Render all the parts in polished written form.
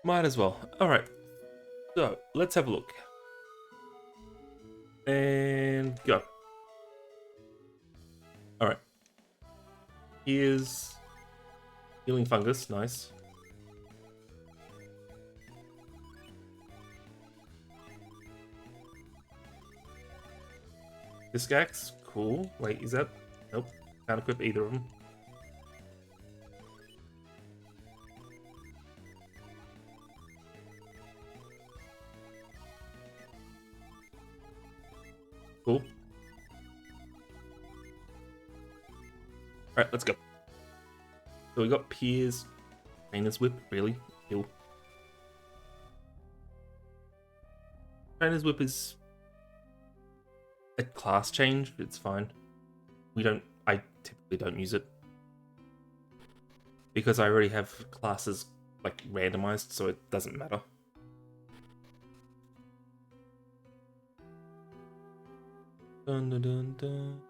Might as well. Alright, so let's have a look. And go. Alright. Here's healing fungus, nice. Discax, cool. Wait, is that? Nope, can't equip either of them. Cool. Alright, let's go. So we got Piers, Trainer's Whip, really? Kill. Trainer's Whip is a class change, it's fine. I typically don't use it. Because I already have classes like randomized, so it doesn't matter. Dun, dun, dun, dun.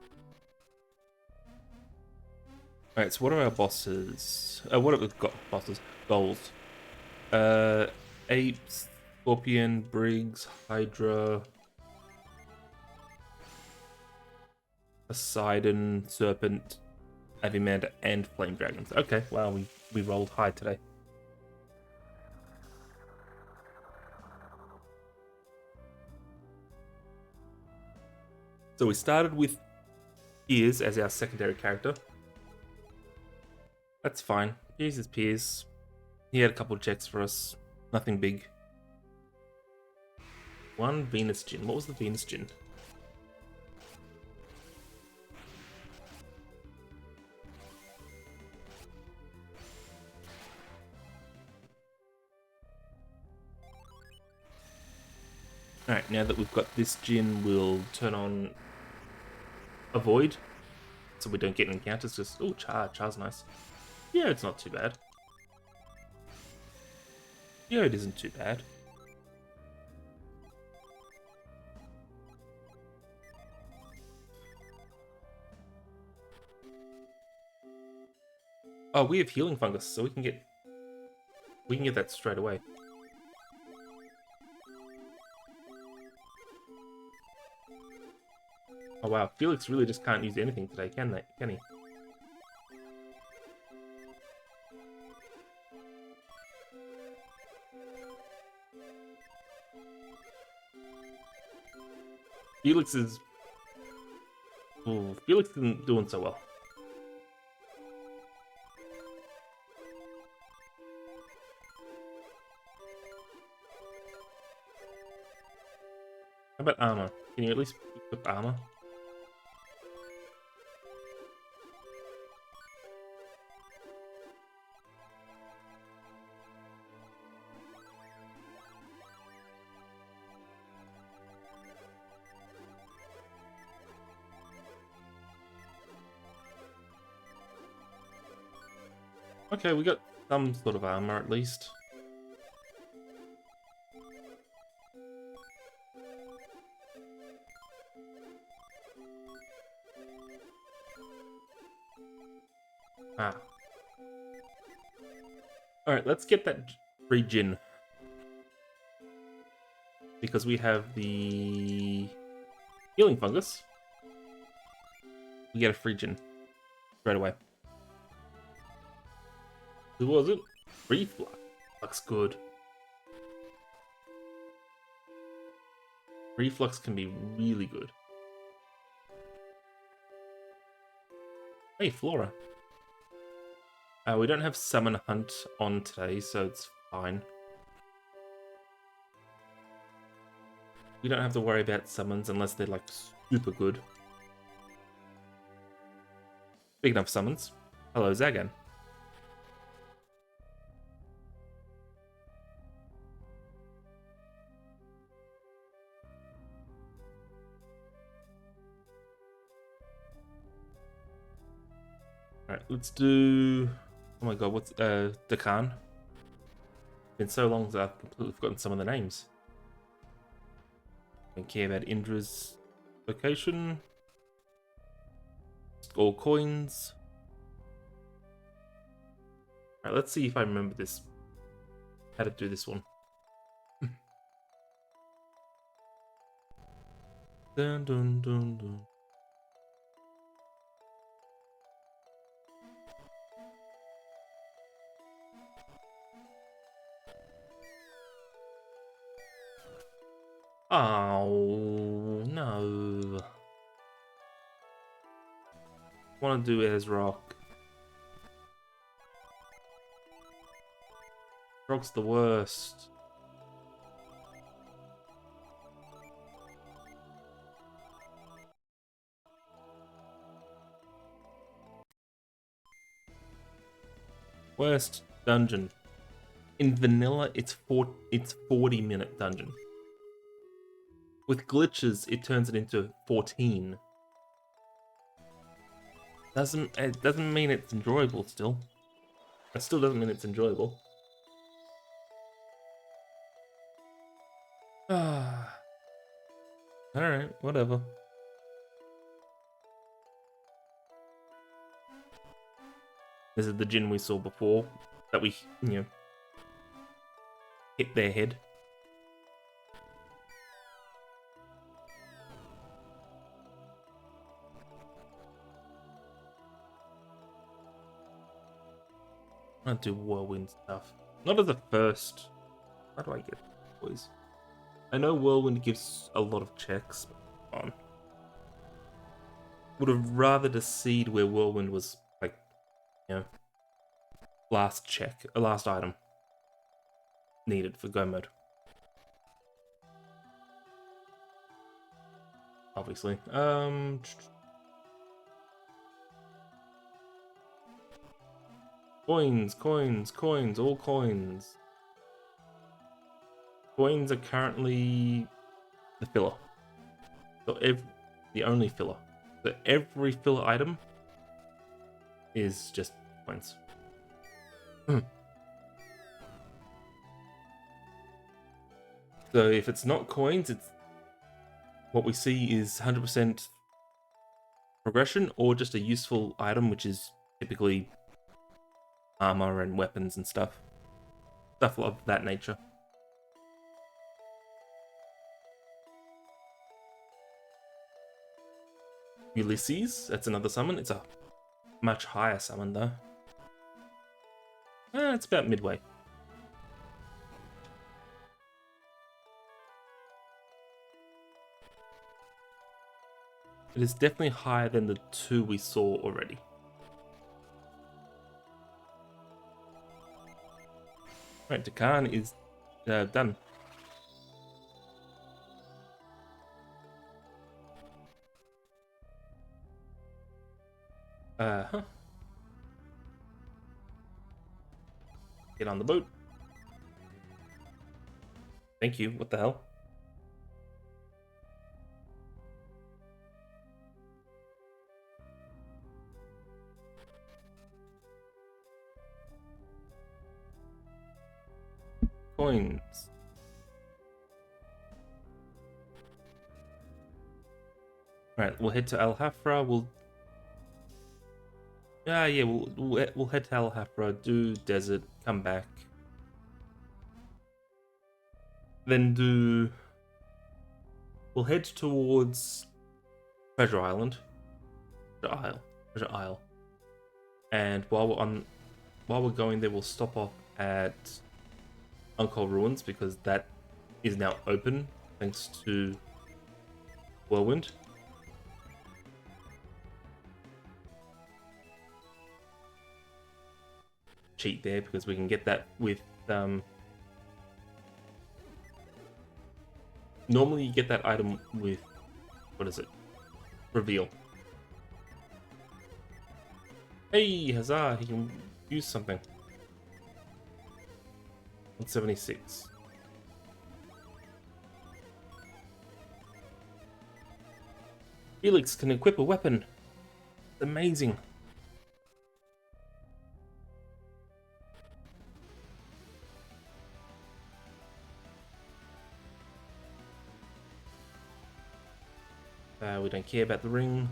Alright, so what are our bosses? What have we got bosses? Goals. Ape, Scorpion, Briggs, Hydra, Poseidon, Serpent, Avimander, and Flame Dragons. Okay, wow, we rolled high today. So we started with Piers as our secondary character. That's fine. Piers is Piers. He had a couple of checks for us. Nothing big. One Venus Gin. What was the Venus Gin? Alright, now that we've got this gin, we'll turn on Avoid, so we don't get encounters. Just, oh, Char's nice. Yeah, it's not too bad. Yeah, it isn't too bad. Oh, we have healing fungus, so we can get that straight away. Oh wow, Felix really just can't use anything today, can he? Felix is... Ooh, Felix isn't doing so well. How about armor? Can you at least equip armor? Okay, we got some sort of armor at least. Ah. Alright, let's get that free gin. Because we have the healing fungus. We get a free gin right away. Who was it? Reflux. Looks good. Reflux can be really good. Hey, Flora. We don't have Summon Hunt on today, so it's fine. We don't have to worry about summons unless they're like super good. Speaking of summons, hello Zagan. Alright, let's do... Oh my god, what's... Dakan? Been so long that I've completely forgotten some of the names. Don't care about Indra's location. All coins. Alright, let's see if I remember this. how to do this one. Dun, dun, dun, dun. Oh no! Want to do Ayers Rock? Rock's the worst. Worst dungeon. In vanilla, it's 40-minute dungeon. With glitches, it turns it into 14. It doesn't mean it's enjoyable still. It still doesn't mean it's enjoyable. Alright, whatever. This is the djinn we saw before that we, hit their head. I'm gonna do whirlwind stuff. Not as a first. How do I get boys? I know whirlwind gives a lot of checks. But on. Would have rather to seed where whirlwind was like, last check, a last item needed for go mode. Obviously. Coins, coins, coins, all coins. Coins are currently the filler. So the only filler. So every filler item is just coins. So if it's not coins, it's what we see is 100% progression or just a useful item, which is typically armor and weapons and stuff. Stuff of that nature. Ulysses, that's another summon. It's a much higher summon though. It's about midway. It is definitely higher than the 2 we saw already. Right, Dakan is done. Get on the boat. Thank you. What the hell? Coins. Right, we'll head to Al Hafra. We'll head to Al Hafra, do desert, come back. Then we'll head towards Treasure Island. Treasure Isle. And while we're going there, we'll stop off at Uncol Ruins because that is now open thanks to Whirlwind. Cheat there because we can get that with normally you get that item with what is it? Reveal. Hey, huzzah, he can use something. 176. Felix can equip a weapon. Amazing. We don't care about the ring.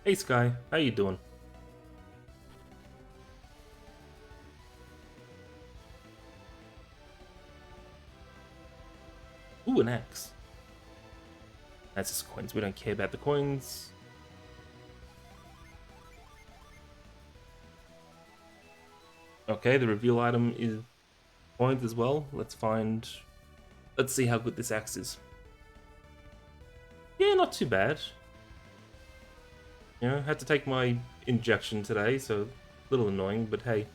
Hey Sky, how you doing? Ooh, an axe. That's just coins. We don't care about the coins. Okay, the reveal item is coins as well. Let's see how good this axe is. Yeah, not too bad. You know, had to take my injection today, so a little annoying, but hey.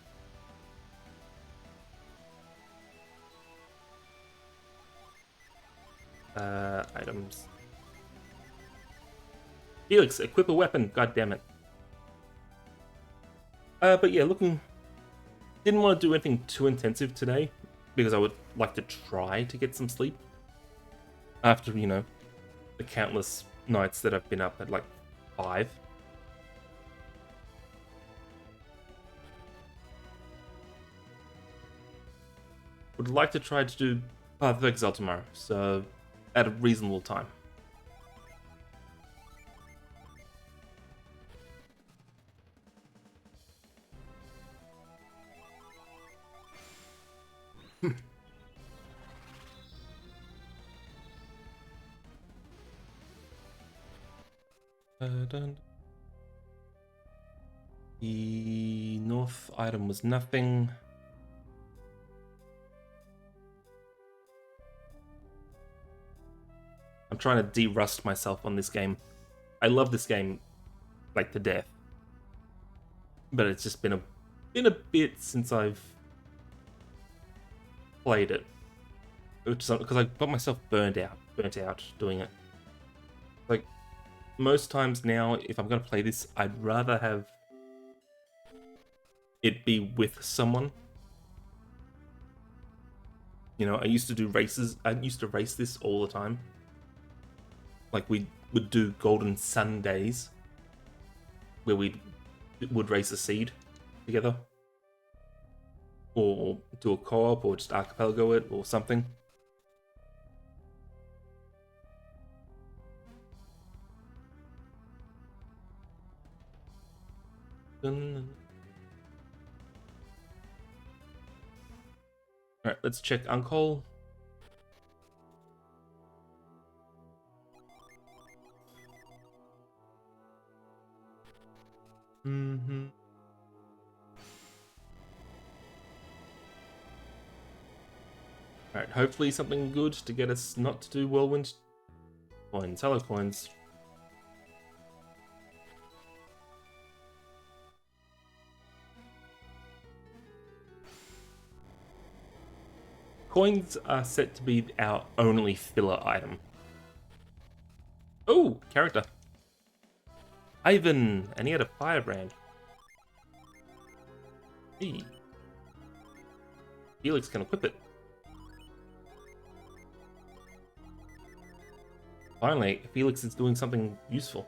Items. Felix, equip a weapon. God damn it. But yeah, didn't want to do anything too intensive today because I would like to try to get some sleep after, you know, the countless nights that I've been up at like 5. Would like to try to do Path of Exile tomorrow, so at a reasonable time. The north item was nothing. I'm trying to de-rust myself on this game. I love this game like to death, but it's just been a bit since I've played it, because I got myself burnt out doing it. Like most times now, if I'm gonna play this, I'd rather have it be with someone. You know, I used to do races. I used to race this all the time. Like we would do goldensun days, where we would race a seed together, or do a co-op, or just archipelago it, or something. Alright, let's check Uncle. Alright, hopefully something good to get us not to do whirlwind coins. Hello, coins. Coins are set to be our only filler item. Oh, character. Ivan, and he had a firebrand. Hey. Felix can equip it. Finally, Felix is doing something useful.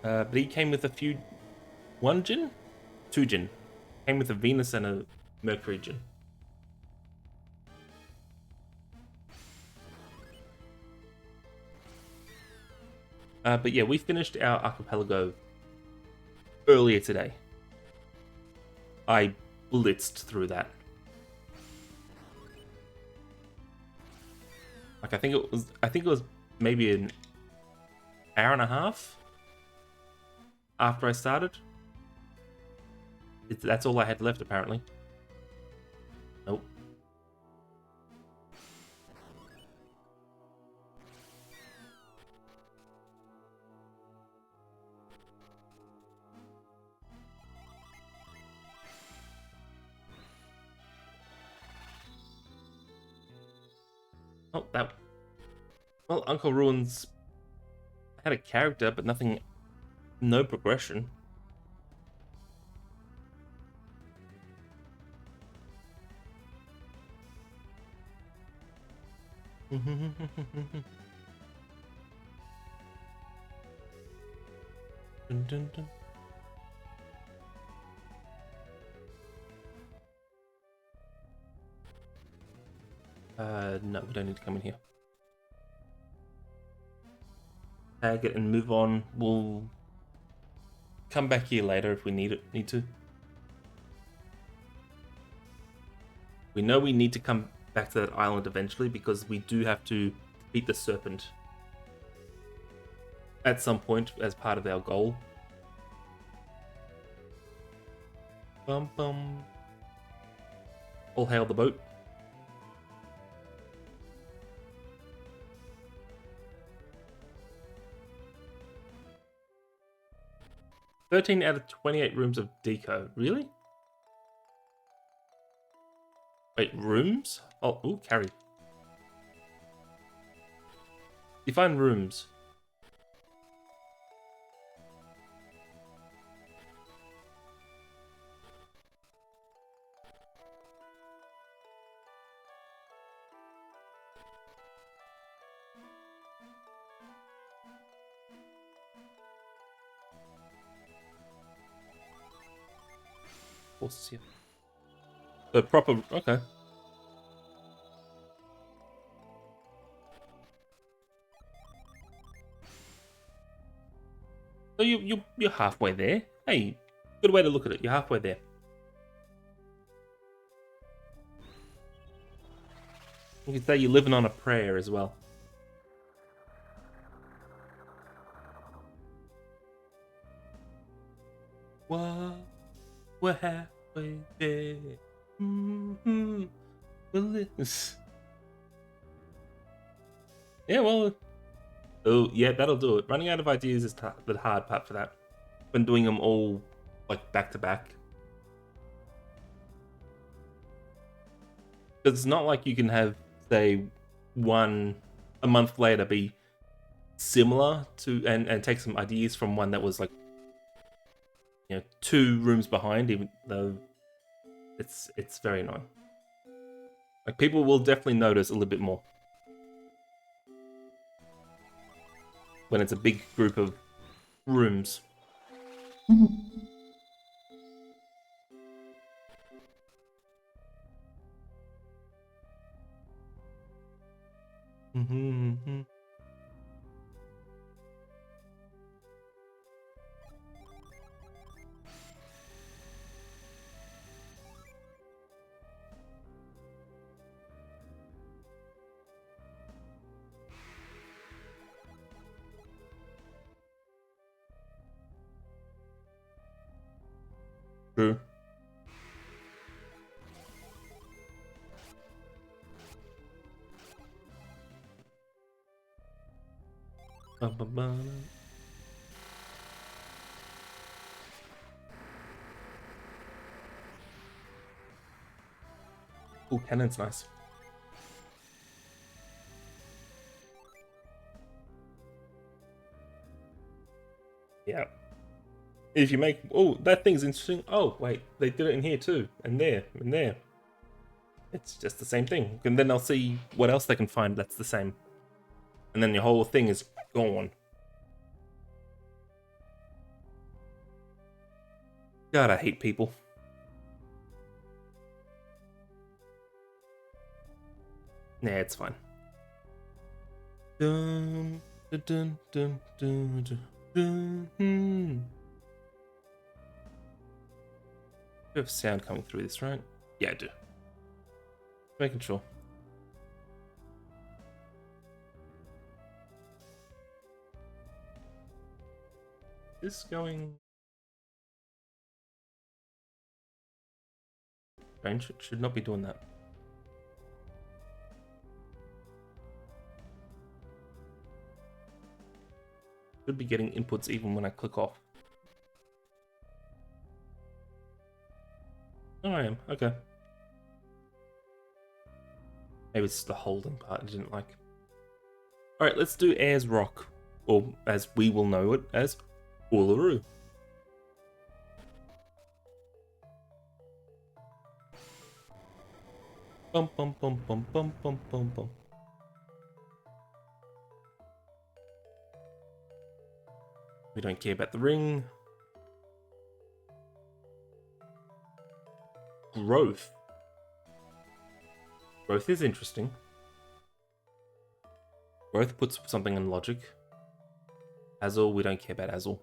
But he came with a few... 1 gin? 2 gin. Came with a Venus and a Mercury gin. But yeah, we finished our archipelago earlier today. I blitzed through that. Like I think it was maybe an hour and a half after I started. That's all I had left apparently. Nope. Oh, that... Well, Uncle Ruins had a character, but nothing... No progression. Dun, dun, dun. No, we don't need to come in here. tag it and move on. We'll come back here later if we need to. We know we need to come back to that island eventually because we do have to beat the serpent at some point as part of our goal. Bum bum. All hail the boat. "13 out of 28 rooms of deco." Really? Wait, rooms? Oh, ooh, carry. Define rooms. The proper, okay. So you're halfway there. Hey, good way to look at it. You're halfway there. You could say you're living on a prayer as well. What? We're halfway there. Mm-hmm. Yeah, well. Oh, yeah, that'll do it. Running out of ideas is the hard part for that. When doing them all, like, back to back. Because it's not like you can have, say, one a month later be similar to, and take some ideas from one that was, like, 2 rooms behind, even though it's very annoying. Like, people will definitely notice a little bit more when it's a big group of rooms. Mm-hmm. True. Ba-ba-ba. Ooh, cannon's nice. Yeah. If you make... Oh, that thing's interesting. Oh, wait. They did it in here too. And there. And there. It's just the same thing. And then I'll see what else they can find that's the same. And then your whole thing is gone. God, I hate people. Nah, it's fine. Dun, dun, dun, dun, dun, dun, dun. Do you have sound coming through this, right? Yeah, I do. Making sure. This going... Strange. It should not be doing that. Should be getting inputs even when I click off. Oh, I am. Okay. Maybe it's the holding part I didn't like. Alright, let's do Ayers Rock. Or, as we will know it, as Uluru. Bum bum bum bum bum bum bum bum. We don't care about the ring. Growth. Growth is interesting. Growth puts something in logic. Azul, we don't care about Azul.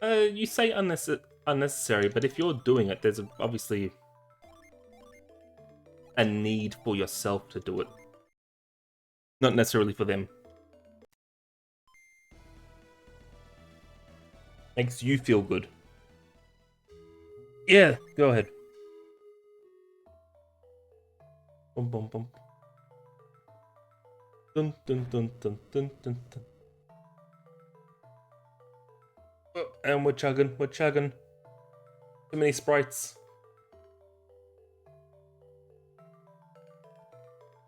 You say unnecessary, but if you're doing it, there's obviously a need for yourself to do it. Not necessarily for them. Makes you feel good. Yeah, go ahead. Bum bum bum. Dun dun dun dun dun dun dun. Oh, and we're chugging, we're chugging. Too many sprites.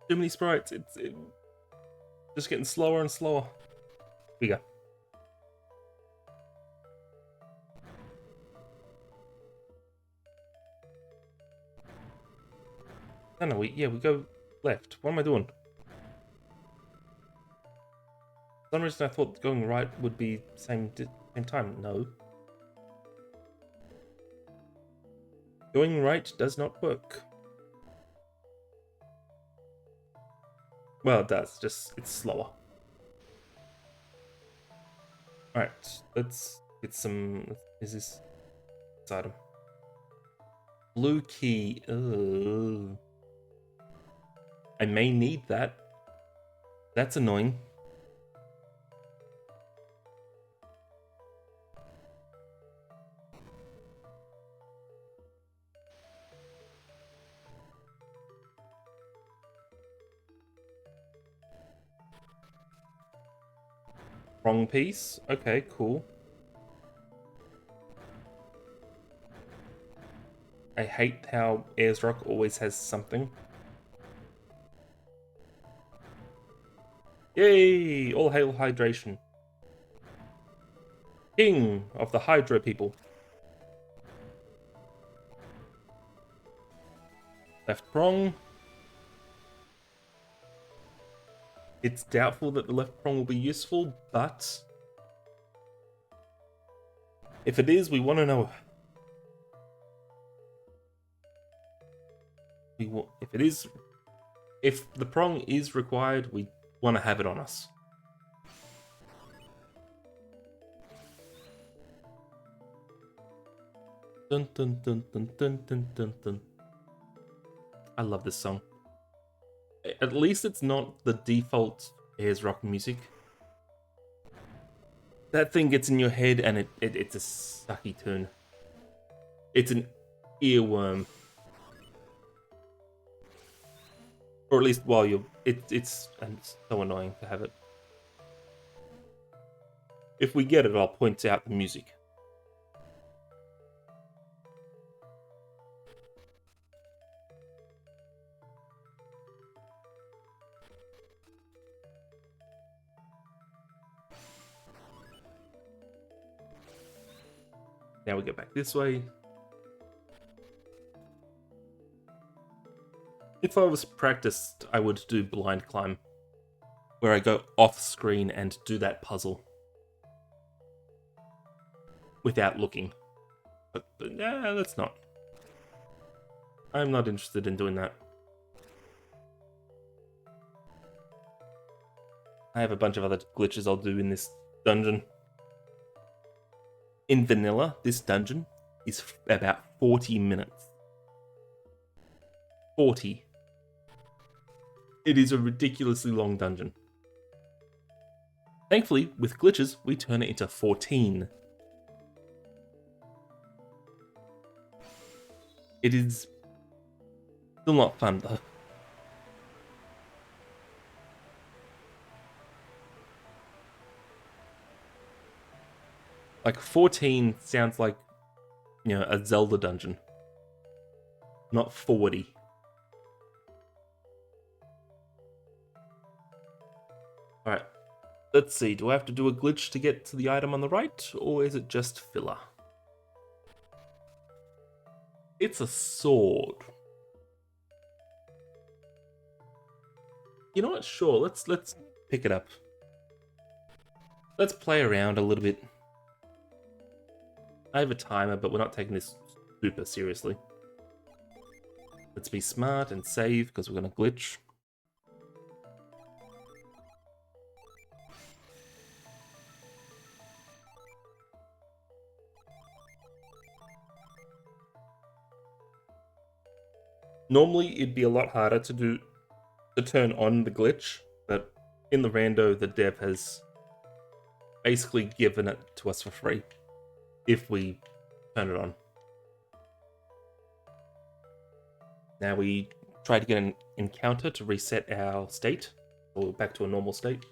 Too many sprites. It's just getting slower and slower. Here we go. No, we go left. What am I doing? For some reason I thought going right would be same time. No. Going right does not work. Well, it does, just it's slower. Alright, let's get some... Is this item? Blue key. Ugh. I may need that. That's annoying. Wrong piece. Okay, cool. I hate how Ayers Rock always has something. Yay! All hail hydration. King of the Hydro people. Left prong. It's doubtful that the left prong will be useful, but if it is, we want to know. If the prong is required, we want to have it on us. Dun dun dun dun dun dun dun dun. I love this song. At least it's not the default Ayers Rock music. That thing gets in your head and it's a sucky tune. It's an earworm. Or at least while you're... It's so annoying to have it. If we get it, I'll point out the music. Now we go back this way. If I was practiced, I would do blind climb, where I go off screen and do that puzzle without looking. But nah, that's not. I'm not interested in doing that. I have a bunch of other glitches I'll do in this dungeon. In vanilla, this dungeon is about 40 minutes. 40. It is a ridiculously long dungeon. Thankfully, with glitches, we turn it into 14. It is still not fun, though. Like, 14 sounds like, you know, a Zelda dungeon. Not 40. Alright, let's see. Do I have to do a glitch to get to the item on the right, or is it just filler? It's a sword. You know what? Sure, let's pick it up. Let's play around a little bit. I have a timer, but we're not taking this super seriously. Let's be smart and save, because we're going to glitch. Normally, it'd be a lot harder to turn on the glitch, but in the rando, the dev has basically given it to us for free if we turn it on. Now we try to get an encounter to reset our state, or back to a normal state.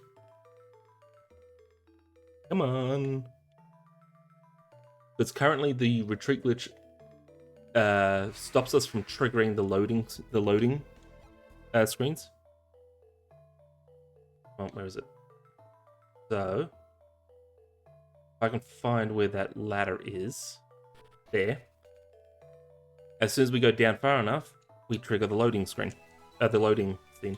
Come on. Because currently the retreat glitch stops us from triggering the loading screens. Oh, where is it? So, if I can find where that ladder is, there. As soon as we go down far enough, we trigger the loading screen, the loading scene.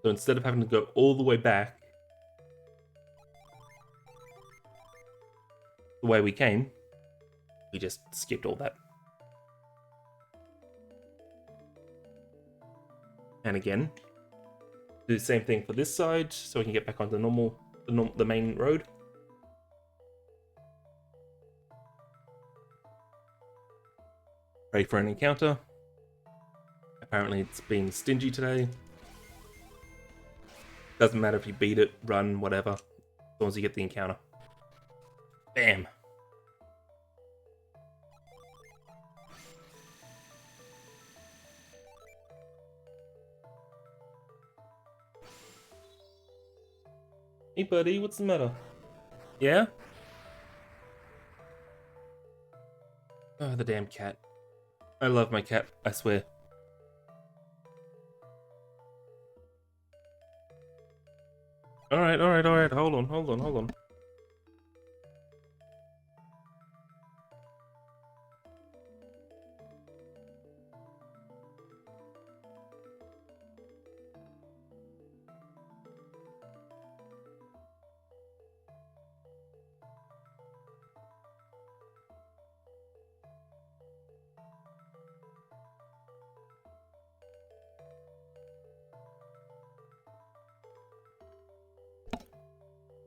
So instead of having to go all the way back the way we came, we just skipped all that. And again, do the same thing for this side, so we can get back on the main road. Pray for an encounter. Apparently it's been stingy today. Doesn't matter if you beat it, run, whatever, as long as you get the encounter. Bam! Hey buddy, what's the matter? Yeah? Oh, the damn cat. I love my cat, I swear. Alright, hold on.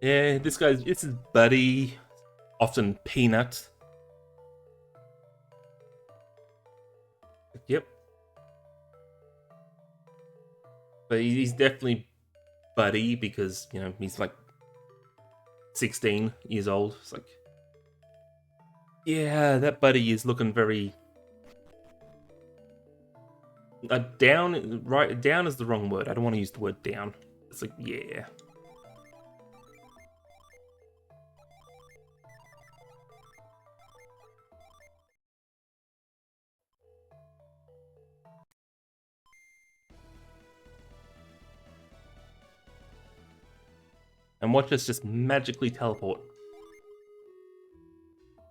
Yeah, this is Buddy, often Peanut. Yep. But he's definitely Buddy because, you know, he's like 16 years old. It's like, yeah, that Buddy is looking very... down is the wrong word. I don't want to use the word down. It's like, yeah. And watch us just magically teleport.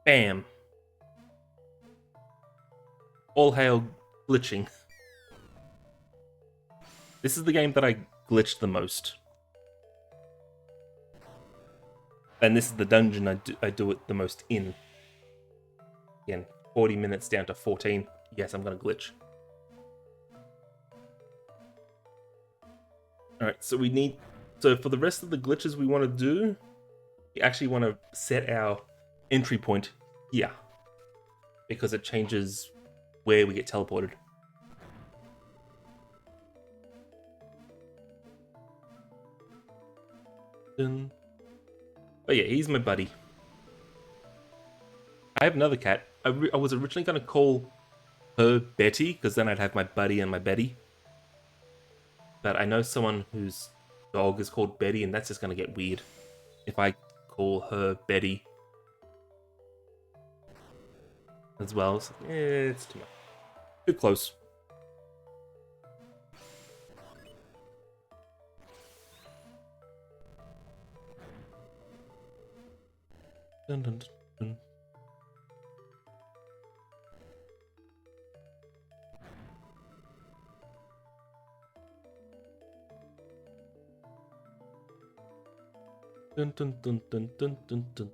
Bam. All hail glitching. This is the game that I glitched the most. And this is the dungeon I do it the most in. Again, 40 minutes down to 14. Yes, I'm gonna glitch. Alright, so for the rest of the glitches we want to do, we actually want to set our entry point here, because it changes where we get teleported. But yeah, he's my buddy. I have another cat. I was originally going to call her Betty, because then I'd have my buddy and my Betty. But I know someone whose dog is called Betty, and that's just going to get weird if I call her Betty as well. It's, like, it's too much. Too close. Dun, dun, dun. Dun, dun, dun, dun, dun, dun, dun.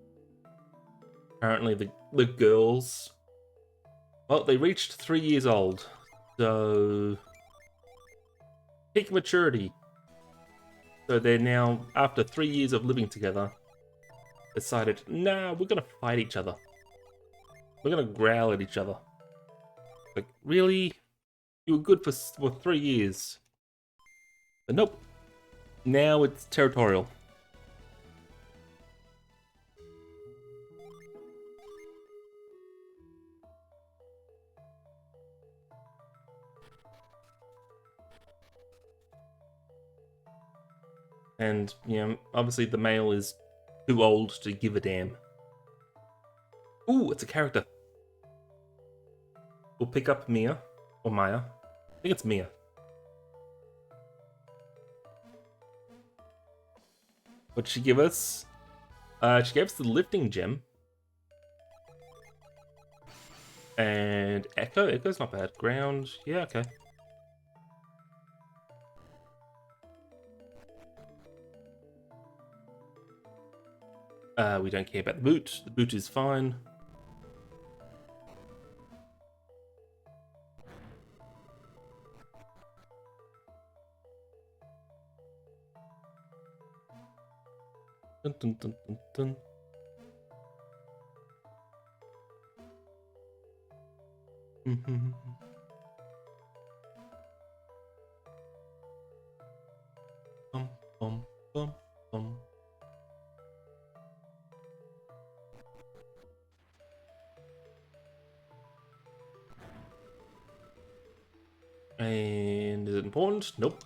Apparently the girls, well, they reached 3 years old, so peak maturity. So they're now, after 3 years of living together, decided, nah, we're gonna fight each other. We're gonna growl at each other. Like, really? You were good for 3 years. But nope. Now it's territorial. And, you know, obviously the male is too old to give a damn. Ooh, it's a character. We'll pick up Mia. Or Maya. I think it's Mia. What'd she give us? She gave us the lifting gem. And Echo? Echo's not bad. Ground. Yeah, okay. We don't care about the boot. The boot is fine. Dun, dun, dun, dun, dun. Bum, bum, bum, bum. And is it important? Nope.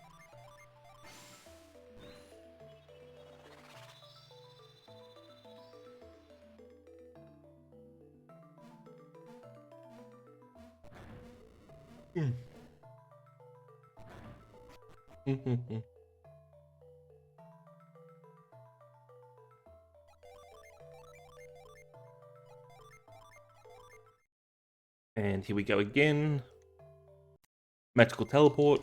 And here we go again. Magical teleport.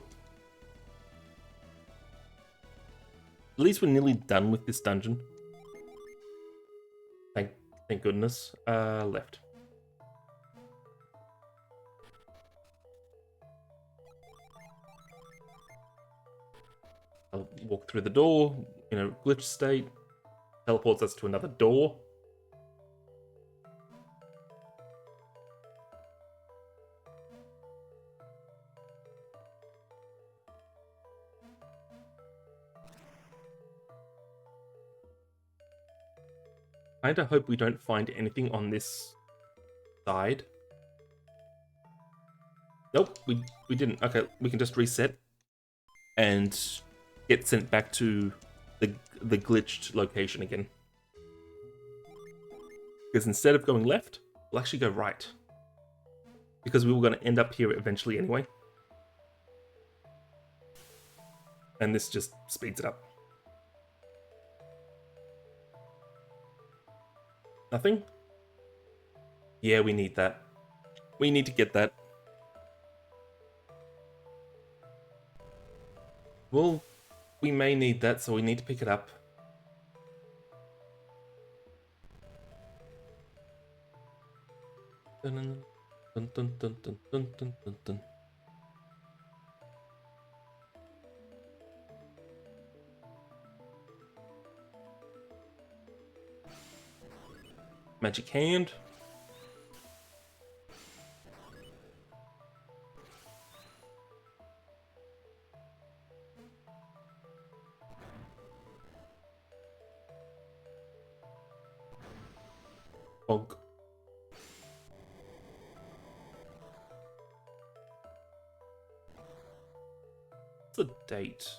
At least we're nearly done with this dungeon. Thank goodness. Left. I'll walk through the door in a glitch state. Teleports us to another door. I kinda hope we don't find anything on this side. Nope, we didn't. Okay, we can just reset and get sent back to the glitched location again. Because instead of going left, we'll actually go right. Because we were going to end up here eventually anyway. And this just speeds it up. Nothing? Yeah, we need that. We need to get that. Well, we may need that, so we need to pick it up. Dun, dun, dun, dun, dun, dun, dun, dun, dun. Magic hand. Bonk. What's the date?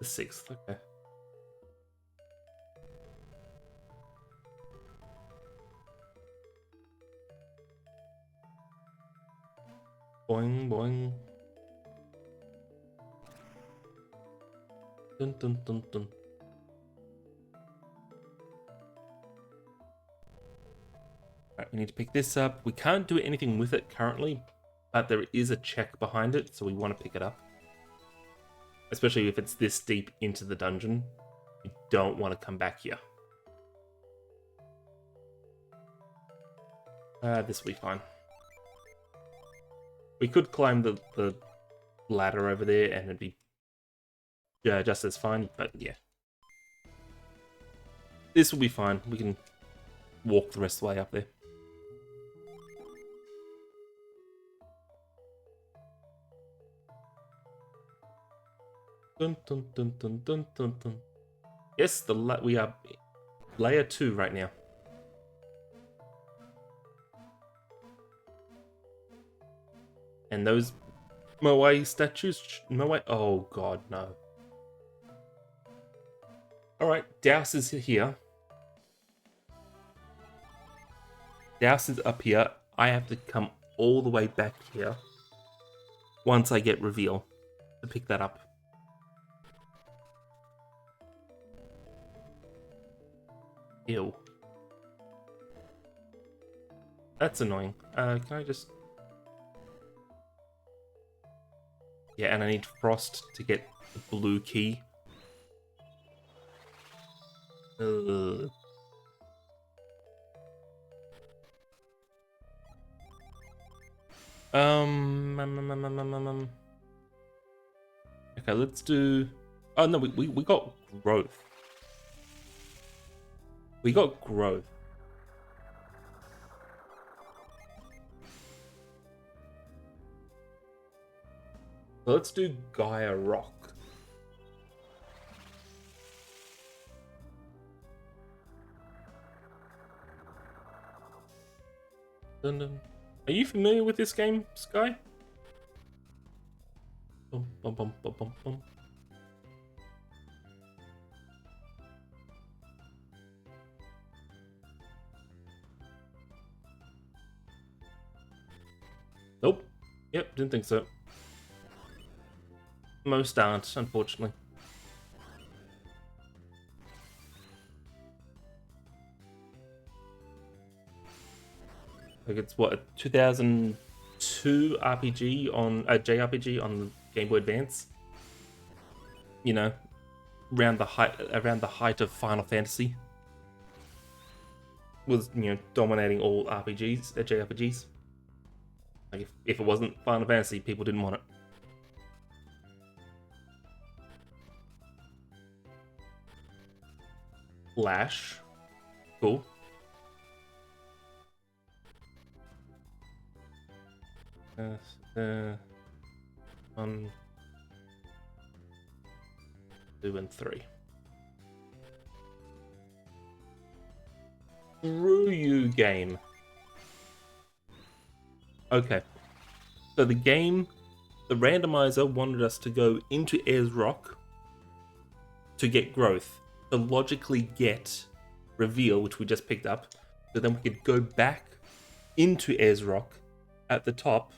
The 6th, okay. Boing, boing. Dun, dun, dun, dun. Alright, we need to pick this up. We can't do anything with it currently, but there is a check behind it, so we want to pick it up. Especially if it's this deep into the dungeon. We don't want to come back here. This will be fine. We could climb the ladder over there and it'd be just as fine, but yeah. This will be fine. We can walk the rest of the way up there. Dun, dun, dun, dun, dun, dun, dun. Yes, we are layer 2 right now. And those Moai statues, Moai, oh god, no. Alright, Douse is here. Douse is up here. I have to come all the way back here once I get reveal to pick that up. Ew. That's annoying. Can I just... Yeah, and I need Frost to get the blue key. Ugh. Okay, let's do... Oh, no, we got growth. We got growth. So let's do Gaia Rock. Dun dun. Are you familiar with this game, Sky? Bum, bum, bum, bum, bum, bum. Nope. Yep, didn't think so. Most aren't, unfortunately. Like it's what, a 2002 RPG on a JRPG on Game Boy Advance. You know, around the height of Final Fantasy. Was, you know, dominating all RPGs, JRPGs. Like if it wasn't Final Fantasy, people didn't want it. Lash. Cool. 1, 2, and 3. Screw you, game. Okay. So the randomizer wanted us to go into Ayers Rock to get growth, to logically get reveal, which we just picked up, so then we could go back into Ayers Rock at the top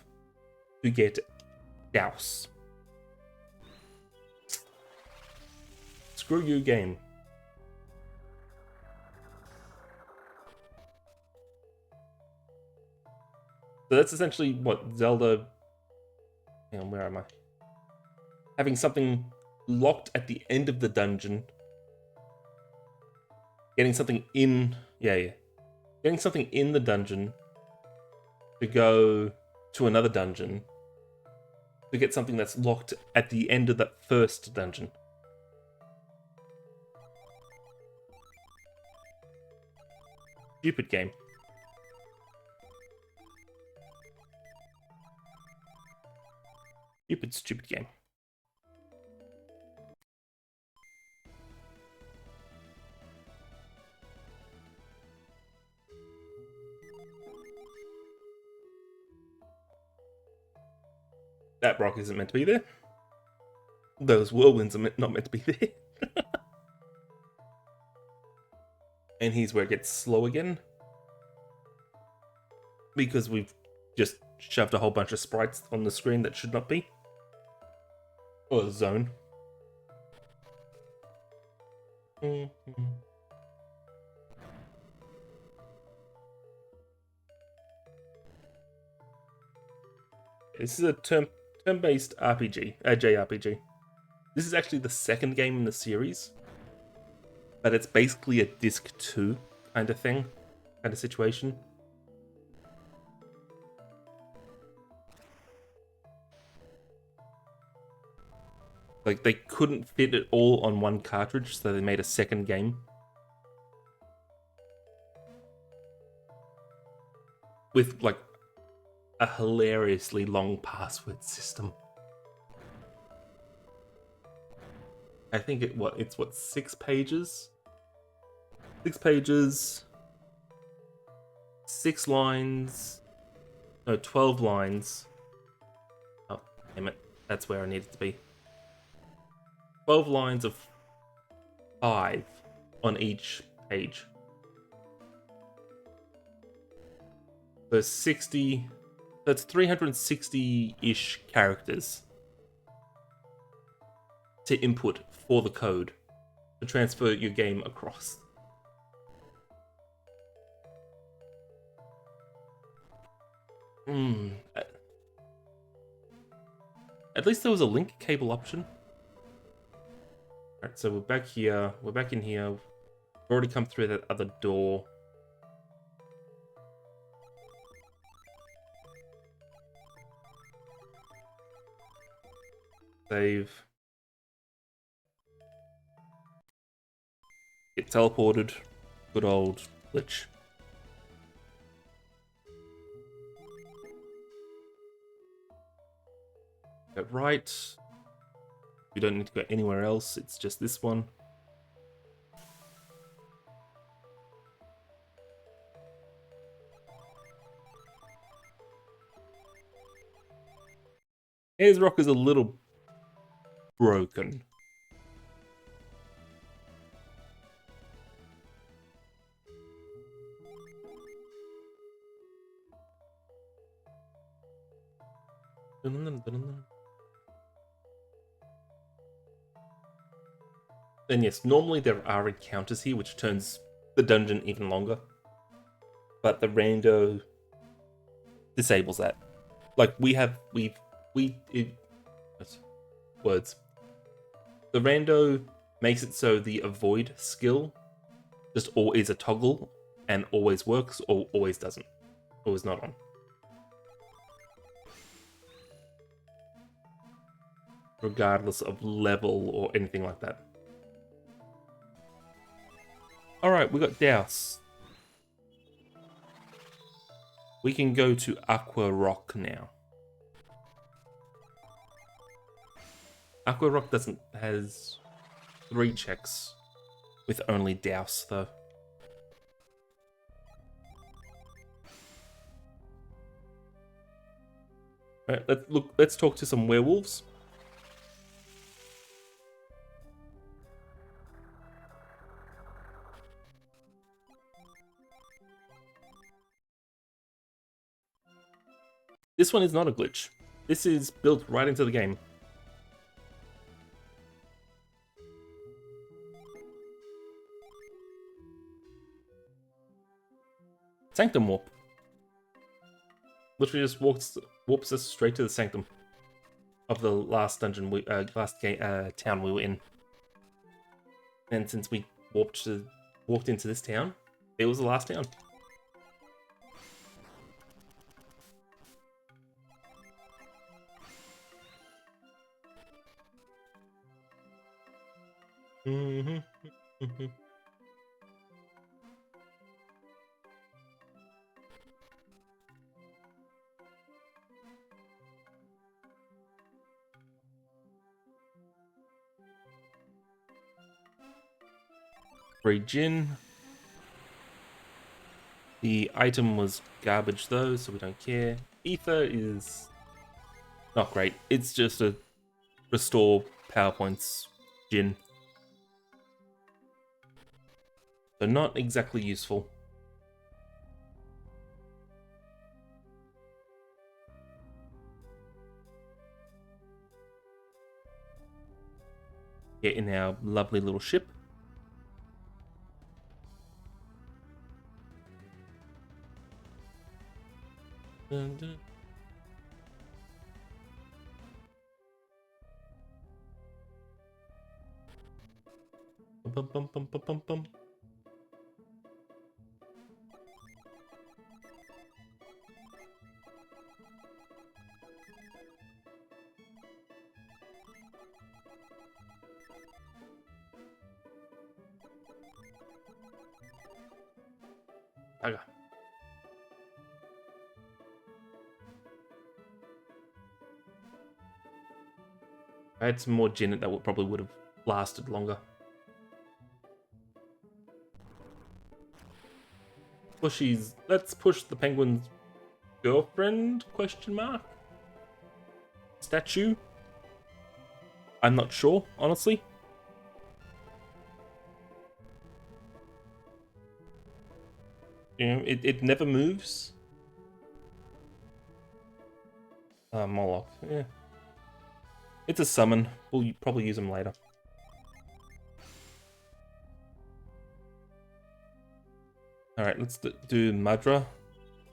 to get Douse. Screw you, game. So that's essentially what Zelda... Hang on, where am I? Having something locked at the end of the dungeon. Getting something in... Yeah. Getting something in the dungeon to go to another dungeon to get something that's locked at the end of that first dungeon. Stupid game. Stupid game. That rock isn't meant to be there. Those whirlwinds are not meant to be there. And here's where it gets slow again. Because we've just shoved a whole bunch of sprites on the screen that should not be. Or zone. This is a turn-based RPG, JRPG. This is actually the second game in the series, but it's basically a disc 2 kind of thing, kind of situation. Like, they couldn't fit it all on one cartridge, so they made a second game. With, like, a hilariously long password system. I think it's what, 6 pages? 6 pages, 6 lines, no, 12 lines. Oh, damn it, that's where I needed to be. 12 lines of 5 on each page. So 60, that's 360-ish characters to input for the code to transfer your game across. At least there was a link cable option. Alright, so we're back here. We're back in here. We've already come through that other door. Save. Get teleported. Good old glitch. Go right. We don't need to go anywhere else. It's just this one. Ayers Rock is a little broken. And yes, normally there are encounters here, which turns the dungeon even longer. But the rando disables that. Like, words. The rando makes it so the avoid skill just always a toggle and always works or always doesn't. Always not on. Regardless of level or anything like that. Alright, we got Douse. We can go to Aqua Rock now. Aqua Rock has 3 checks with only Douse though. Alright, let's talk to some werewolves. This one is not a glitch. This is built right into the game. Sanctum Warp. Literally just warps us straight to the Sanctum of the last dungeon, town we were in. And since we walked into this town, it was the last town. Free gin. The item was garbage though, so we don't care. Ether is not great. It's just a restore PowerPoints gin. So not exactly useful. Get in our lovely little ship. Dun, dun. Bum, bum, bum, bum, bum, bum. I had some more gin, that probably would have lasted longer. Let's push the penguin's girlfriend, question mark? Statue? I'm not sure, honestly. You know, it never moves. Moloch, yeah. It's a summon. We'll probably use them later. Alright, let's do Madra,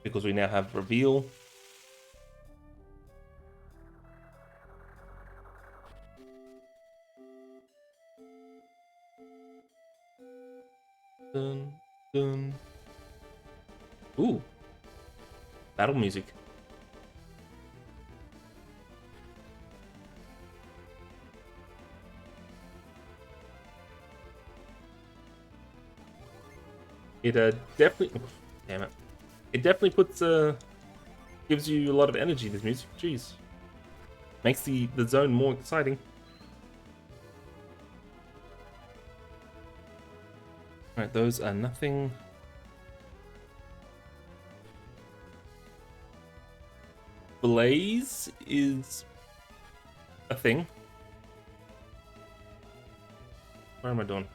because we now have reveal. Dun, dun. Ooh. Battle music. It definitely... Oh, damn it. It definitely puts... gives you a lot of energy, this music. Jeez. Makes the zone more exciting. Alright, those are nothing. Blaze is a thing. Where am I doing?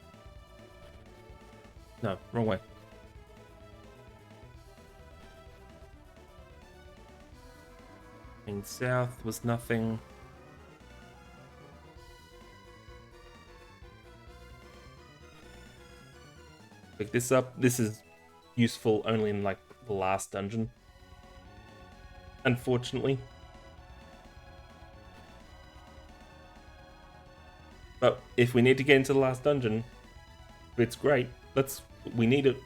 No, wrong way. South was nothing. Pick this up. This is useful only in like the last dungeon, unfortunately. But if we need to get into the last dungeon, it's great. We need it.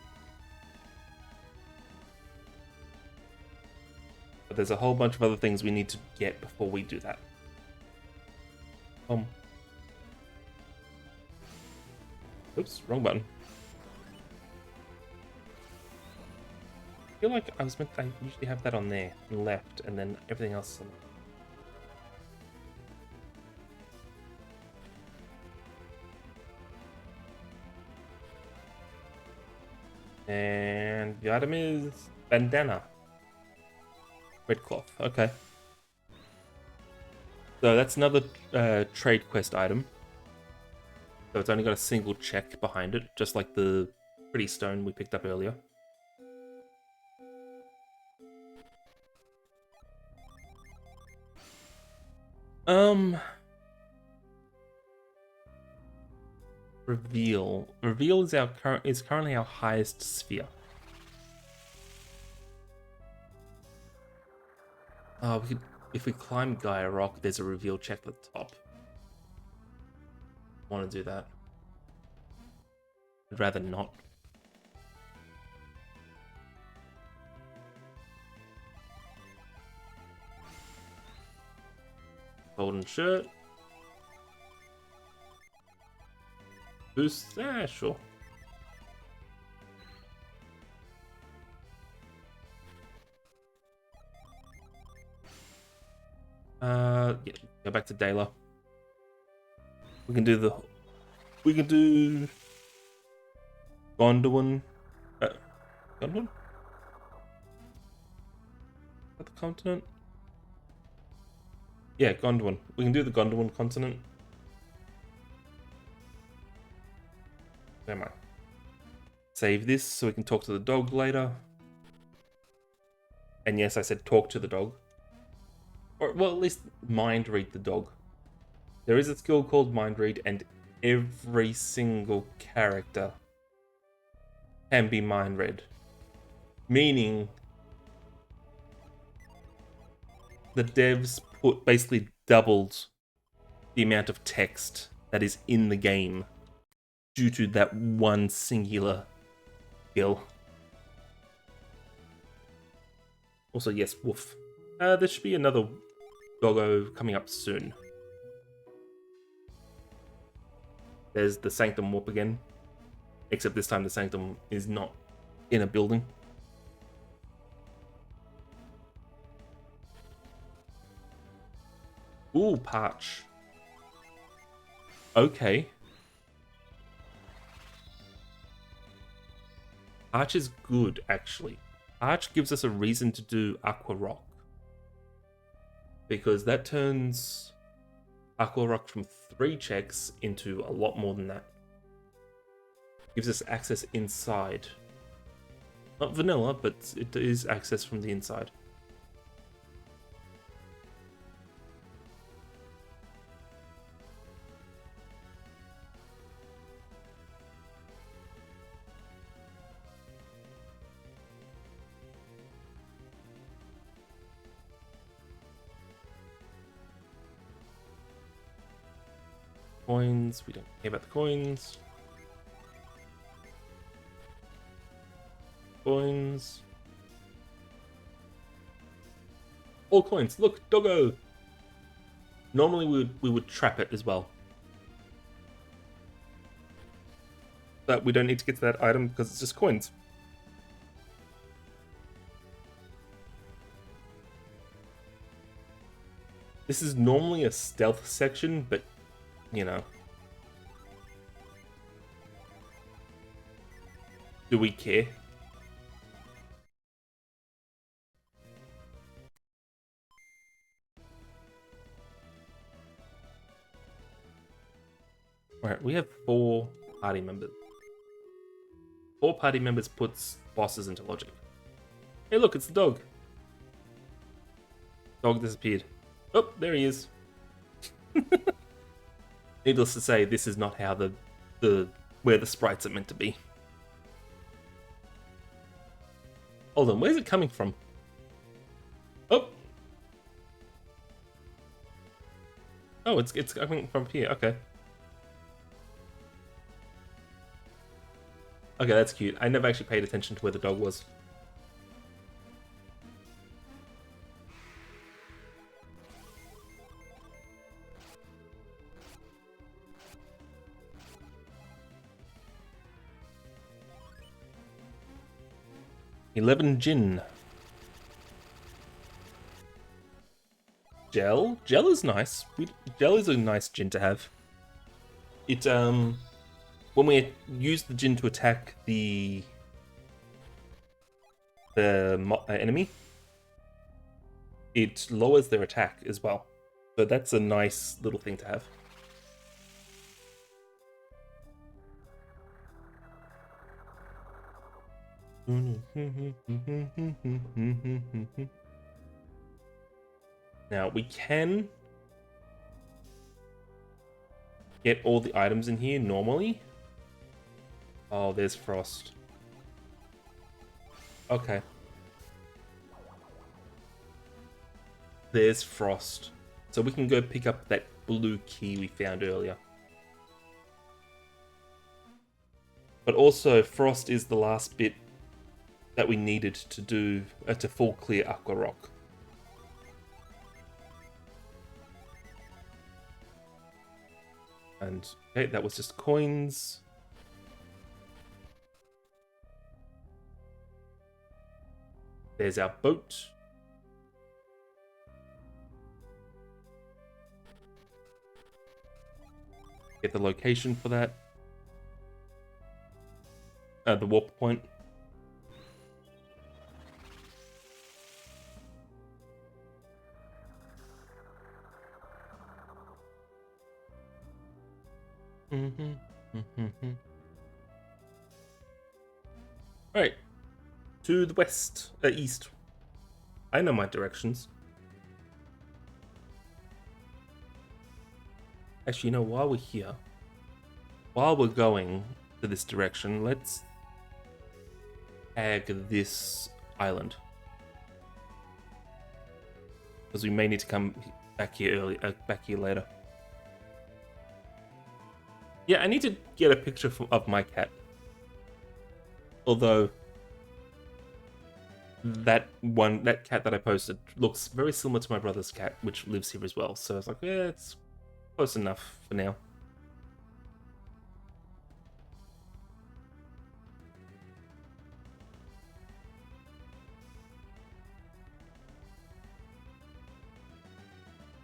But there's a whole bunch of other things we need to get before we do that. Oops, wrong button. I feel like I usually have that on there, on left, and then everything else on. And the item is bandana. Red cloth, okay. So that's another trade quest item. So it's only got a single check behind it, just like the pretty stone we picked up earlier. Reveal. Reveal is currently our highest sphere. If we climb Gaia Rock, there's a reveal check at the top. Want to do that? I'd rather not. Golden shirt. Boost. Sure. Yeah, go back to Dela. We can do Gondwan. Gondwan? Is that the continent? Yeah, Gondwan. We can do the Gondwan continent. Where am I? Save this so we can talk to the dog later. And yes, I said talk to the dog. Or, well, at least mind read the dog. There is a skill called mind read, and every single character can be mind read. Meaning, the devs basically doubled the amount of text that is in the game due to that one singular skill. Also, yes, woof. There should be another doggo coming up soon. There's the Sanctum Warp again. Except this time the Sanctum is not in a building. Ooh, Parch. Okay. Arch is good, actually. Arch gives us a reason to do Aqua Rock. Because that turns Aqua Rock from 3 checks into a lot more than that. Gives us access inside. Not vanilla, but it is access from the inside. Coins, we don't care about the coins. Coins. All coins. Look, doggo. Normally we would trap it as well. But we don't need to get to that item because it's just coins. This is normally a stealth section, but, you know. Do we care? Alright, we have 4 party members. 4 party members puts bosses into logic. Hey look, it's the dog. Dog disappeared. Oh, there he is. Needless to say, this is not how where the sprites are meant to be. Hold on, where's it coming from? Oh! Oh, it's coming from here, okay. Okay, that's cute. I never actually paid attention to where the dog was. $11 gin. Gel? Gel is nice. Gel is a nice gin to have. It, when we use the gin to attack the enemy, it lowers their attack as well. So that's a nice little thing to have. Now we can get all the items in here normally. Oh, there's Frost. Okay. There's Frost. So we can go pick up that blue key we found earlier. But also, Frost is the last bit that we needed to do to full clear Aqua Rock. And okay, that was just coins. There's our boat. Get the location for that. The warp point. Alright. To the west, east. I know my directions. Actually, you know, while we're here, while we're going to this direction, let's tag this island. Because we may need to come back here back here later. Yeah, I need to get a picture of my cat. Although that cat that I posted looks very similar to my brother's cat, which lives here as well. So I was like, yeah, it's close enough for now.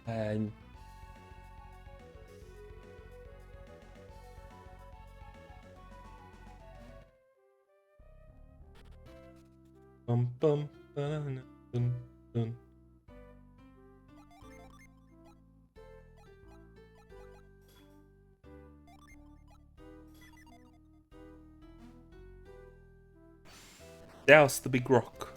And Bum bum. Dun, dun, dun. Douse the big rock.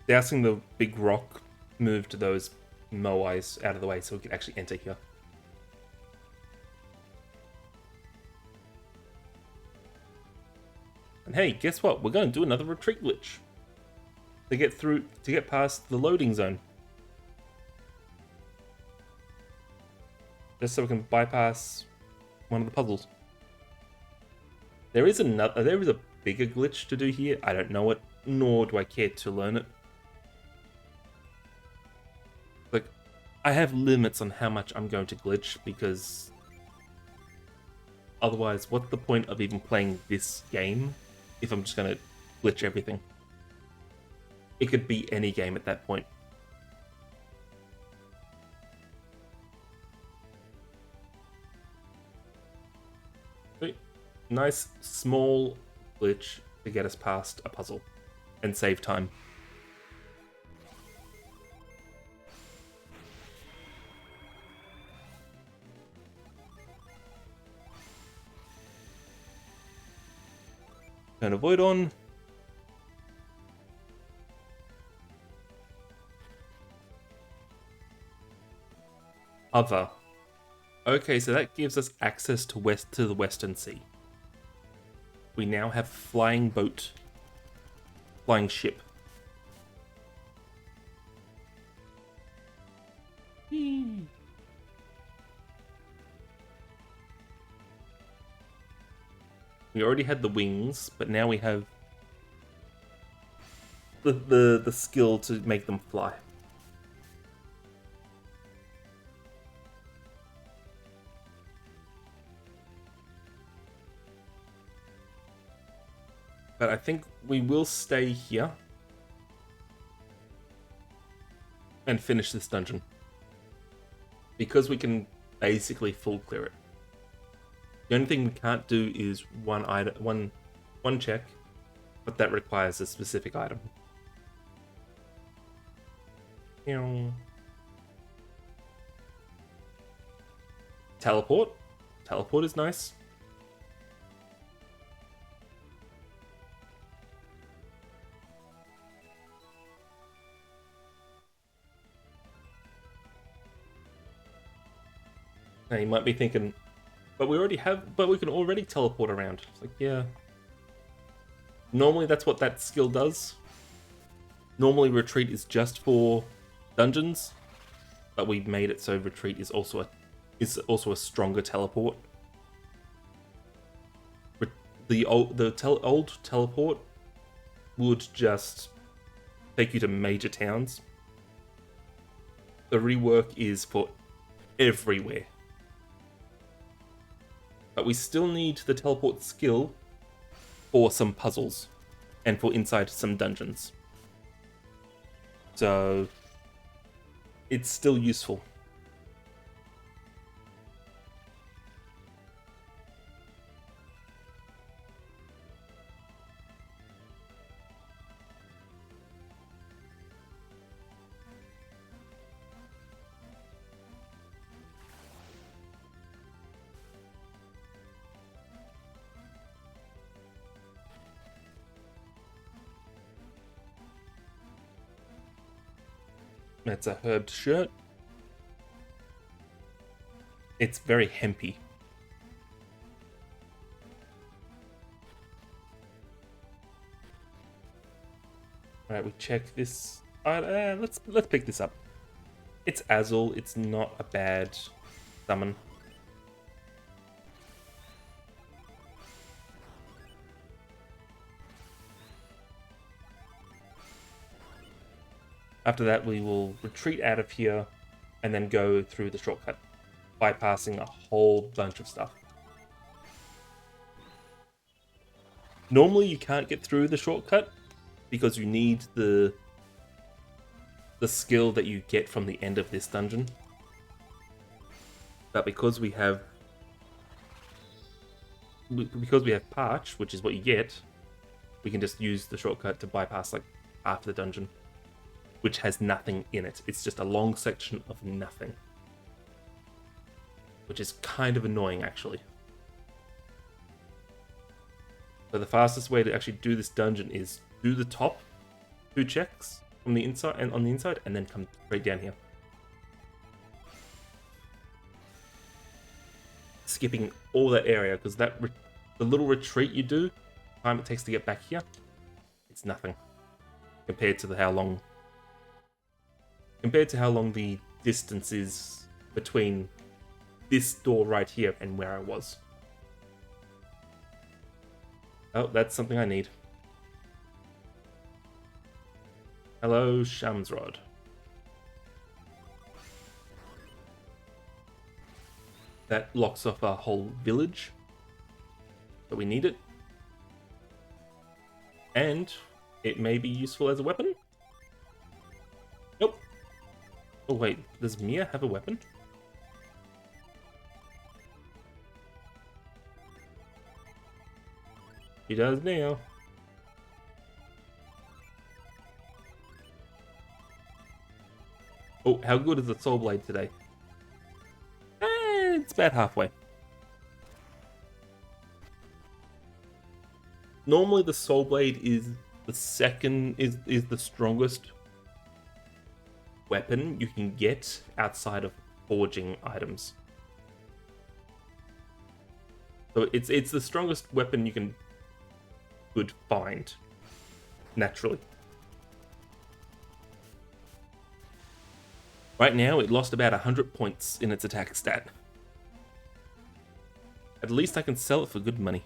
Dousing the big rock moved those Moais out of the way so we could actually enter here. And hey, guess what? We're going to do another retreat glitch to get past the loading zone. Just so we can bypass one of the puzzles. There is a bigger glitch to do here. I don't know it, nor do I care to learn it. Like, I have limits on how much I'm going to glitch, because otherwise, what's the point of even playing this game if I'm just going to glitch everything? It could be any game at that point. Nice small glitch to get us past a puzzle and save time. Turn a void on. Other. Okay, so that gives us access to the Western Sea. We now have flying ship. Whee. We already had the wings, but now we have the skill to make them fly. But I think we will stay here and finish this dungeon, because we can basically full clear it. The only thing we can't do is one check, but that requires a specific item. Teleport. Teleport is nice. Now you might be thinking, but we can already teleport around. It's like, yeah. Normally that's what that skill does. Normally retreat is just for dungeons, but we've made it so retreat is also a stronger teleport. The old teleport would just take you to major towns. The rework is for everywhere. But we still need the teleport skill for some puzzles and for inside some dungeons. So it's still useful. That's a herbed shirt. It's very hempy. Alright, we check this. Let's pick this up. It's Azul. It's not a bad summon. After that, we will retreat out of here and then go through the shortcut, bypassing a whole bunch of stuff. Normally you can't get through the shortcut because you need the skill that you get from the end of this dungeon. But because we have Parch, which is what you get, we can just use the shortcut to bypass like half the dungeon, which has nothing in it. It's just a long section of nothing, which is kind of annoying actually. So the fastest way to actually do this dungeon is do the top 2 checks from the inside and on the inside, and then come straight down here. Skipping all that area, because the little retreat you do, time it takes to get back here, it's nothing compared to how long the distance is between this door right here and where I was. Oh, that's something I need. Hello, Shamsrod. That locks off our whole village. But we need it. And it may be useful as a weapon. Nope. Oh wait, does Mia have a weapon? She does now. Oh, how good is the Soul Blade today? It's about halfway. Normally the Soul Blade is the strongest weapon you can get outside of forging items. So it's the strongest weapon you could find naturally. Right now, it lost about 100 points in its attack stat. At least I can sell it for good money.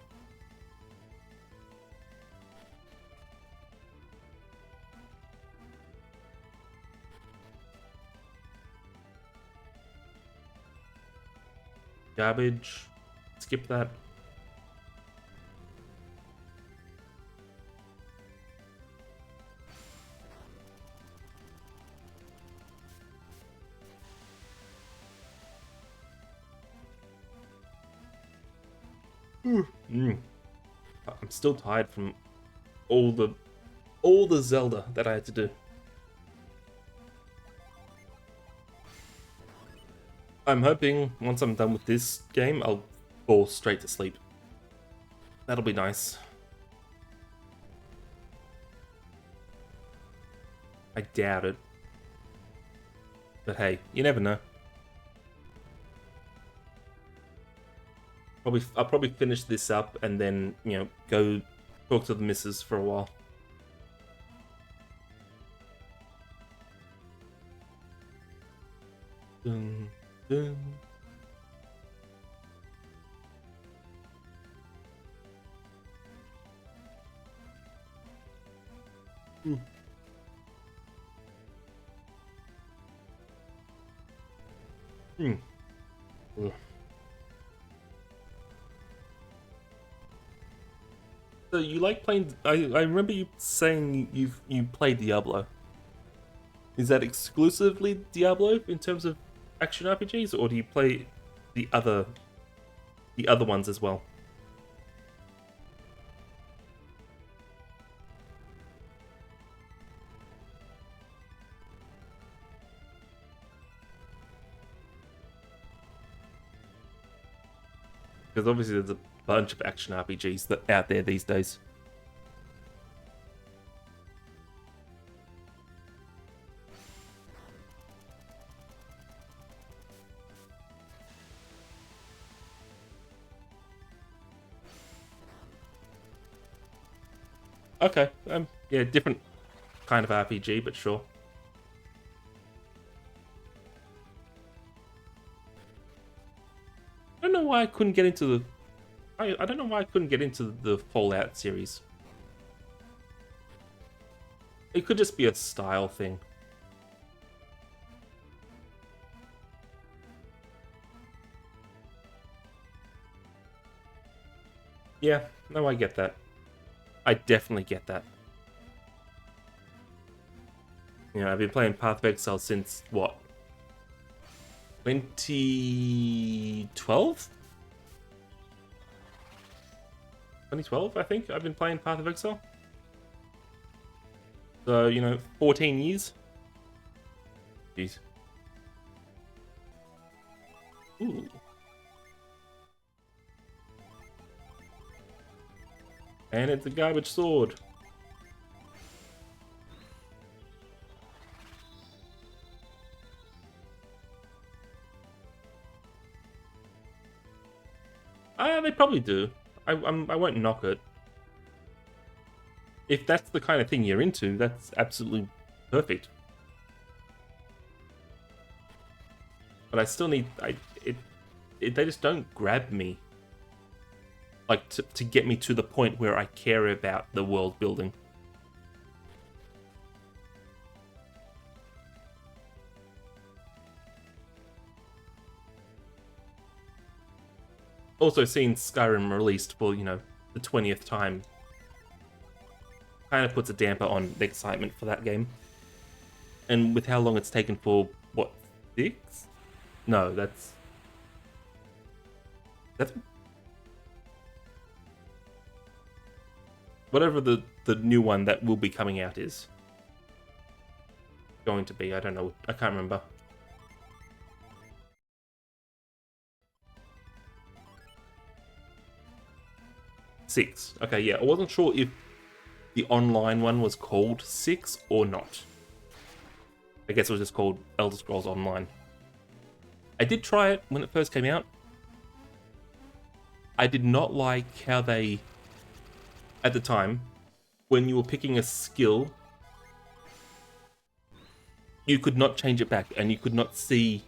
Garbage. Skip that. I'm still tired from all the Zelda that I had to do. I'm hoping once I'm done with this game, I'll fall straight to sleep. That'll be nice. I doubt it. But hey, you never know. I'll probably finish this up and then, go talk to the missus for a while. Dun, dun. Ugh. So you like playing? I remember you saying you played Diablo. Is that exclusively Diablo in terms of action RPGs, or do you play the other ones as well? Because obviously there's a bunch of action RPGs that out there these days. Okay, yeah, different kind of RPG, but sure. I don't know why I couldn't get into the... I don't know why I couldn't get into the Fallout series. It could just be a style thing. Yeah, no, I get that. I definitely get that. You know, I've been playing Path of Exile since, what? 2012? 2012, I think, I've been playing Path of Exile. So, you know, 14 years. Jeez. Ooh. And it's a garbage sword. They probably do. I won't knock it. If that's the kind of thing you're into, that's absolutely perfect. But I still need... they just don't grab me. Like, to get me to the point where I care about the world building. Also, seeing Skyrim released for, you know, the 20th time kind of puts a damper on the excitement for that game. And with how long it's taken for, what, 6? No, that's... 7? Whatever the new one that will be coming out is going to be, I don't know, I can't remember. Six. Okay, yeah, I wasn't sure if the online one was called 6 or not. I guess it was just called Elder Scrolls Online. I did try it when it first came out. I did not like how they, at the time, when you were picking a skill, you could not change it back and you could not see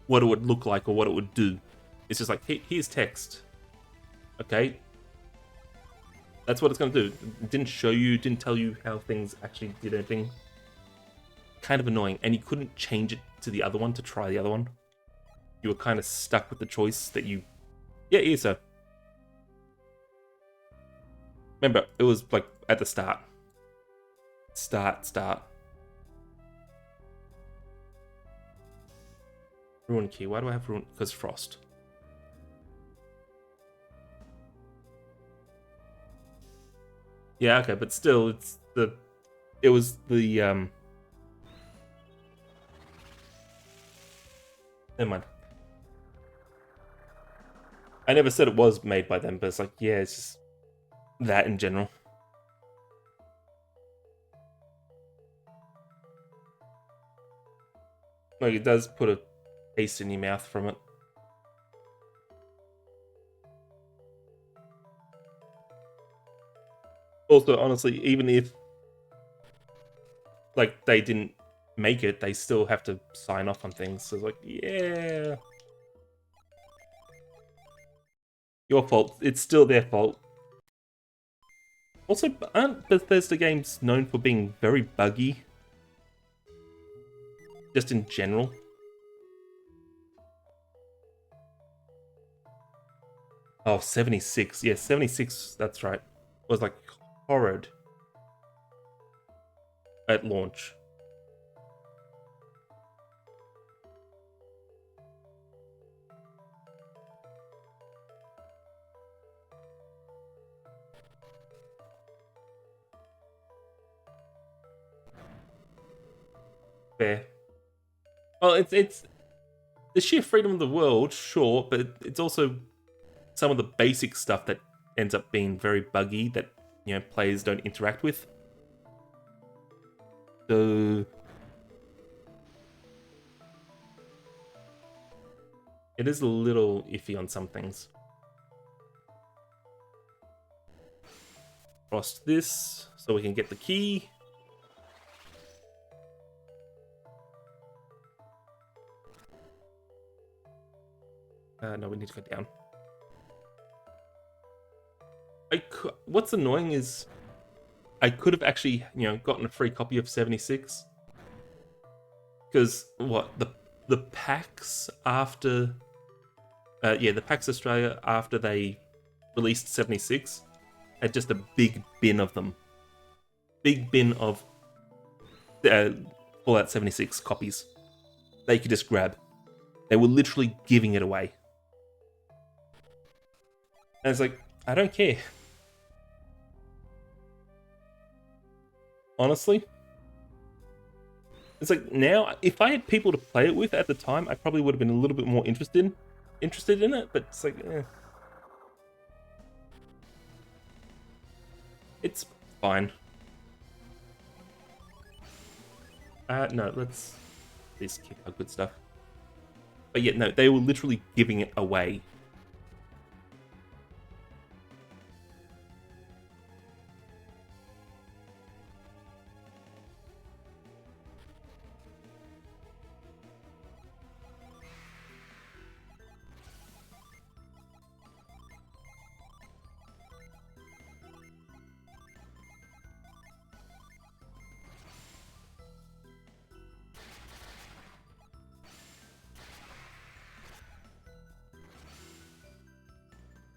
what it would look like or what it would do. It's just like, here's text. Okay, that's what it's going to do. It didn't show you, didn't tell you how things actually did anything. Kind of annoying, and you couldn't change it to the other one to try the other one. You were kind of stuck with the choice that you... Yeah, here, sir. Remember, it was like at the start. Start. Ruin key. Why do I have ruin? Because frost. Yeah, okay, but still, it's the... It was the, Never mind. I never said it was made by them, but it's like, yeah, it's just that in general. Like, it does put a taste in your mouth from it. Also, honestly, even if, like, they didn't make it, they still have to sign off on things. So it's like, yeah. Your fault. It's still their fault. Also, aren't Bethesda games known for being very buggy? Just in general? Oh, 76. Yeah, 76, that's right. Was like horrid at launch. Fair. Well, it's the sheer freedom of the world, sure, but it's also some of the basic stuff that ends up being very buggy that, you know, players don't interact with. So it is a little iffy on some things. Frost this so we can get the key. No, we need to go down. What's annoying is I could have actually, you know, gotten a free copy of 76. Because, what, the PAX after... yeah, the PAX Australia, after they released 76, had just a big bin of them. Big bin of Fallout 76 copies that you could just grab. They were literally giving it away. And it's like, I don't care. Honestly. It's like, now, if I had people to play it with at the time, I probably would have been a little bit more interested in it, but it's like, it's fine. No, let's keep our good stuff. But yeah, no, they were literally giving it away.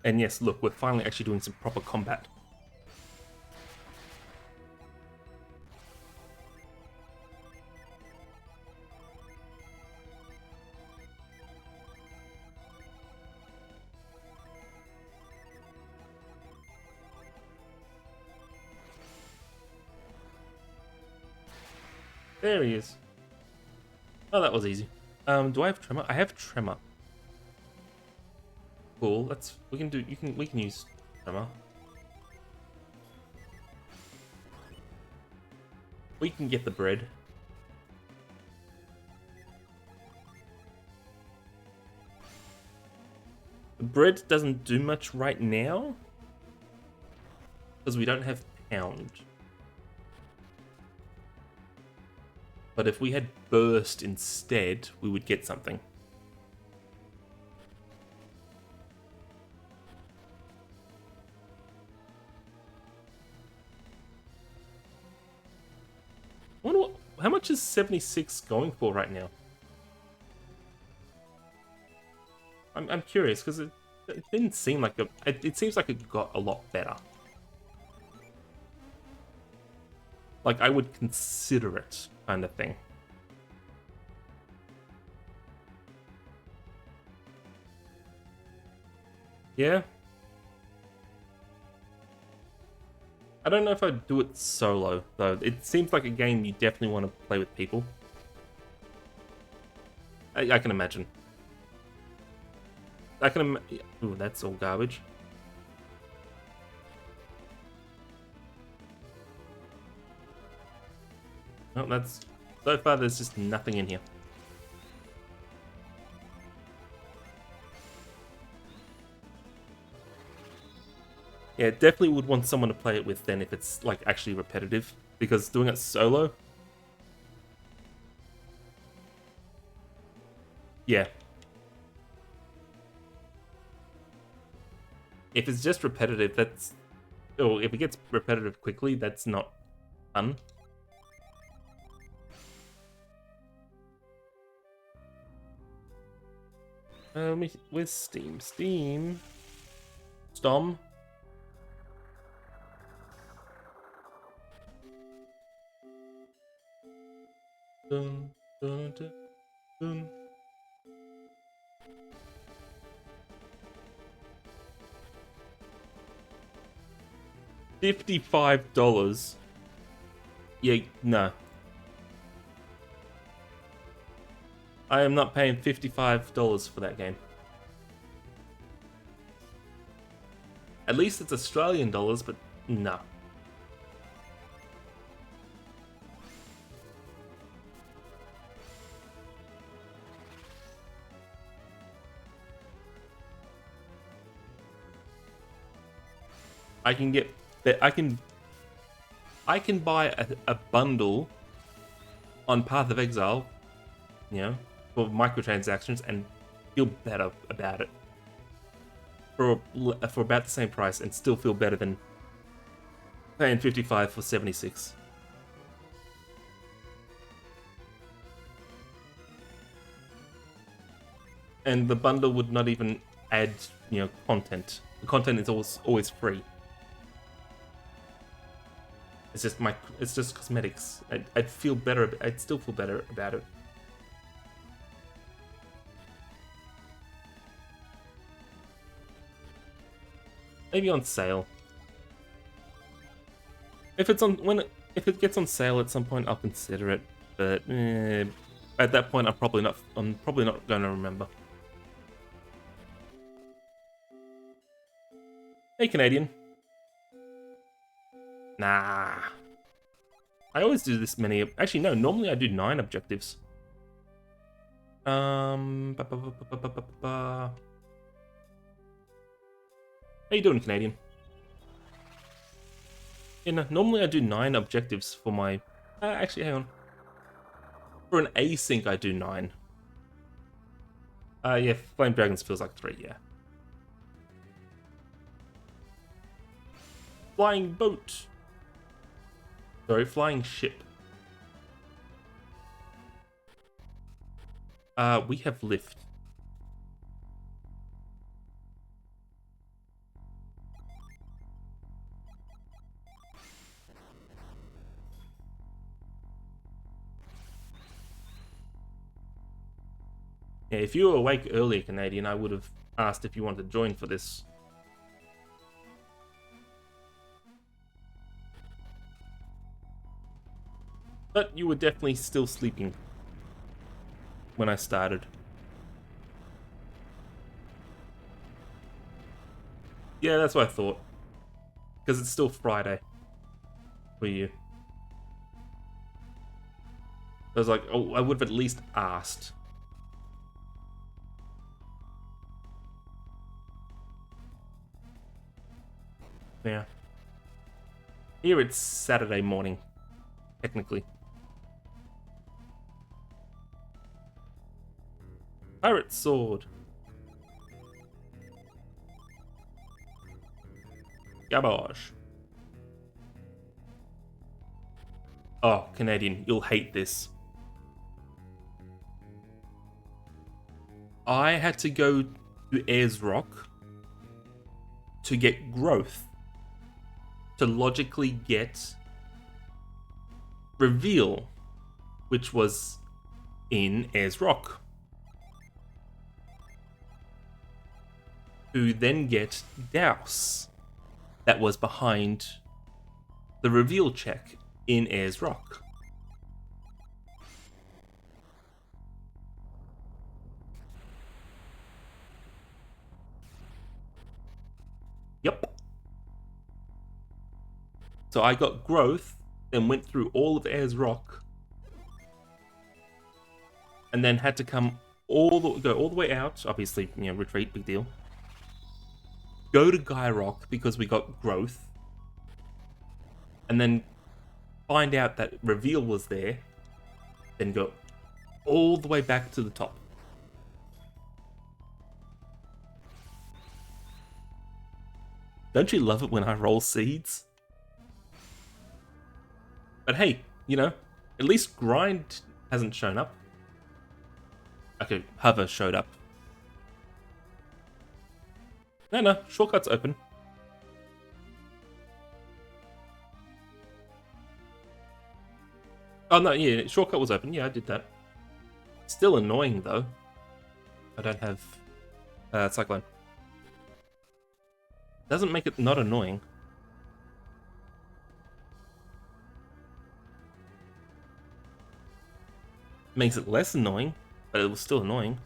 And yes, look, we're finally actually doing some proper combat. There he is. Oh, that was easy. Do I have tremor? I have tremor. Cool. We can use tremor. We can get the bread. The bread doesn't do much right now because we don't have pound. But if we had burst instead, we would get something. I wonder how much is 76 going for right now? I'm curious because it didn't seem like it seems like it got a lot better. Like, I would consider it, kind of thing. Yeah. I don't know if I'd do it solo, though. It seems like a game you definitely want to play with people. I can imagine. Ooh, that's all garbage. Oh, that's... So far, there's just nothing in here. Yeah, definitely would want someone to play it with then if it's, like, actually repetitive. Because doing it solo... Yeah. If it's just repetitive, that's... Or if it gets repetitive quickly, that's not fun. Where's Steam? Stom? Dun, dun, dun, dun. $55. Yeah, no. I am not paying $55 for that game. At least it's Australian dollars, but no. I can buy a bundle on Path of Exile, you know, for microtransactions and feel better about it for about the same price and still feel better than paying $55 for 76. And the bundle would not even add, you know, content. The content is always free. It's just cosmetics. I'd feel better. I'd still feel better about it. Maybe on sale. If it gets on sale at some point, I'll consider it. But at that point, I'm probably not going to remember. Hey, Canadian. Nah. I always do this many. Actually, no. Normally, I do 9 objectives. How you doing, Canadian? Yeah, no, normally I do 9 objectives for my... actually, hang on. For an async, I do 9. Yeah, Flame Dragons feels like 3, yeah. Flying boat. Sorry, flying ship. We have lift. Yeah, if you were awake earlier, Canadian, I would have asked if you wanted to join for this. But you were definitely still sleeping when I started. Yeah, that's what I thought. Because it's still Friday for you. I was like, oh, I would have at least asked. Yeah. Here it's Saturday morning, technically. Pirate sword. Garbage. Oh, Canadian, you'll hate this. I had to go to Ayers Rock to get growth. To logically get reveal, which was in Ayers Rock. To then get douse, that was behind the reveal check in Ayers Rock. Yep. So I got growth, then went through all of Ayers Rock, and then had to go all the way out. Obviously, retreat, big deal. Go to Guy Rock because we got growth, and then find out that reveal was there, then go all the way back to the top. Don't you love it when I roll seeds? But hey, at least grind hasn't shown up. Okay, hover showed up. No, shortcut's open. Oh no, yeah, shortcut was open. Yeah, I did that. Still annoying though. I don't have Cyclone. Doesn't make it not annoying. Makes it less annoying, but it was still annoying.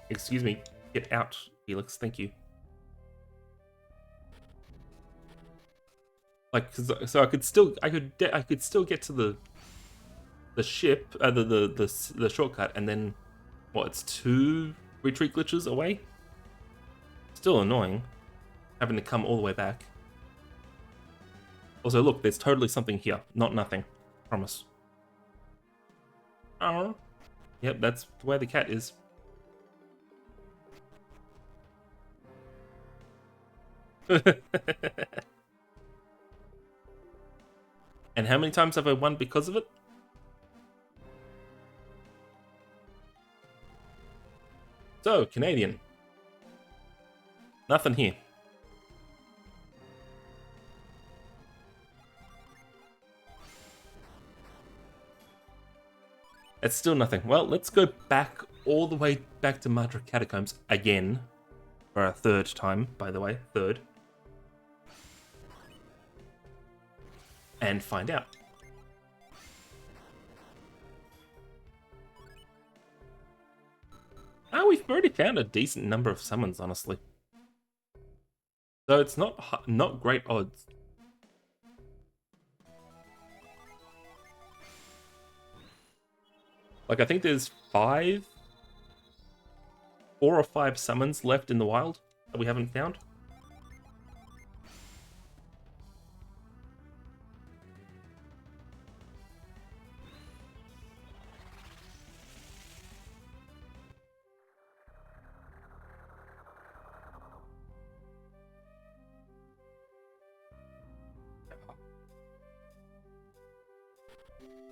Excuse me. Get out, Felix. Thank you. Like, so I could still get to the ship, the shortcut, and then what? It's 2 retreat glitches away. Still annoying, having to come all the way back. Also, look, there's totally something here, not nothing. Promise. Oh, yep, that's the way the cat is. And how many times have I won because of it? So, Canadian. Nothing here. It's still nothing. Well, let's go back all the way back to Madra Catacombs again. For a third time, by the way. Third. And find out. Oh, we've already found a decent number of summons, honestly. So it's not great odds. Like, I think there's 4 or 5 summons left in the wild that we haven't found.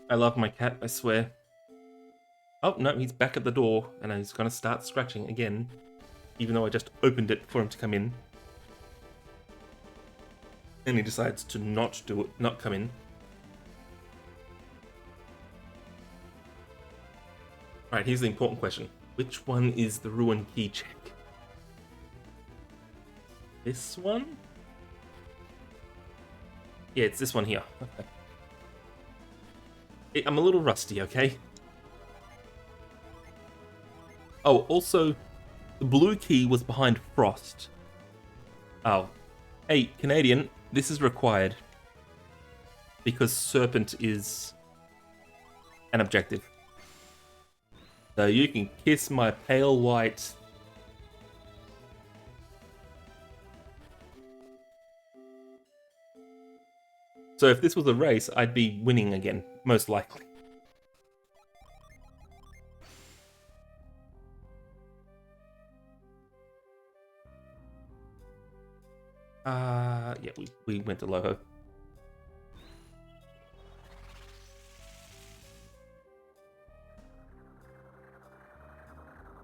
I love my cat, I swear. Oh, no, he's back at the door, and he's going to start scratching again, even though I just opened it for him to come in. And he decides to not do it, not come in. Alright, here's the important question. Which one is the ruin key check? This one? Yeah, it's this one here. Okay. I'm a little rusty, okay? Oh, also, the blue key was behind Frost. Oh. Hey, Canadian, this is required. Because Serpent is an objective. So you can kiss my pale white. So if this was a race, I'd be winning again, most likely. Yeah, we went to Loho.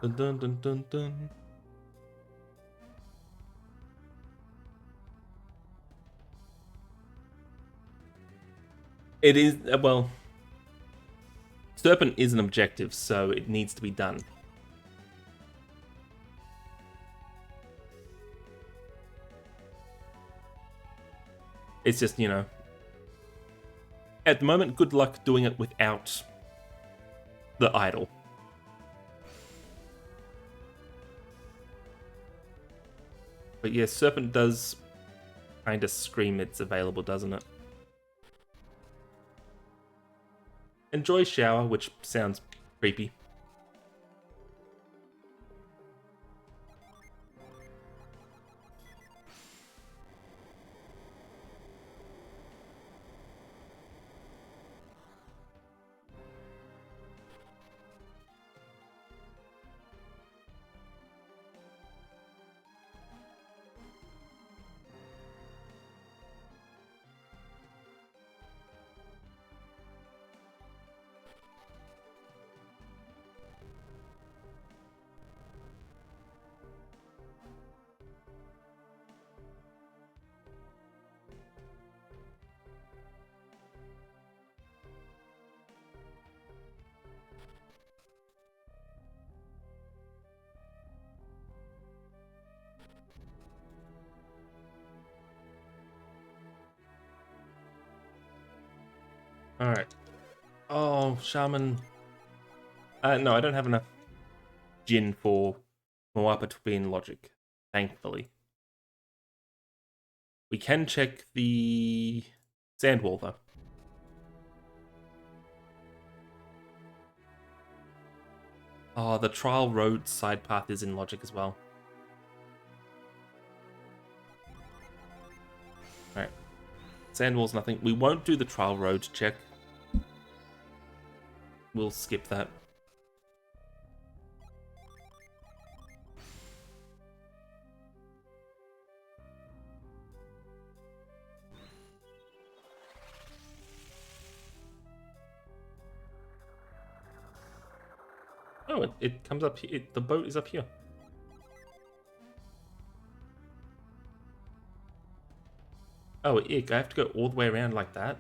Dun dun dun dun dun. It is, well, Serpent is an objective, so it needs to be done. It's just, you know, at the moment, good luck doing it without the idol. But yeah, Serpent does kind of scream it's available, doesn't it? Enjoy shower, which sounds creepy. Alright. Oh, Shaman. No, I don't have enough Jin for Moapa to be in logic, thankfully. We can check the sand wall, though. Oh, the Trial Road side path is in logic as well. Alright. Sand wall's nothing. We won't do the Trial Road check. We'll skip that. Oh, it comes up here. The boat is up here. Oh, ick, I have to go all the way around like that?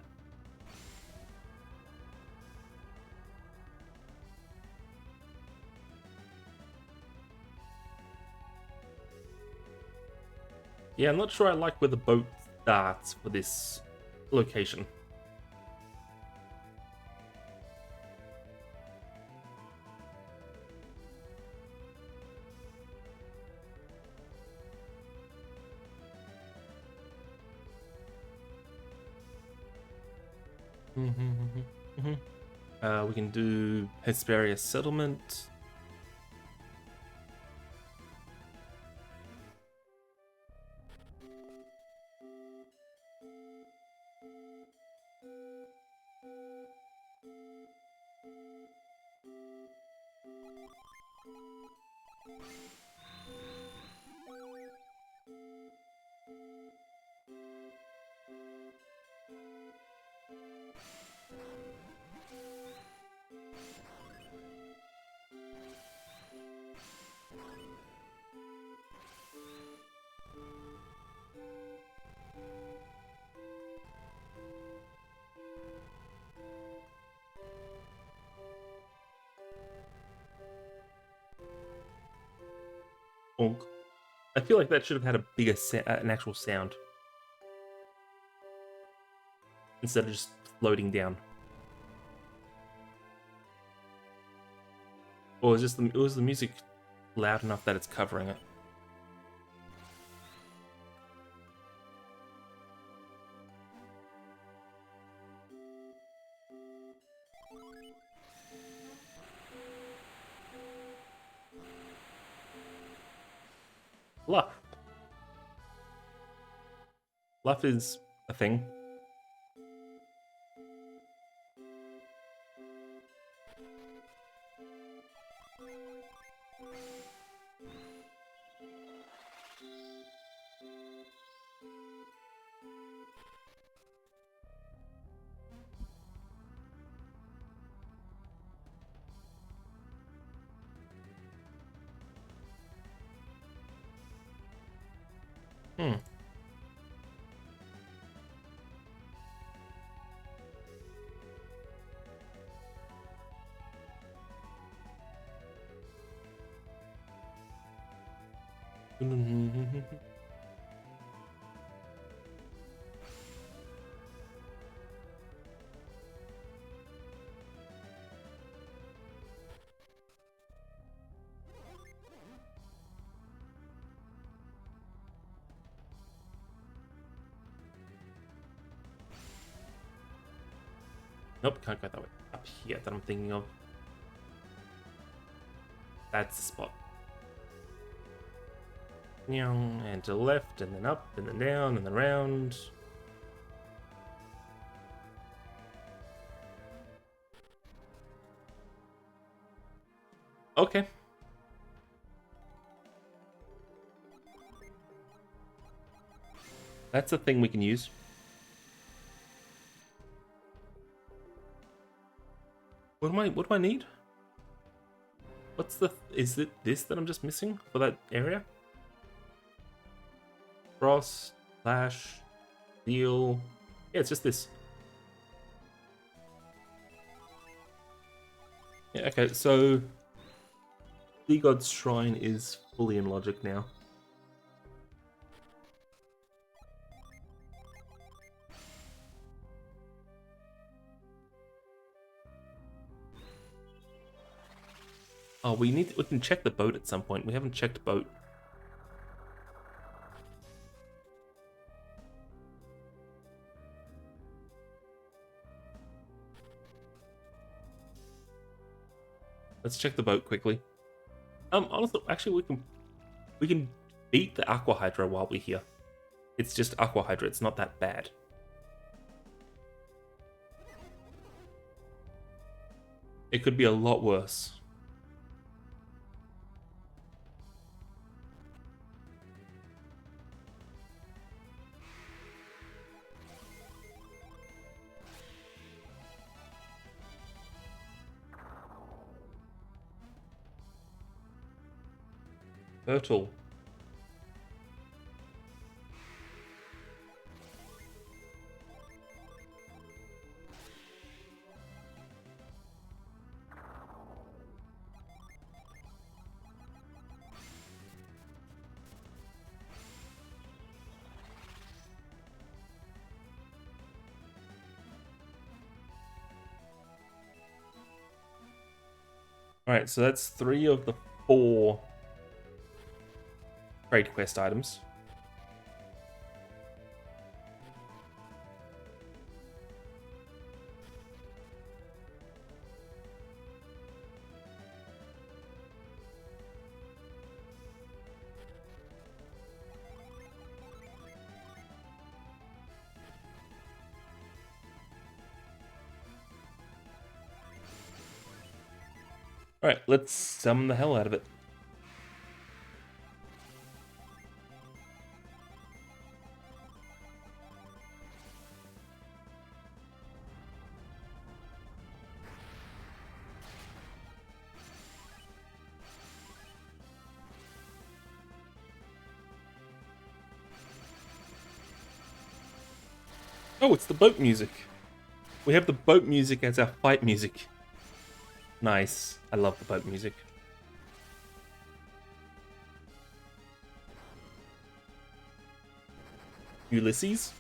Yeah, I'm not sure I like where the boat starts for this location. We can do Hesperia Settlement. Onk. I feel like that should have had a bigger, an actual sound instead of just floating down. Or was the music loud enough that it's covering it? Luff. Luff is a thing. Hmm. Nope, can't go that way. Up here that I'm thinking of. That's the spot. And to the left, and then up, and then down, and then around. Okay. That's a thing we can use. What do I need? Is it this that I'm just missing for that area? Frost, Flash, Steel. Yeah, it's just this. Yeah, okay, so the God's Shrine is fully in logic now. Oh, we can check the boat at some point. We haven't checked boat. Let's check the boat quickly. Honestly, actually, we can beat the Aqua Hydra while we're here. It's just Aqua Hydra. It's not that bad. It could be a lot worse. Turtle. Alright, so that's 3 of the 4 trade quest items. Alright, let's summon the hell out of it. Oh, it's the boat music. We have the boat music as our fight music. Nice. I love the boat music. Ulysses?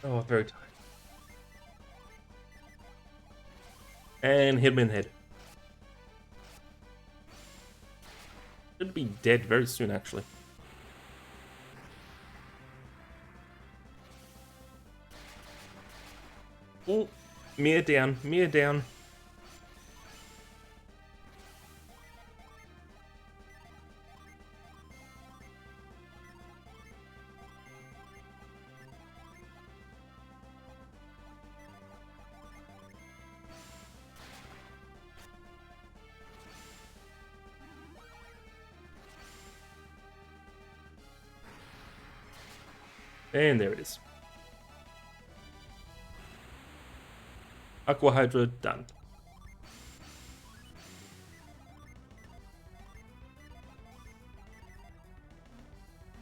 Oh, very tired. And hit him in the head. Should be dead very soon, actually. Oh, Mia down, Mia down. And there it is. Aqua Hydra done.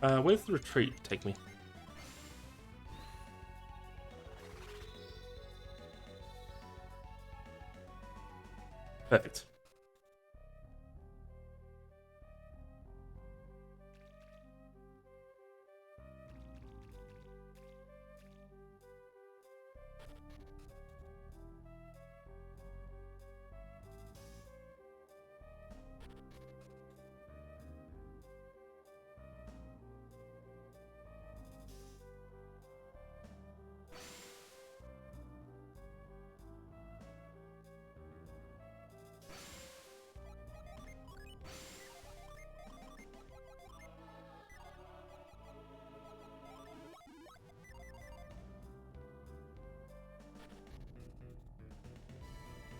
Where's the retreat take me? Perfect.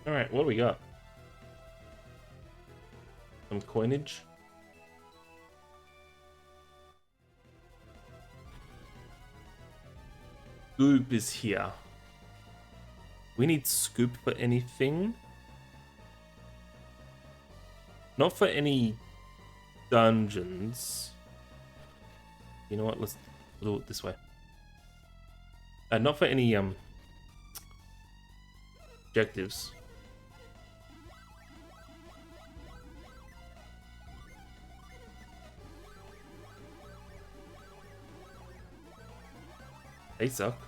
Alright, what do we got? Some coinage. Scoop is here. We need Scoop for anything. Not for any dungeons. You know what? Let's do it this way. Not for any objectives. They suck.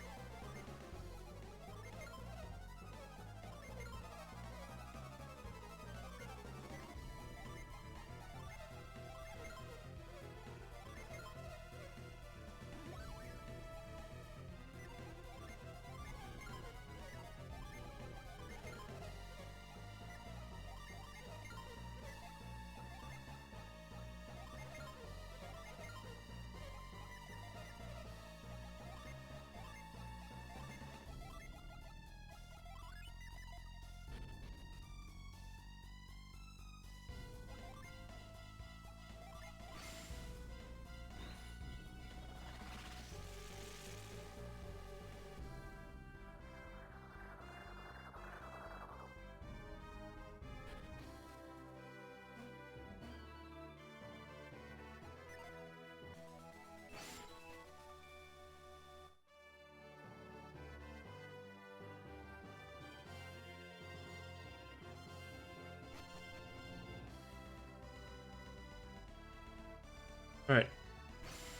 Alright.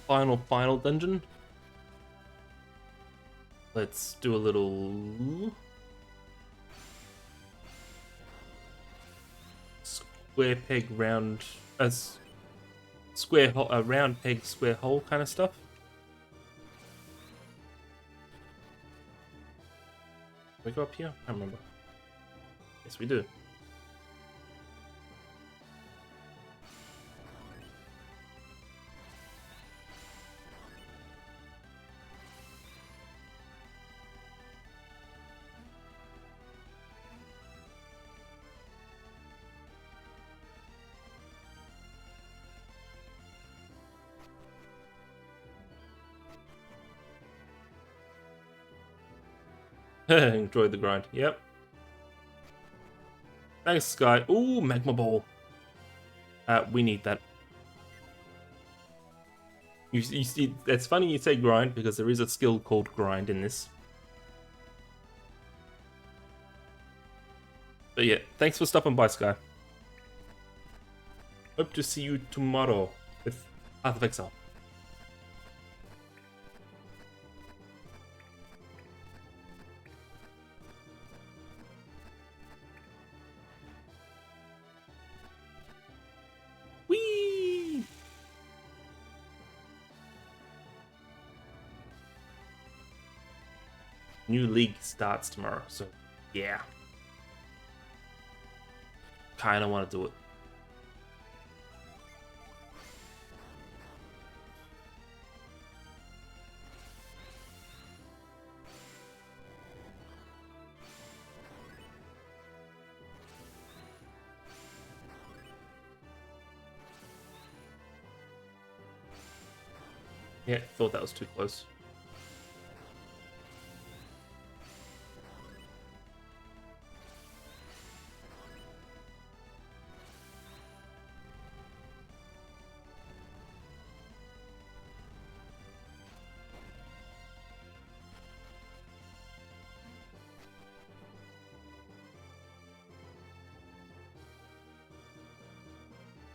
Final dungeon. Let's do a little square peg round square hole, round peg square hole kind of stuff. Can we go up here? I can't remember. Yes, we do. Enjoy the grind. Yep. Thanks, Sky. Ooh, magma ball. We need that. You see, it's funny you say grind because there is a skill called grind in this. But yeah, thanks for stopping by, Sky. Hope to see you tomorrow with Path of Exile. Whee! New league starts tomorrow, so yeah. Kinda want to do it. Yeah, thought that was too close.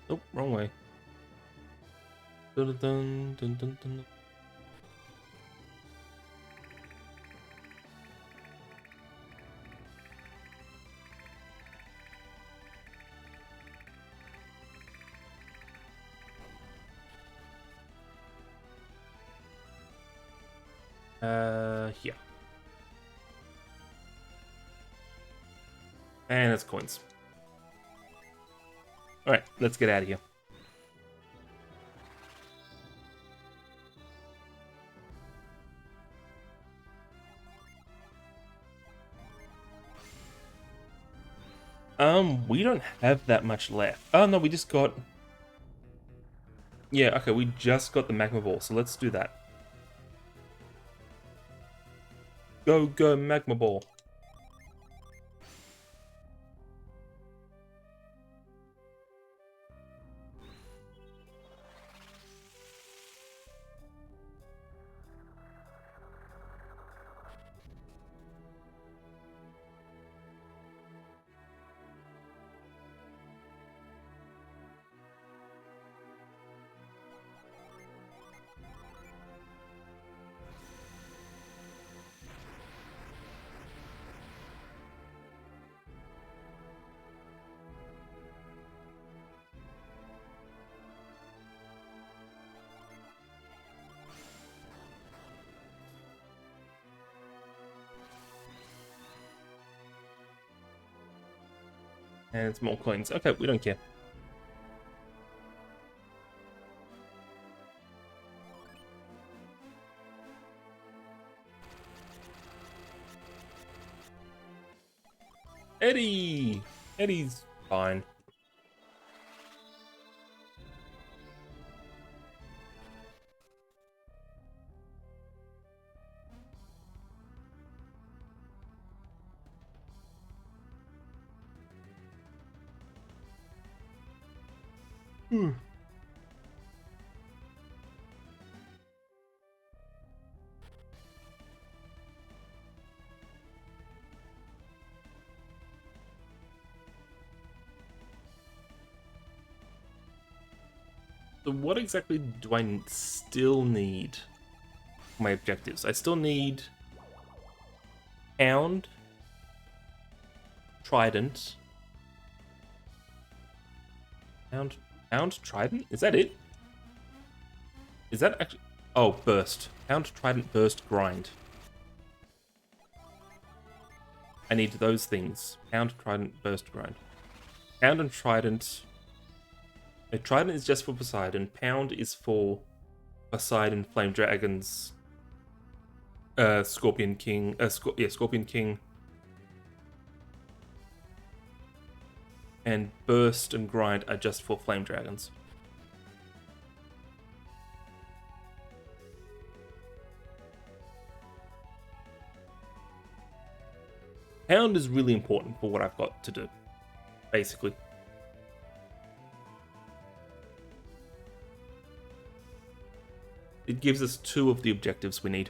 Nope, wrong way. Dun dun dun dun dun. Here. And it's coins. Alright, let's get out of here. We don't have that much left. Oh no, we just got... Yeah, okay, we just got the magma ball, so let's do that. Go, magma ball. And it's more coins. Okay, we don't care. Eddie! Eddie's fine. So what exactly do I still need for my objectives? I still need Hound, Trident. Hound, Trident? Is that it? Is that actually... Oh, Burst. Hound, Trident, Burst, Grind. I need those things. Hound, Trident, Burst, Grind. Hound and Trident... A Trident is just for Poseidon. Pound is for Poseidon, Flame Dragons, Scorpion King... Scorpion King. And Burst and Grind are just for Flame Dragons. Hound is really important for what I've got to do, basically. It gives us 2 of the objectives we need.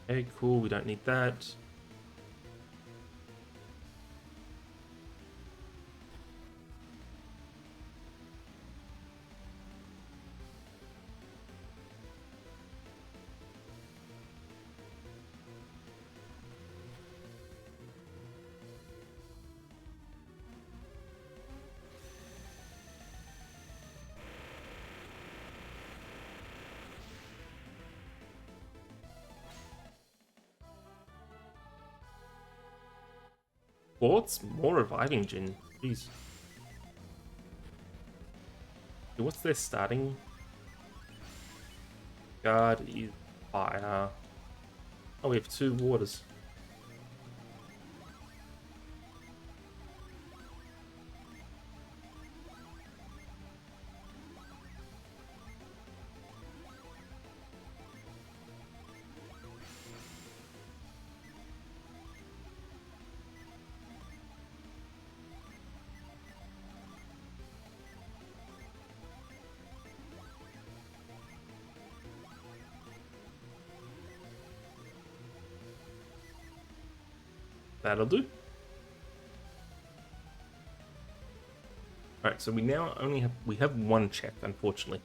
Okay, cool, we don't need that. Quartz? More reviving gin. Jeez. Okay, what's their starting? Guard is fire. Oh, we have 2 waters. That'll do. Alright, so we now only have 1 check, unfortunately.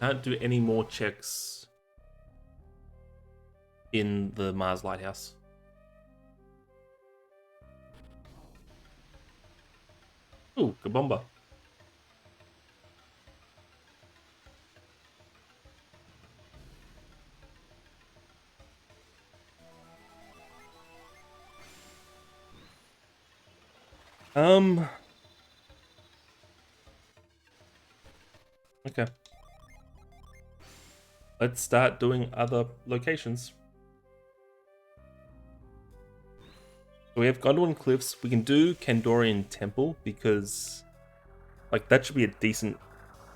Can't do any more checks in the Mars Lighthouse. Ooh, Kabomba. Okay. Let's start doing other locations. So we have Gondolin Cliffs. We can do Kandorian Temple because, like, that should be a decent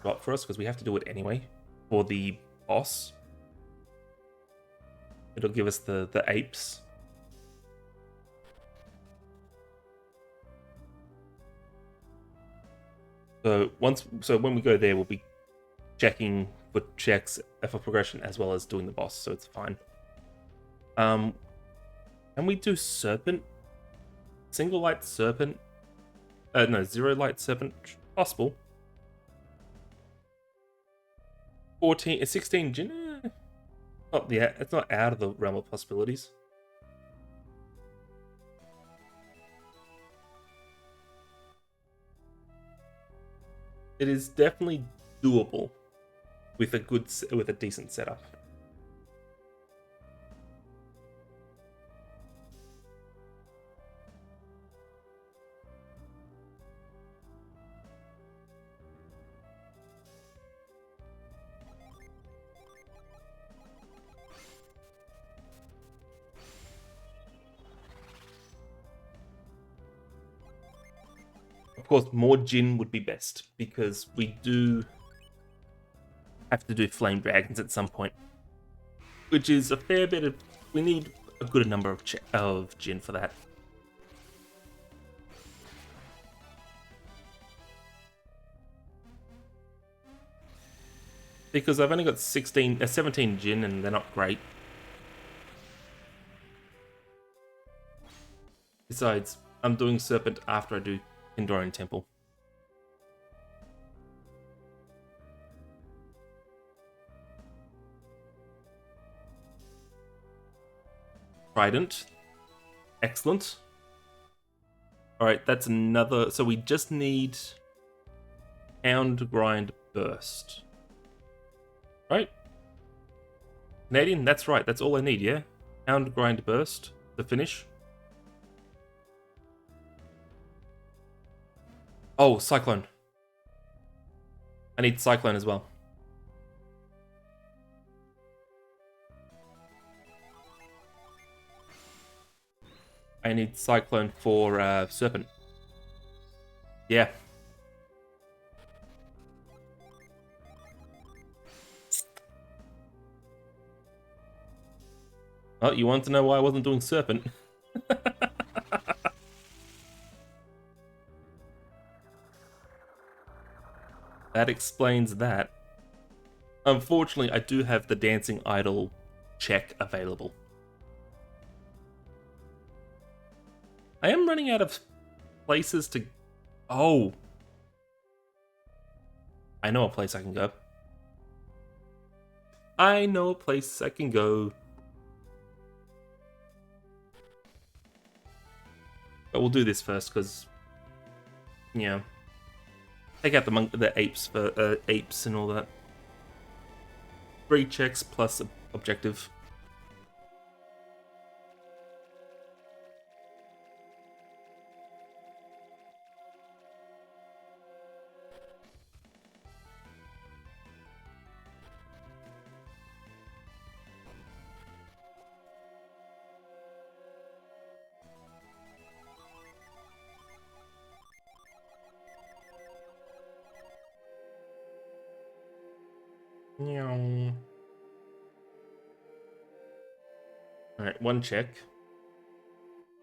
spot for us because we have to do it anyway for the boss. It'll give us the apes. So when we go there, we'll be checking for checks for progression as well as doing the boss, so it's fine. Can we do Serpent? Single light Serpent? No, 0 light Serpent. Possible. 16 Jin? It's not out of the realm of possibilities. It is definitely doable with a decent setup. course, more Jin would be best, because we do have to do Flame Dragons at some point. Which is a fair bit of... We need a good number of Jin for that. Because I've only got 17 Jin, and they're not great. Besides, I'm doing Serpent after I do Kandorian Temple. Trident. Excellent. Alright, that's another... So we just need Hound, Grind, Burst. Right? Canadian, that's right. That's all I need, yeah? Hound, Grind, Burst to finish. Oh, Cyclone. I need Cyclone as well. I need Cyclone for Serpent. Yeah. Oh, you want to know why I wasn't doing Serpent? That explains that. Unfortunately, I do have the Dancing Idol check available. I am running out of places to... Oh! I know a place I can go. I know a place I can go. But we'll do this first, because... Yeah. Take out the apes for apes and all that. 3 checks plus objective. Alright, 1 check.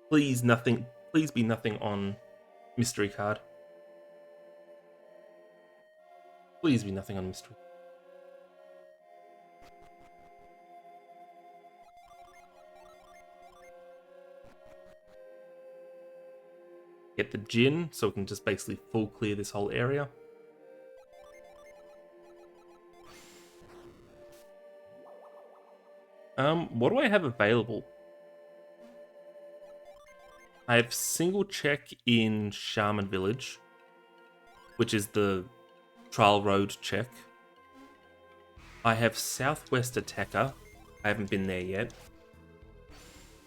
Please nothing. Please be nothing on mystery card. Please be nothing on mystery. Get the Jin, so we can just basically full clear this whole area. What do I have available? I have single check in Shaman Village, which is the Trial Road check. I have Southwest Attacker. I haven't been there yet.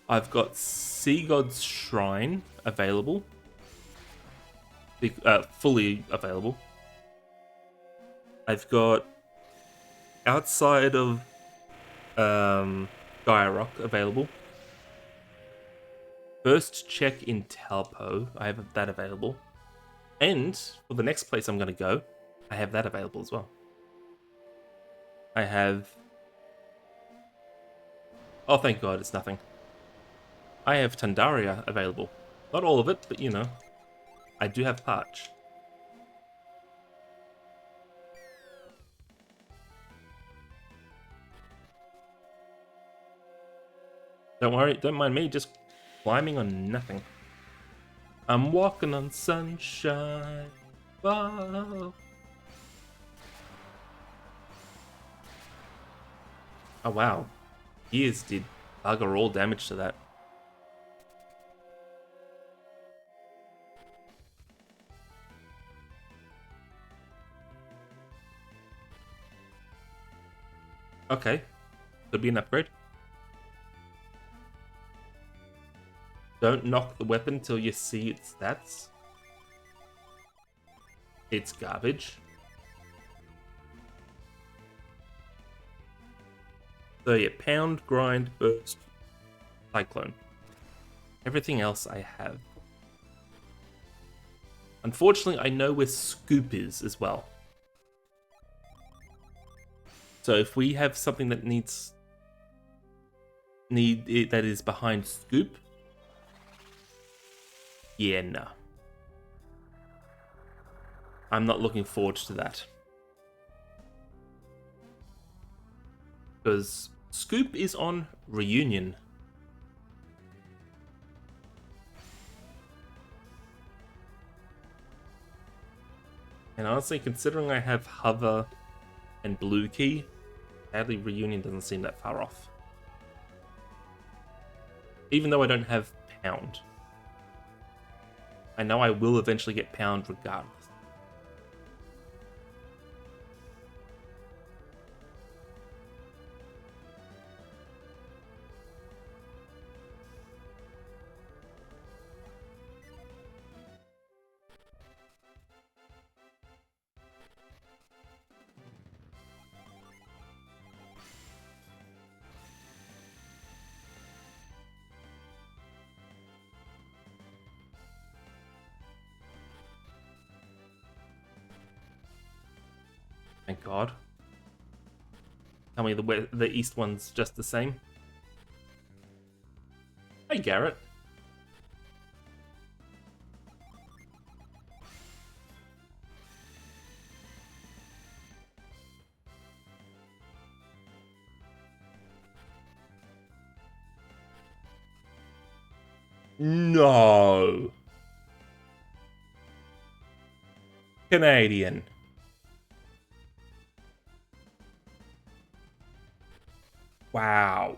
I've got Sea God's Shrine available. Fully available. I've got outside of Gaia Rock available. First check in Talpo, I have that available. And for the next place I'm going to go, I have that available as well. I have... Oh, thank God, it's nothing. I have Tandaria available. Not all of it, but you know. I do have Parch. Don't worry, don't mind me, just climbing on nothing. I'm walking on sunshine. Whoa. Oh wow. Gears did bugger all damage to that. Okay. Could be an upgrade. Don't knock the weapon till you see its stats. It's garbage. So yeah, Pound, Grind, Burst, Cyclone. Everything else I have. Unfortunately, I know where Scoop is as well. So if we have something that that is behind Scoop, yeah, no. I'm not looking forward to that. Because Scoop is on Reunion. And honestly, considering I have Hover and Blue Key, sadly Reunion doesn't seem that far off. Even though I don't have Pound. I know I will eventually get Pound regardless. Thank God. Tell me the east one's just the same. Hey, Garrett. No. Canadian. Wow.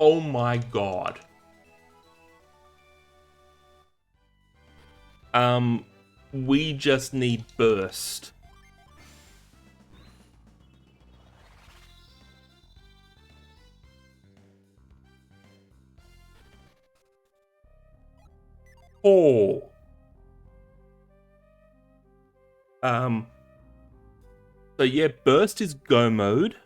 Oh my God. We just need burst. Oh. So yeah, burst is go mode.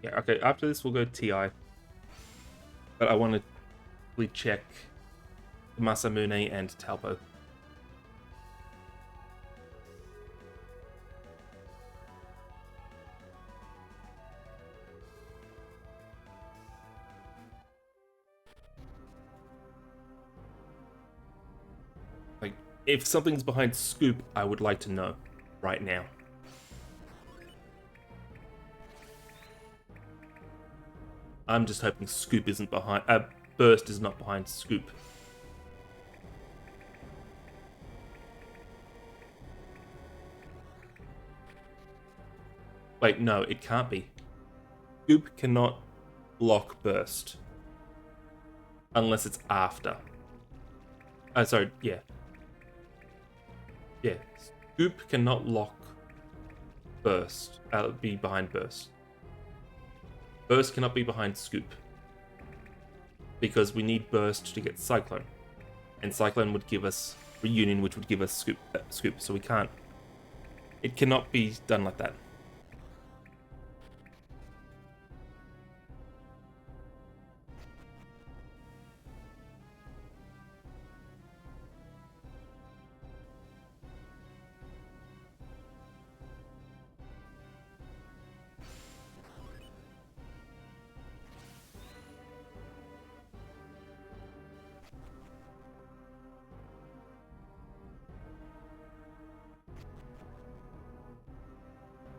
Yeah, okay, after this we'll go TI. But I want to check Masamune and Talpo. Like, if something's behind Scoop, I would like to know right now. I'm just hoping Scoop isn't behind. Burst is not behind Scoop. Wait, no, it can't be. Scoop cannot block Burst. Unless it's after. Oh, sorry, yeah. Yeah, Scoop cannot lock Burst. Be behind Burst. Burst cannot be behind Scoop. Because we need Burst to get Cyclone. and Cyclone would give us Reunion, which would give us Scoop. So we can't. It cannot be done like that.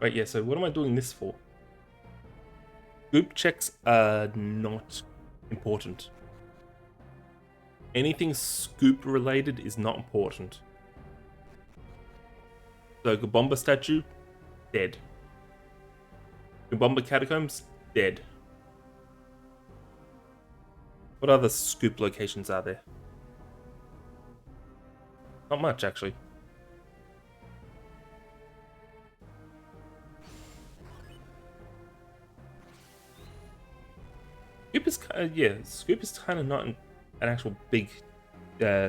Right, yeah, so what am I doing this for? Scoop checks are not important. Anything Scoop related is not important. So Gabomba statue, dead. Gabomba catacombs, dead. What other Scoop locations are there? Not much, actually. Scoop is kind of, yeah, Scoop is kind of not an actual big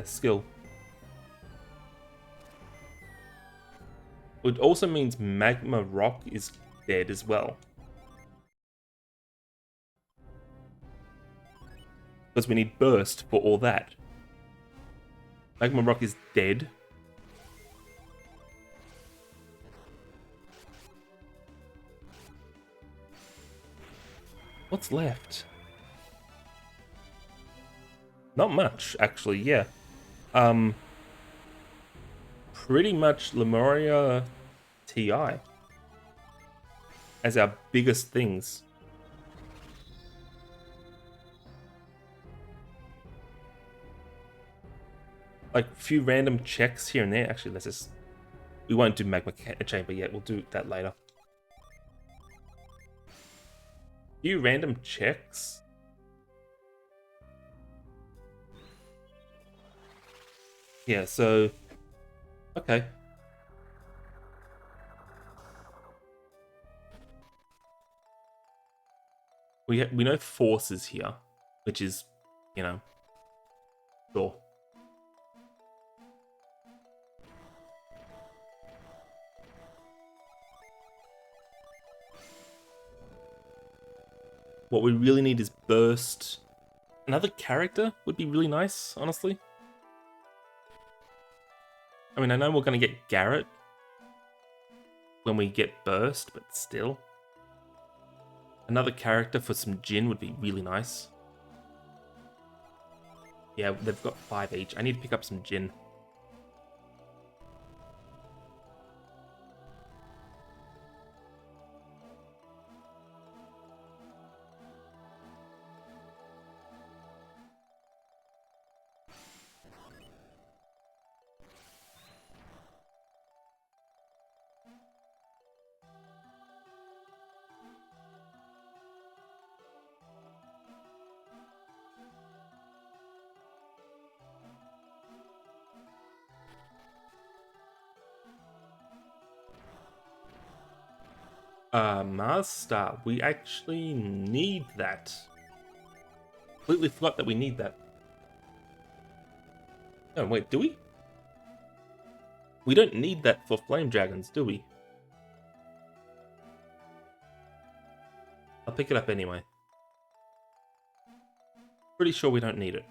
skill. It also means Magma Rock is dead as well. Because we need Burst for all that. Magma Rock is dead. What's left? Not much, actually, yeah. Pretty much Lemuria TI as our biggest things. Like a few random checks here and there. Actually, let's just... We won't do Magma Chamber yet. We'll do that later. Few random checks. Yeah, so... Okay. We know Force is here, which is, you know, sure. What we really need is Burst. Another character would be really nice, honestly. I mean, I know we're going to get Garrett when we get Burst, but still. Another character for some Jin would be really nice. Yeah, they've got 5 each. I need to pick up some Jin. Mars Star. We actually need that. Completely forgot that we need that. Oh, wait, do we? We don't need that for Flame Dragons, do we? I'll pick it up anyway. Pretty sure we don't need it.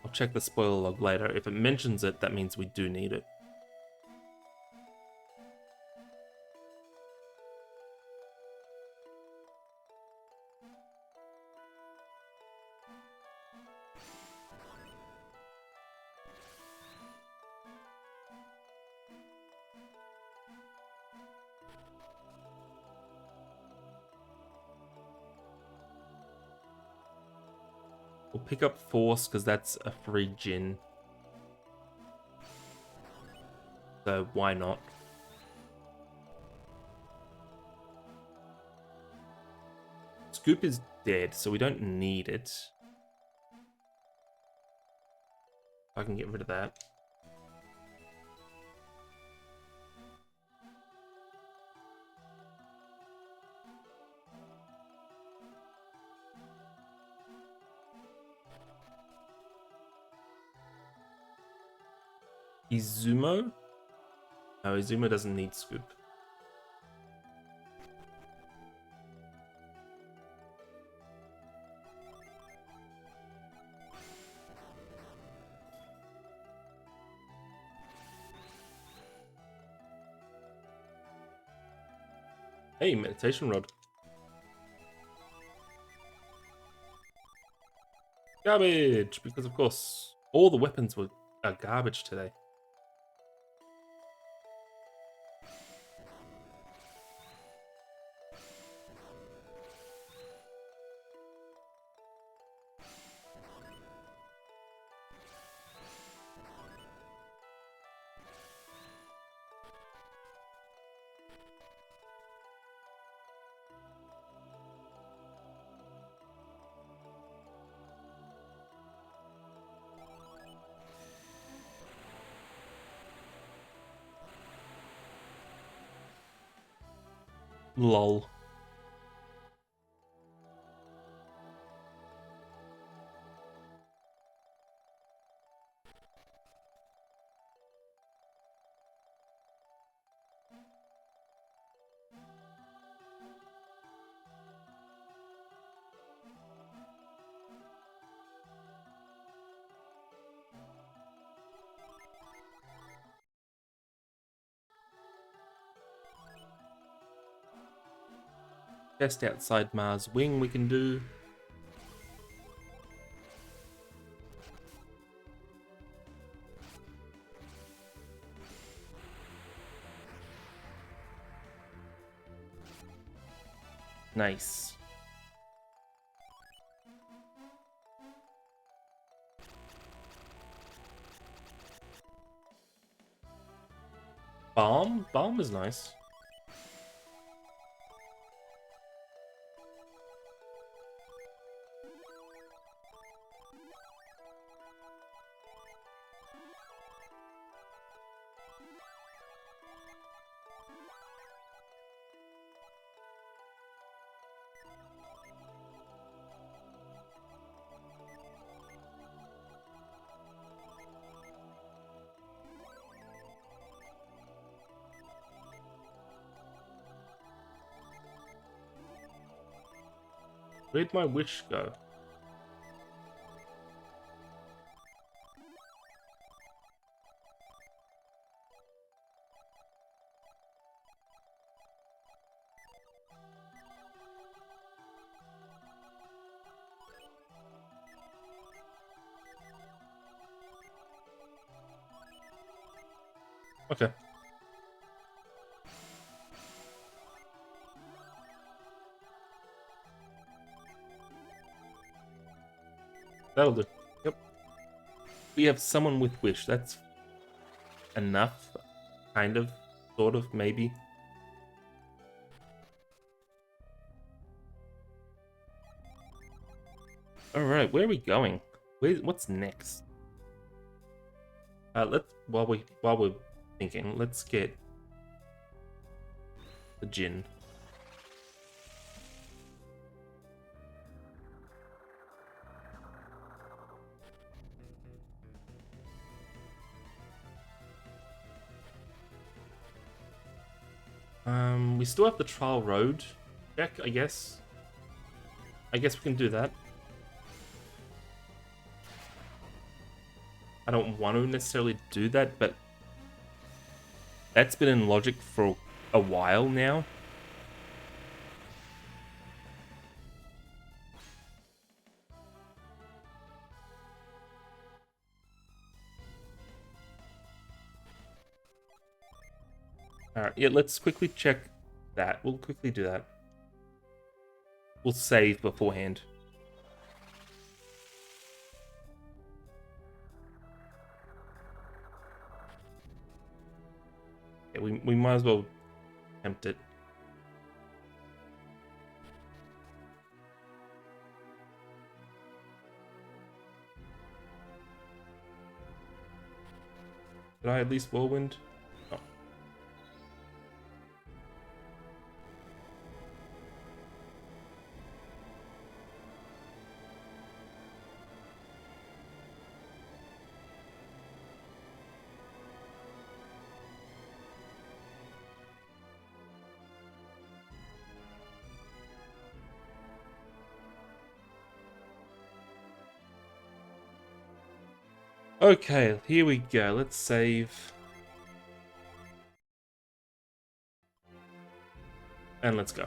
I'll check the spoiler log later. If it mentions it, that means we do need it. We'll pick up Force because that's a free Jin. So why not? Scoop is dead, so we don't need it. I can get rid of that. Izumo? No, Izumo doesn't need scoop. Hey, meditation rod. Garbage! Because of course, all the weapons are garbage today. Lol. Just outside Mars Wing we can do. Nice. Bomb? Bomb is nice. Where'd my wish go? Okay. That'll do. Yep. We have someone with wish. That's enough. Kind of. Sort of. Maybe. Alright, where are we going? What's next? Let's while we're thinking, let's get the Jinn. We still have the trial road check, I guess. I guess we can do that. I don't want to necessarily do that, but that's been in logic for a while now. Alright, yeah, let's quickly check that. We'll quickly do that. We'll save beforehand. Yeah, we might as well attempt it. Did I at least whirlwind? Oh. Okay, here we go. Let's save. And let's go.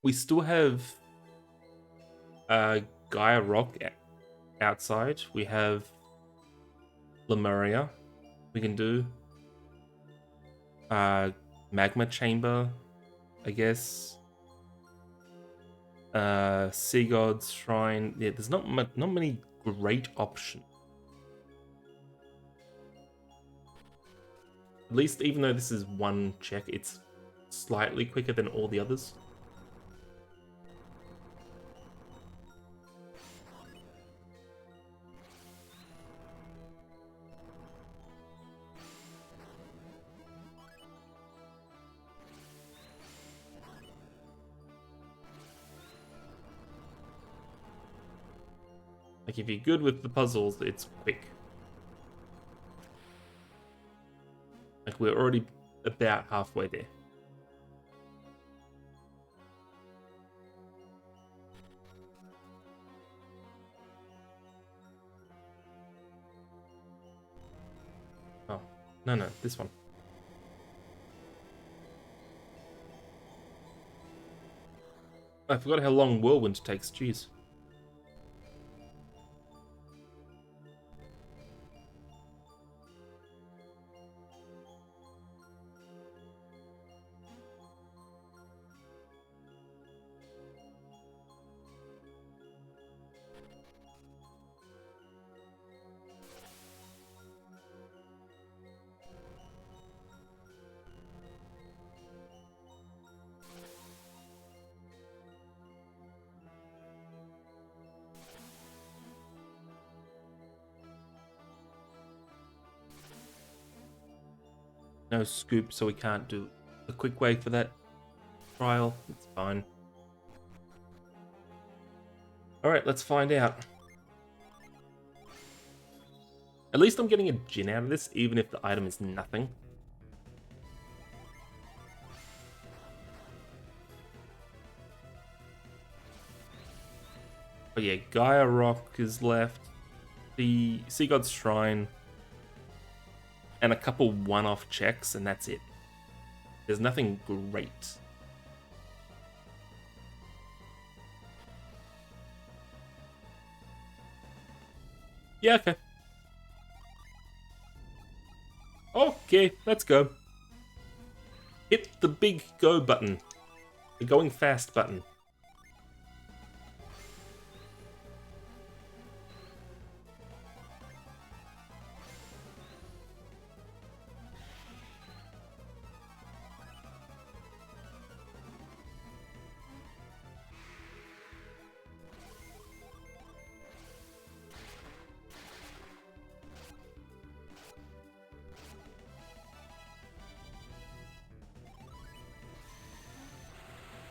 We still have Gaia Rock outside. We have Lemuria. We can do Magma Chamber, I guess. Sea God's Shrine. Yeah, there's not many great options. At least, even though this is one check, it's slightly quicker than all the others. Like, if you're good with the puzzles, it's quick. Like, we're already about halfway there. Oh, no, this one. I forgot how long Whirlwind takes, jeez. No scoop, so we can't do a quick way for that trial. It's fine. Alright, let's find out. At least I'm getting a gin out of this, even if the item is nothing. But yeah, Gaia Rock is left. The Sea God's Shrine. And a couple one-off checks, and that's it. There's nothing great. Yeah, okay. Okay, let's go. Hit the big go button. The going fast button.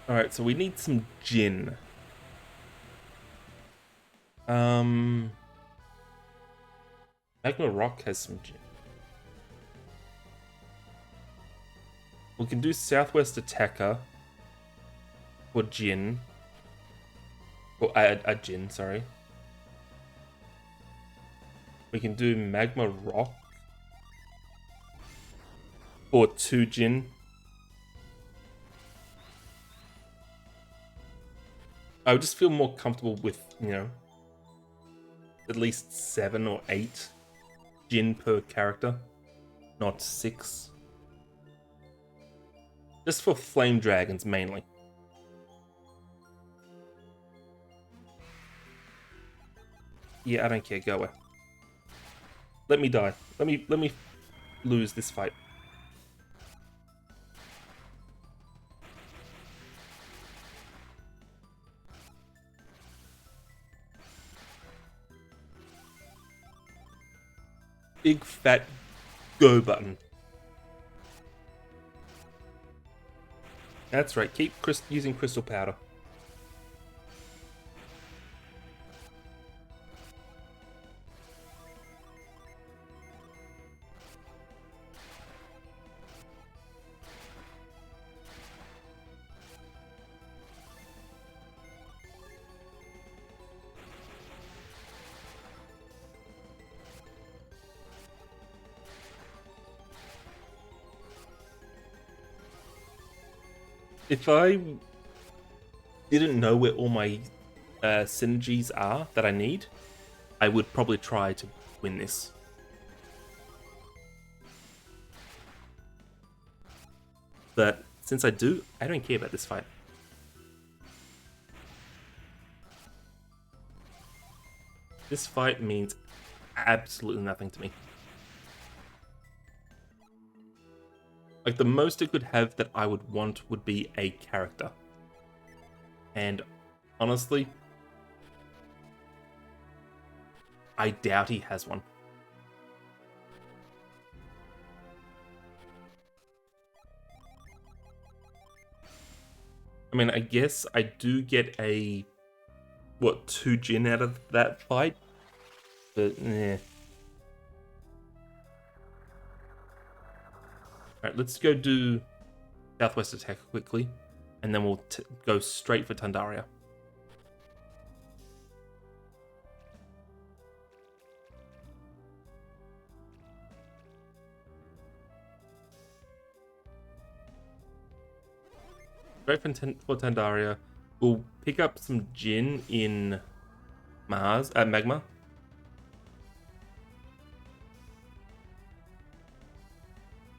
Alright, so we need some gin. Magma Rock has some gin. We can do Southwest Attacker for gin. Or a gin, sorry. We can do Magma Rock for 2 gin. I would just feel more comfortable with, you know, at least 7 or 8 gin per character, not 6. Just for flame dragons mainly. Yeah, I don't care. Go away. Let me die. Let me lose this fight. Big fat go button. That's right. Keep using crystal powder. If I didn't know where all my synergies are that I need, I would probably try to win this. But since I do, I don't care about this fight. This fight means absolutely nothing to me. Like, the most it could have that I would want would be a character. And honestly, I doubt he has one. I mean, I guess I do get a, what, 2 Jin out of that fight? But, eh. Alright, let's go do Southwest Attack quickly, and then we'll go straight for Tandaria. Straight for Tandaria. We'll pick up some Jin in Magma.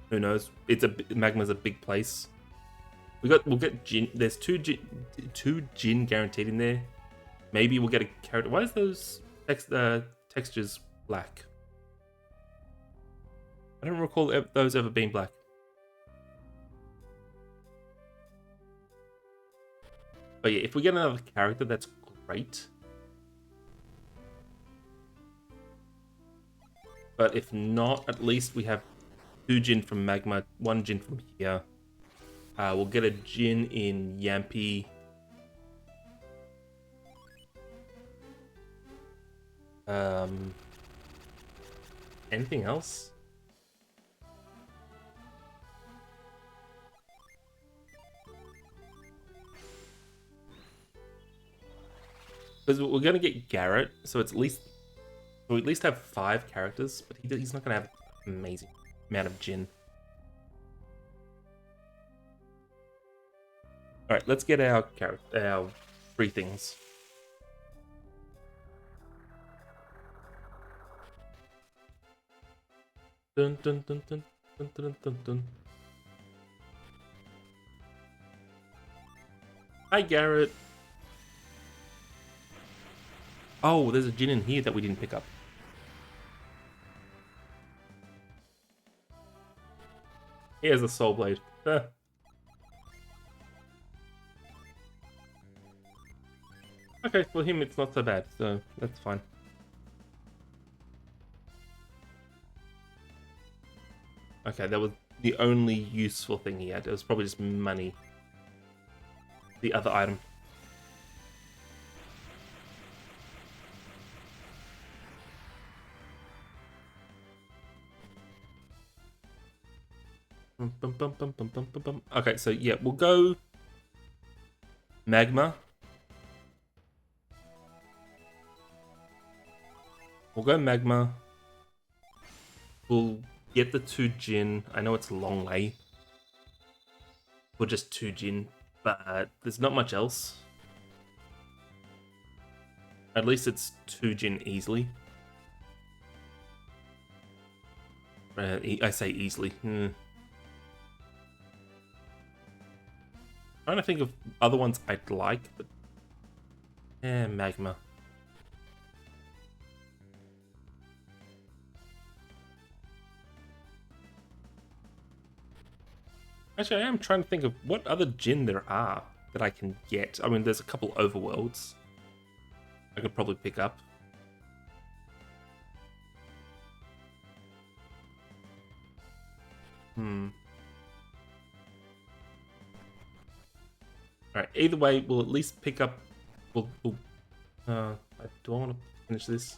Who knows? Magma's a big place. We'll get Jin. There's two Jin guaranteed in there. Maybe we'll get a character. Why is those textures black? I don't recall those ever being black. But yeah, if we get another character, that's great. But if not, at least we have 2 Jin from Magma, 1 Jin from here. We'll get a Jin in Yampi. Anything else? Because we're gonna get Garrett, so it's we'll at least have 5 characters, but he's not gonna have an amazing amount of Jin. All right, let's get our 3 things. Dun dun dun dun dun dun dun dun. Hi, Garrett. Oh, there's a Jin in here that we didn't pick up. Here's the Soul Blade. Okay, for him it's not so bad, so that's fine. Okay, that was the only useful thing he had. It was probably just money. The other item. Okay, so yeah, we'll go Magma. We'll go Magma. We'll get the 2 Jin. I know it's a long way. We're just 2 Jin, but there's not much else. At least it's 2 Jin easily. I say easily. Trying to think of other ones I'd like, but Magma. Actually, I am trying to think of what other Jin there are that I can get. I mean, there's a couple overworlds I could probably pick up. Alright, either way, we'll at least pick up... do I want to finish this?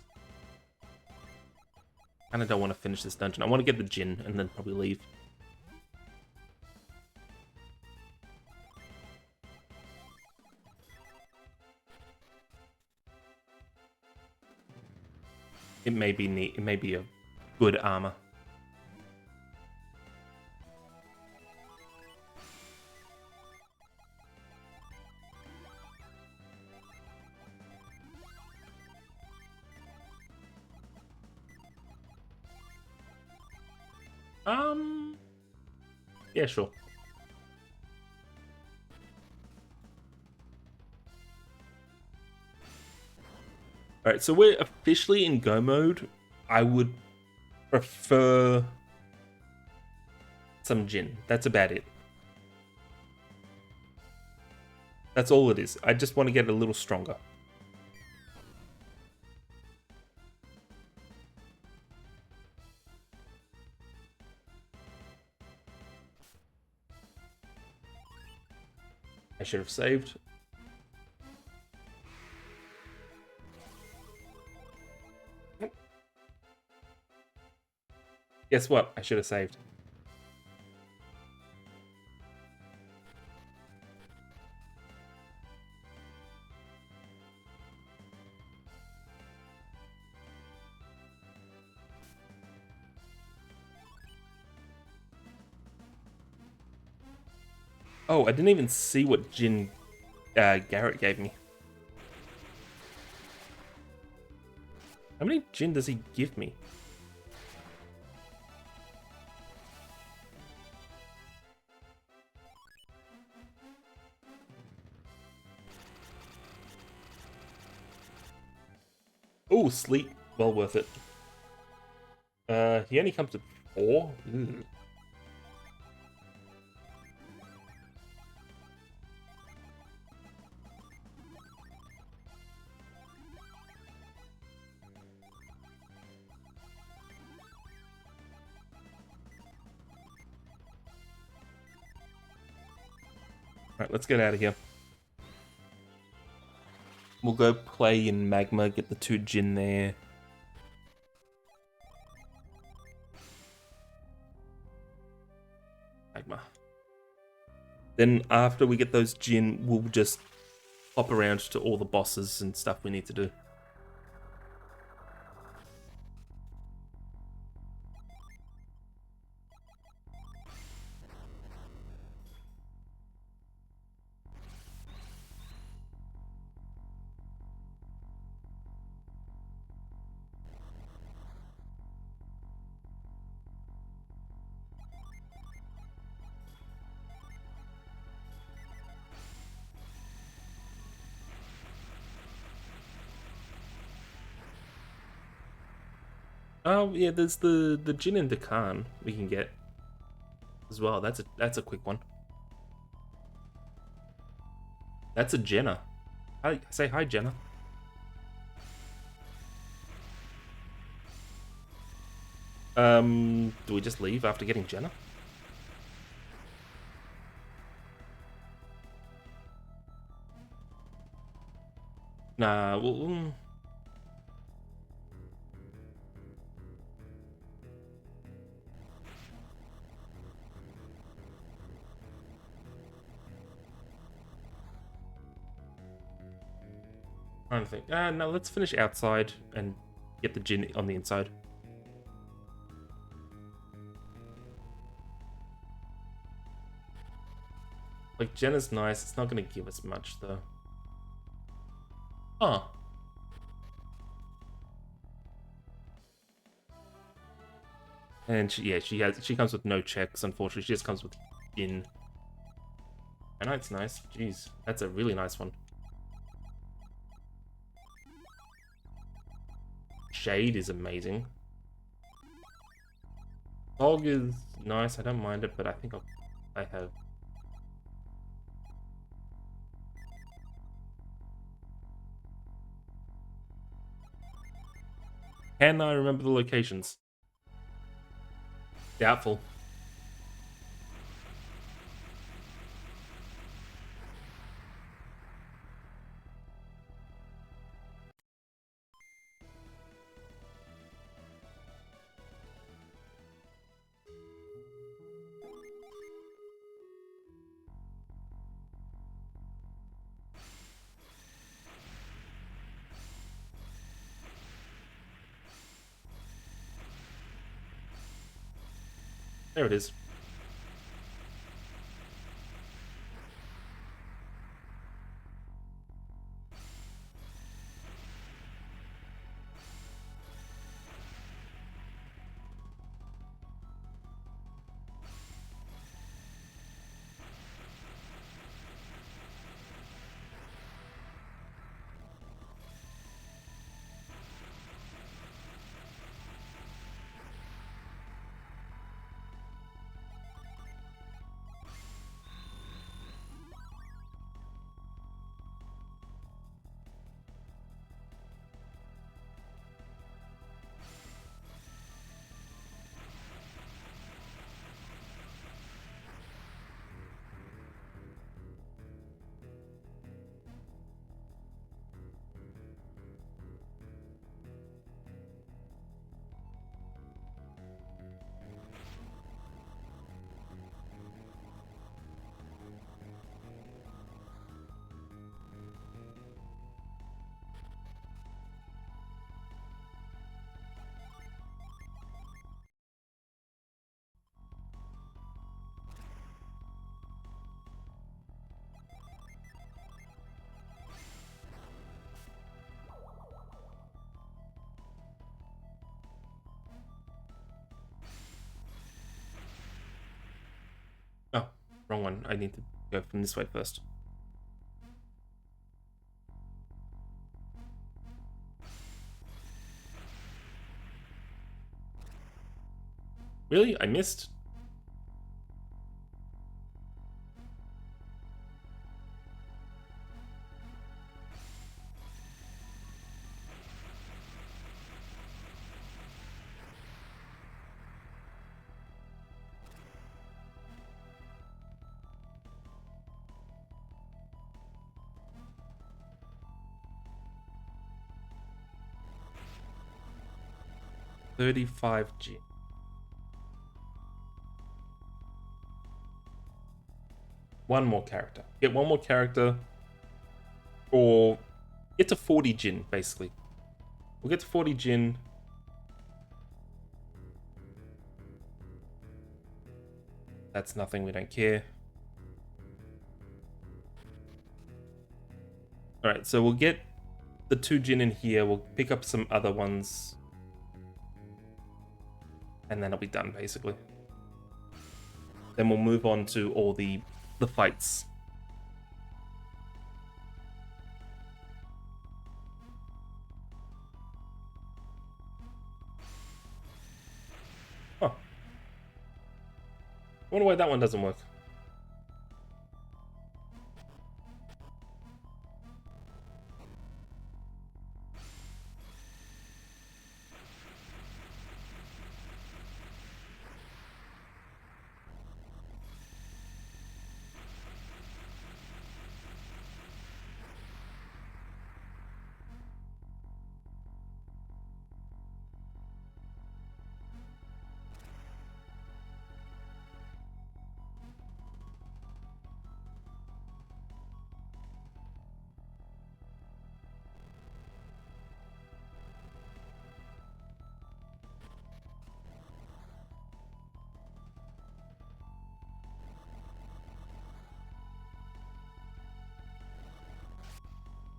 I kinda don't want to finish this dungeon. I want to get the Jin and then probably leave. It may be neat. It may be a good armor. Yeah, sure. Alright, so we're officially in go mode. I would prefer some Jin. That's about it. That's all it is. I just want to get a little stronger. I should have saved. Guess what? I should have saved. Oh, I didn't even see what Jin Garrett gave me. How many Jin does he give me? Oh, sleep. Well worth it. He only comes with 4? Ooh. Alright, let's get out of here. We'll go play in Magma, get the 2 Jin there. Magma. Then after we get those Jin, we'll just hop around to all the bosses and stuff we need to do. Oh yeah, there's the Jin and Dakan we can get as well. That's a quick one. That's a Jenna. Hi, say hi, Jenna. Do we just leave after getting Jenna? Nah, well. I don't think. No, let's finish outside and get the Jin on the inside. Like, Jenna's nice. It's not going to give us much, though. Oh. And she comes with no checks, unfortunately. She just comes with Jin. I know it's nice. Jeez, that's a really nice one. Shade is amazing. Fog is nice. I don't mind it, but I think I have. Can I remember the locations? Doubtful. There it is. wrong one. I need to go from this way first. Really? I missed? $35G. One more character. Get one more character, or get to 40 Jin, basically. We'll get to 40 Jin. That's nothing, we don't care. Alright, so we'll get the 2 Jin in here, we'll pick up some other ones. And then it'll be done, basically. Then we'll move on to all the fights. Huh. I wonder why that one doesn't work.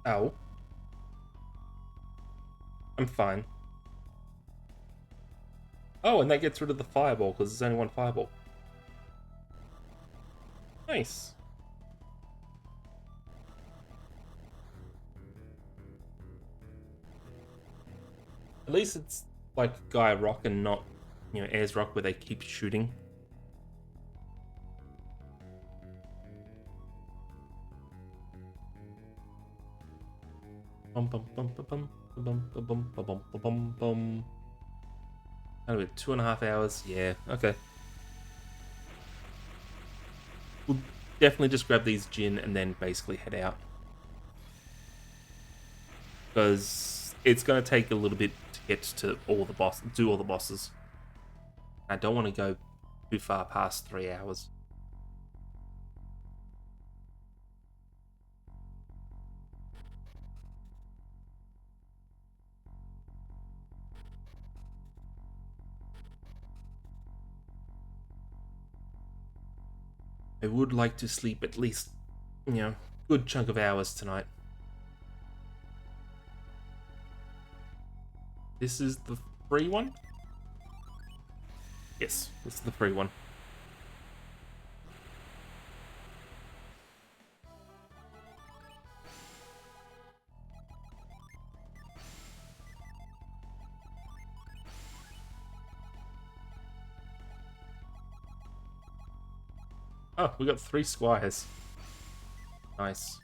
Ow. I'm fine. Oh, and that gets rid of the fireball, because there's only one fireball. Nice. At least it's like Gaia Rock and not, you know, Airs Rock where they keep shooting. Bum bum bum bum bum bum bum bum bum bum bum. Kind of 2.5 hours. Yeah, okay. We'll definitely just grab these Jin and then basically head out. Because it's going to take a little bit to get to all the do all the bosses. I don't want to go too far past 3 hours. I would like to sleep at least, you know, good chunk of hours tonight. This is the free one? Yes, this is the free one. Oh, we got 3 squires. Nice.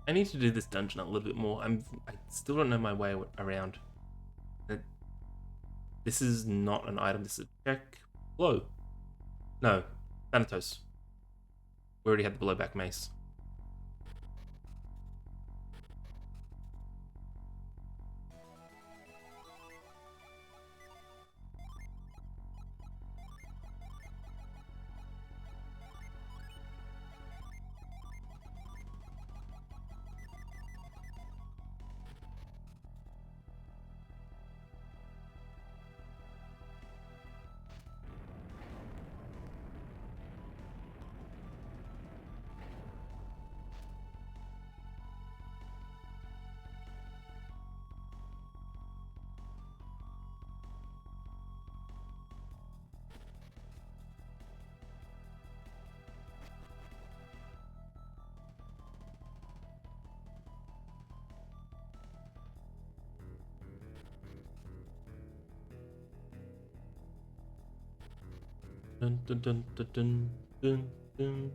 I need to do this dungeon a little bit more. I still don't know my way around. This is not an item. This is a check. Blow. No, Thanatos. We already had the blowback mace. Dun, dun, dun, dun, dun, dun, dun.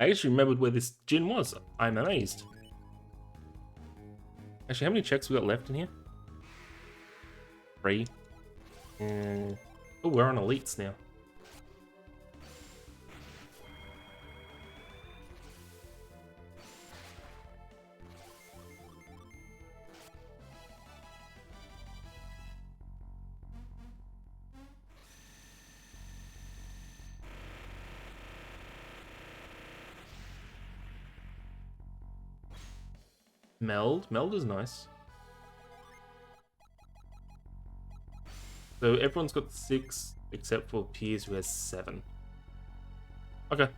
I actually remembered where this gin was. I'm amazed. Actually, how many checks we got left in here? 3. Oh, we're on elites now. Meld is nice. So everyone's got 6 except for Piers, who has 7. Okay.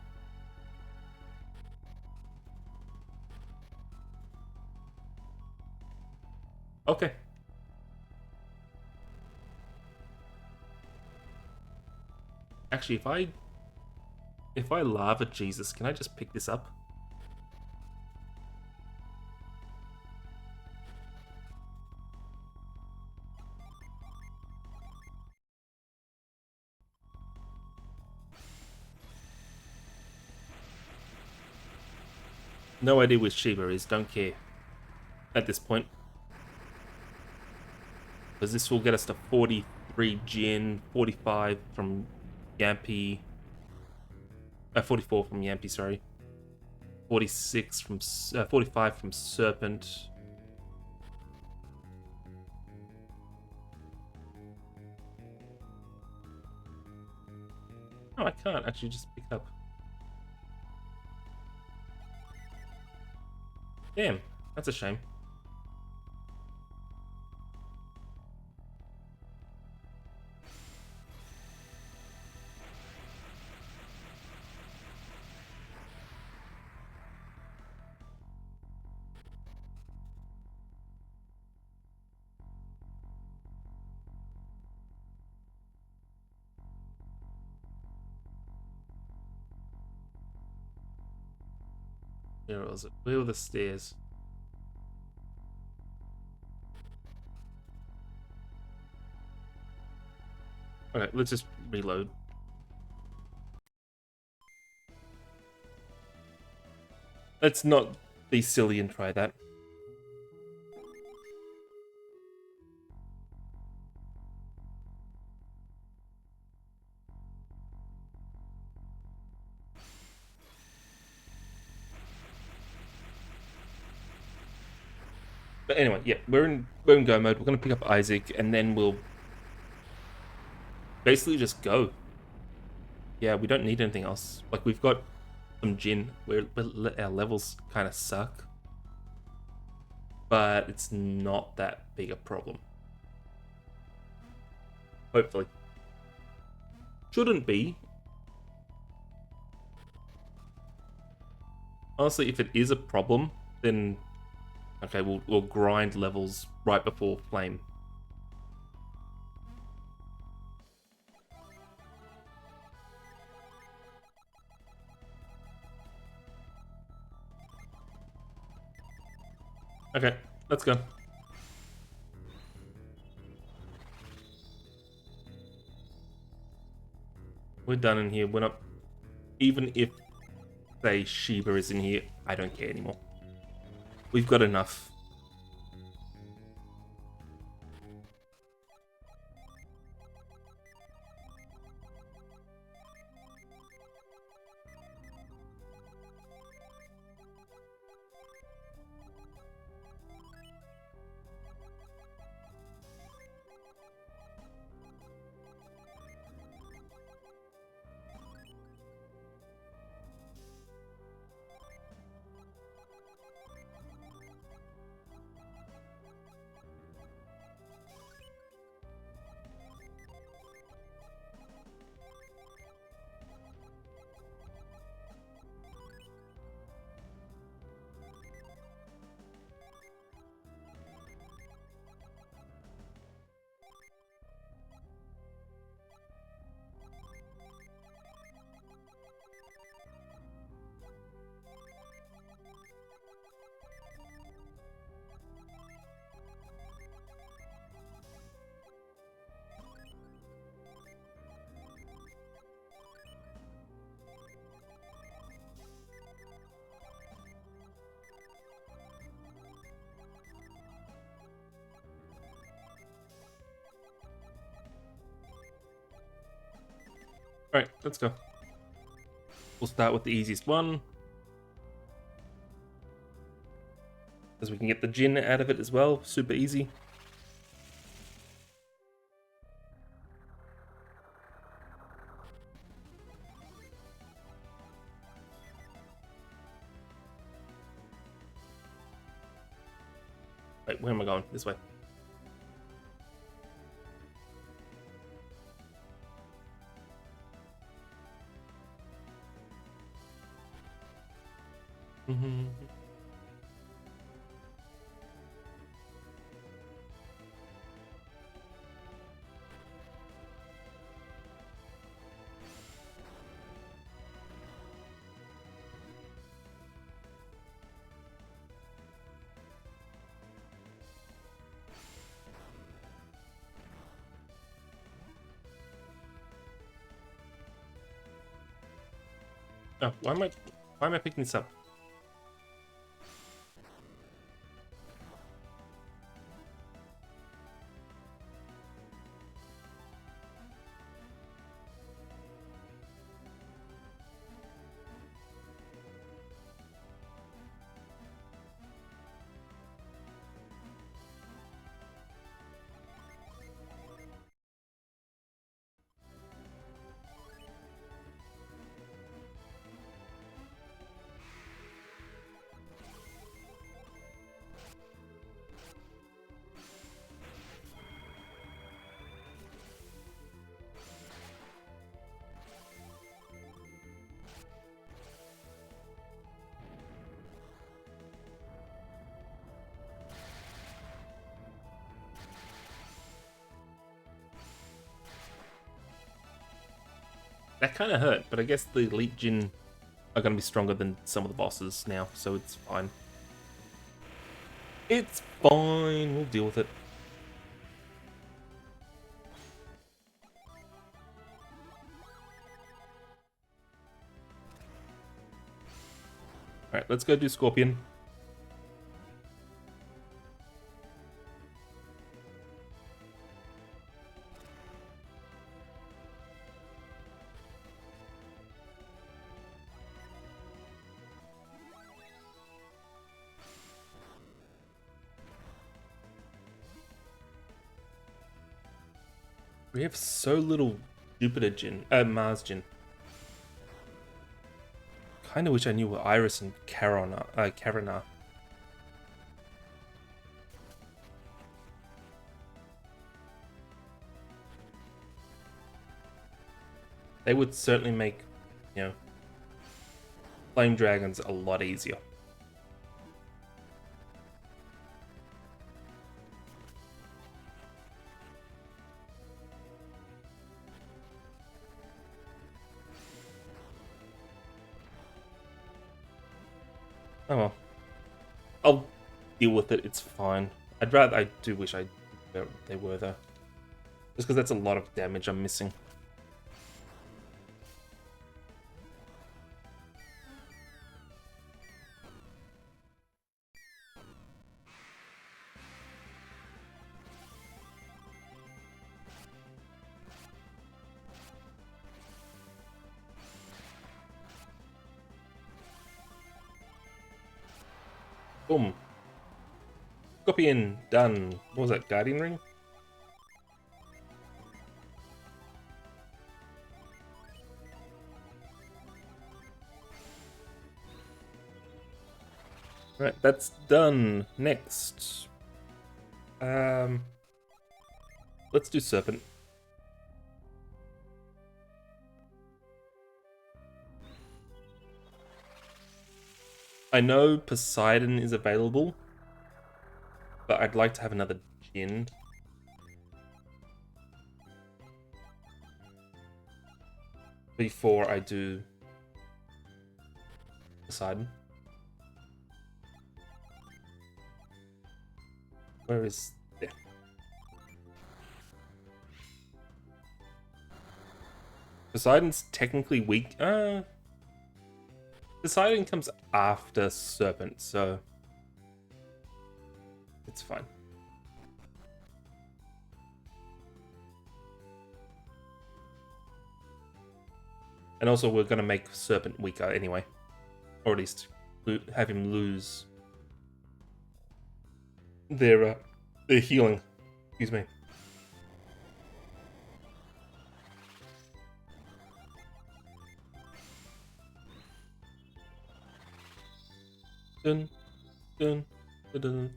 Okay. Actually, if I lava Jesus, can I just pick this up? No idea where Shiba is, don't care at this point. Because this will get us to 43 Jin, 45 from Yampi. 44 from Yampi, sorry. 46 from 45 from Serpent. No, I can't actually just pick it up. Damn, that's a shame. Where was it? Where were the stairs? Okay, let's just reload. Let's not be silly and try that. But anyway, yeah, we're in go mode. We're gonna pick up Isaac, and then we'll basically just go. Yeah, we don't need anything else. Like, we've got some Jin. Our levels kind of suck, but it's not that big a problem. Hopefully, shouldn't be. Honestly, if it is a problem, then okay, we'll grind levels right before flame. Okay, let's go. We're done in here. We're not... Even if, say, Shiba is in here, I don't care anymore. We've got enough. Alright, let's go. We'll start with the easiest one, because we can get the Jin out of it as well. Super easy. Wait, where am I going? This way. Oh, why am I picking this up? That kind of hurt, but I guess the Elite Jin are going to be stronger than some of the bosses now, so it's fine. It's fine, we'll deal with it. Alright, let's go do Scorpion. We have so little Jupiter Jin, Mars Jin. Kinda wish I knew what Iris and Karen are. They would certainly make, you know, Flame Dragons a lot easier. Oh well. I'll deal with it, it's fine. I do wish they were though. Just because that's a lot of damage I'm missing. Boom. Scorpion, done. What was that, Guardian Ring? Right, that's done. Next. Let's do Serpent. I know Poseidon is available, but I'd like to have another Jin. Before I do Poseidon. Where is... there. Poseidon's technically weak. Poseidon comes after Serpent, so it's fine. And also, we're going to make Serpent weaker anyway. Or at least have him lose their healing. Excuse me. Dun, dun, dun, dun.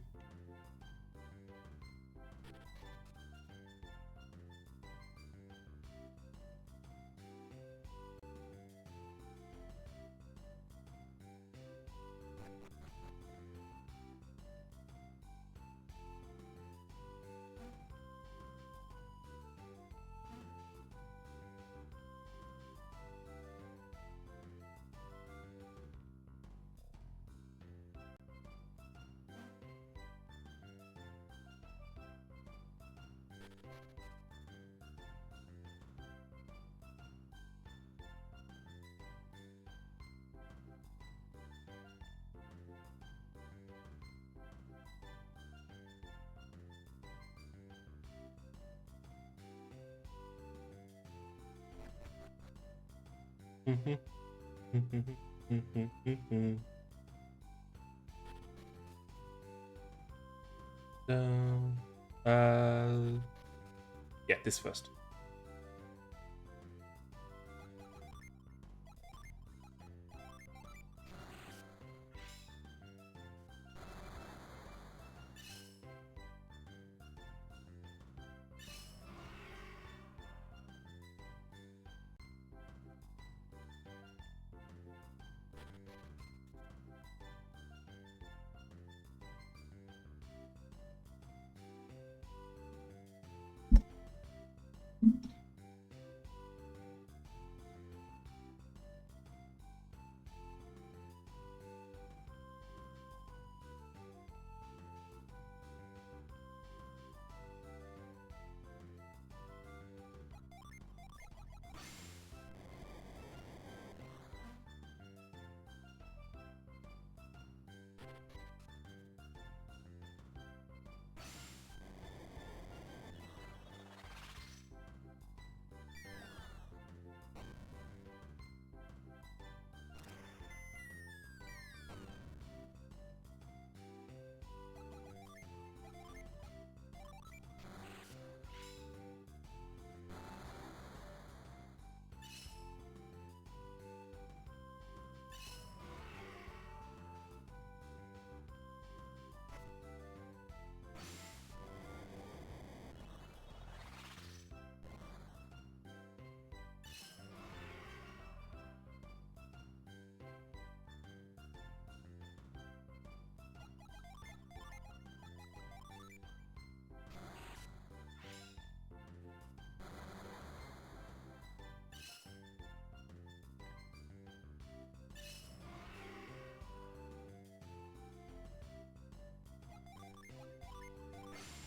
Yeah, this first.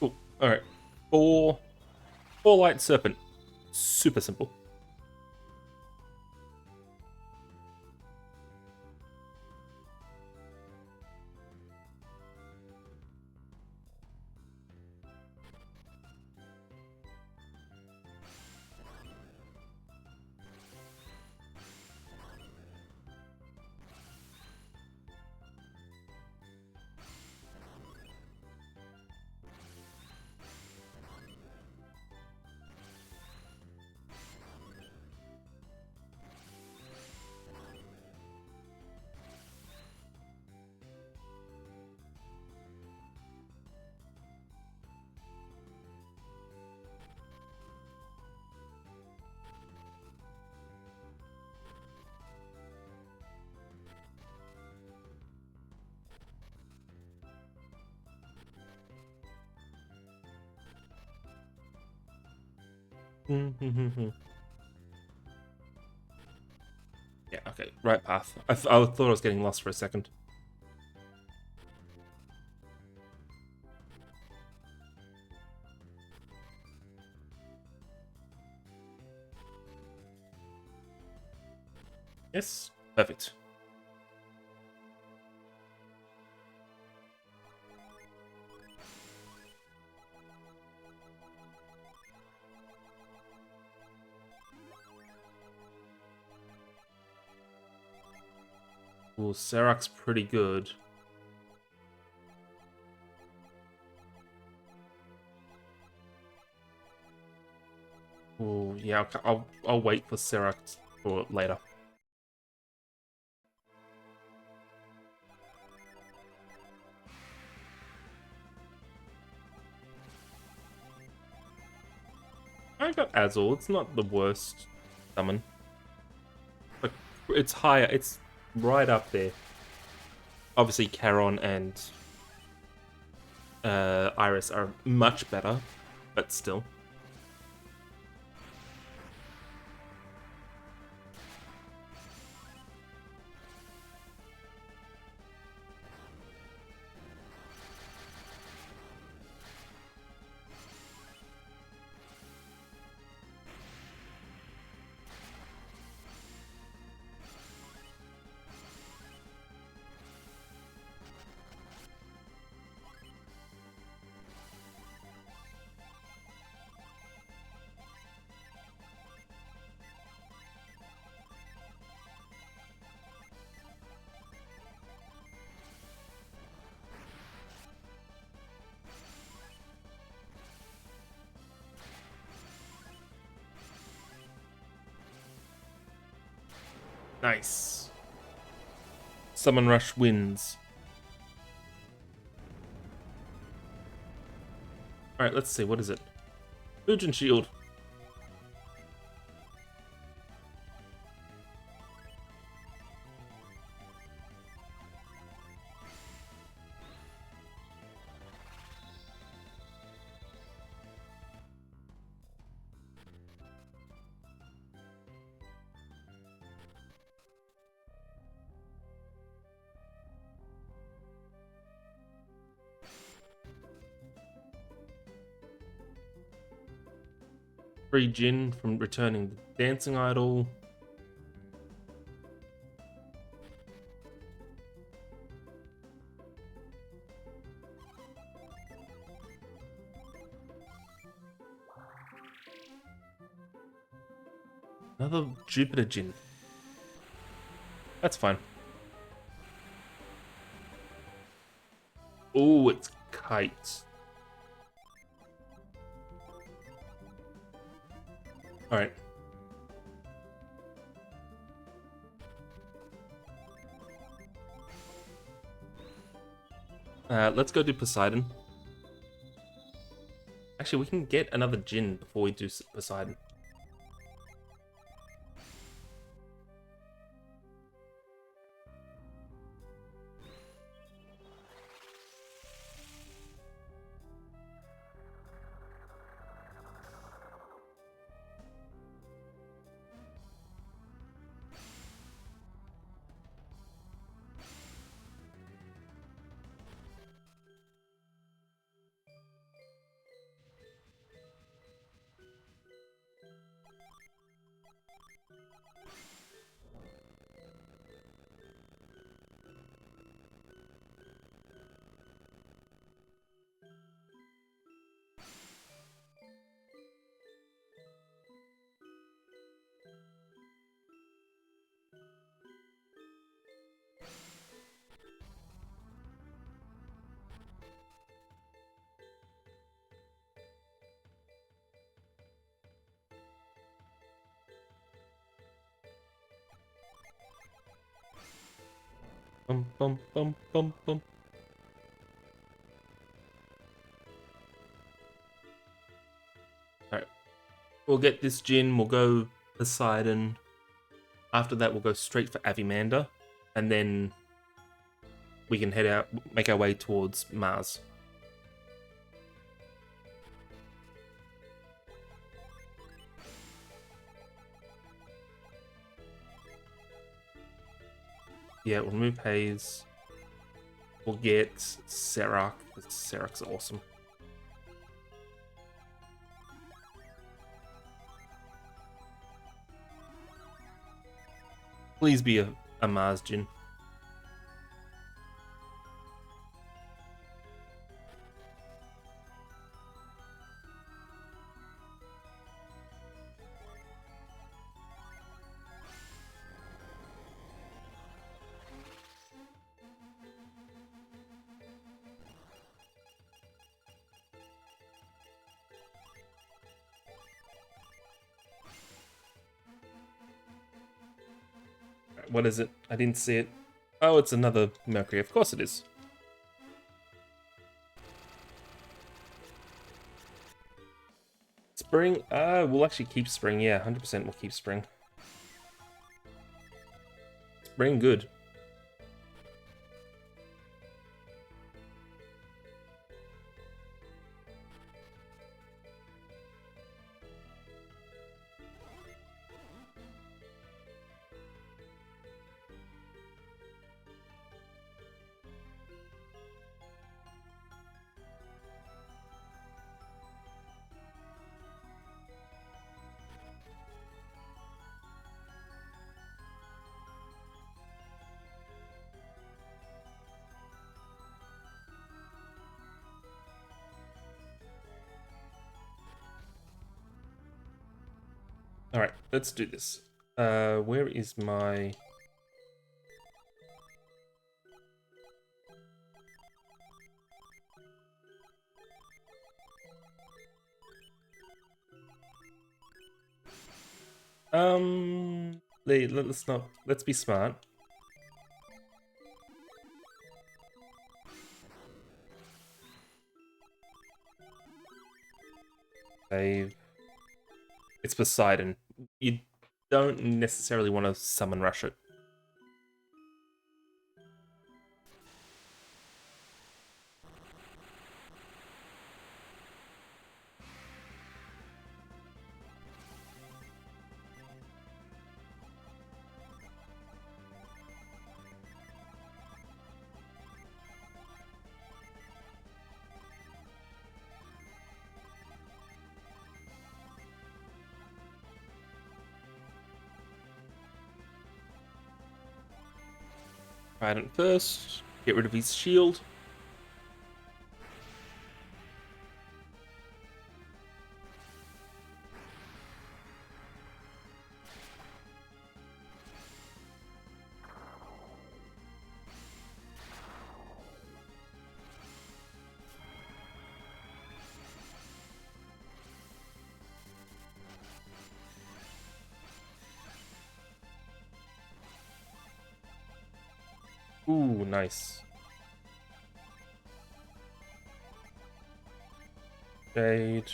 Cool. All right. Four light serpent. Super simple. Yeah, okay. Right path. I thought I was getting lost for a second. Yes. Perfect. Well, Serac's pretty good. Oh yeah, I'll wait for Serac for later. I got Azul. It's not the worst summon. But it's higher. It's right up there. Obviously, Charon and Iris are much better, but still. Nice. Summon Rush wins. Alright, let's see. What is it? Fusion Shield. Free Jin from returning the Dancing Idol. Another Jupiter Jin. That's fine. Oh, it's Kite. Alright. Let's go do Poseidon. Actually, we can get another Jin before we do Poseidon. Bum, bum, bum, bum, bum. Alright. We'll get this Jin, we'll go Poseidon. After that, we'll go straight for Avimander. And then we can head out, make our way towards Mars. Yeah, we'll remove Haze. We'll get Serac. Serac's awesome. Please be a Mars Jin. What is it? I didn't see it. Oh, it's another Mercury. Of course it is. Spring? We'll actually keep Spring. Yeah, 100% we'll keep Spring. Spring, good. Alright, let's do this. Where is my... let's be smart. Save. It's Poseidon. You don't necessarily want to summon rush it. Trident first. Get rid of his shield. Ooh, nice. Jade.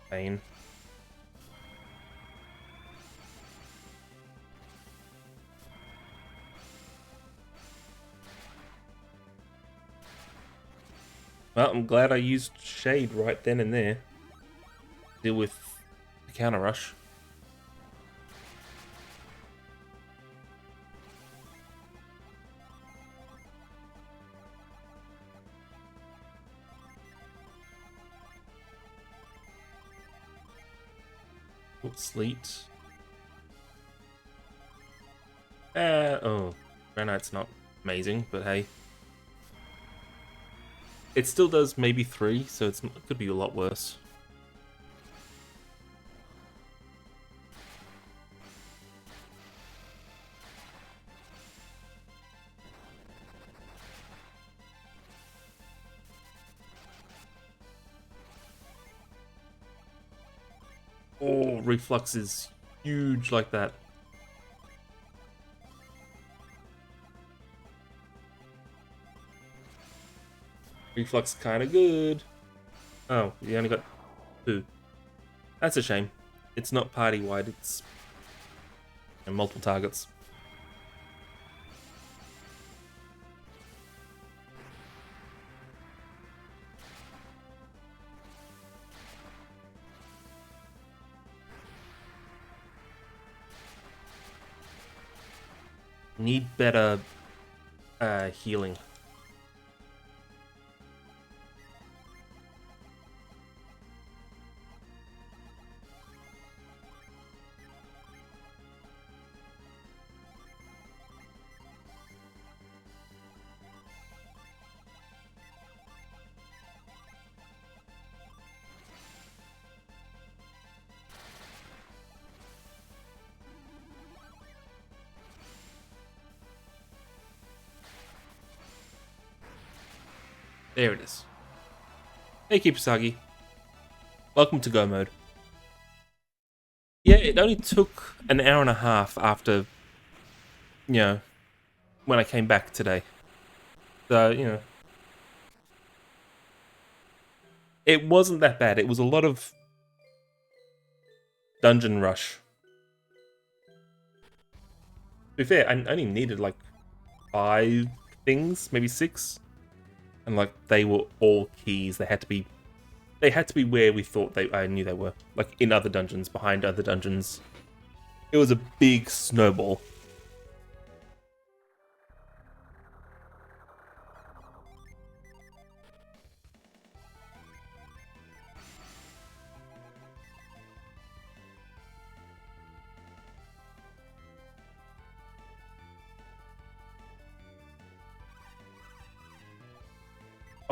Pain. Well, I'm glad I used Shade right then and there. Deal with the counter rush. Sleet. Oh, Granite's not amazing, but hey. It still does maybe 3, so it could be a lot worse. Oh, Reflux is huge like that. Reflux kind of good. Oh, you only got 2. That's a shame. It's not party-wide, it's multiple targets. Need better healing. There it is. Hey Kipusagi. Welcome to Go Mode. Yeah, it only took an hour and a half after, you know, when I came back today. So, you know, it wasn't that bad. It was a lot of dungeon rush. To be fair, I only needed like 5 things, maybe 6. And like they were all keys. They had to be where we thought I knew they were. Like in other dungeons, behind other dungeons. It was a big snowball.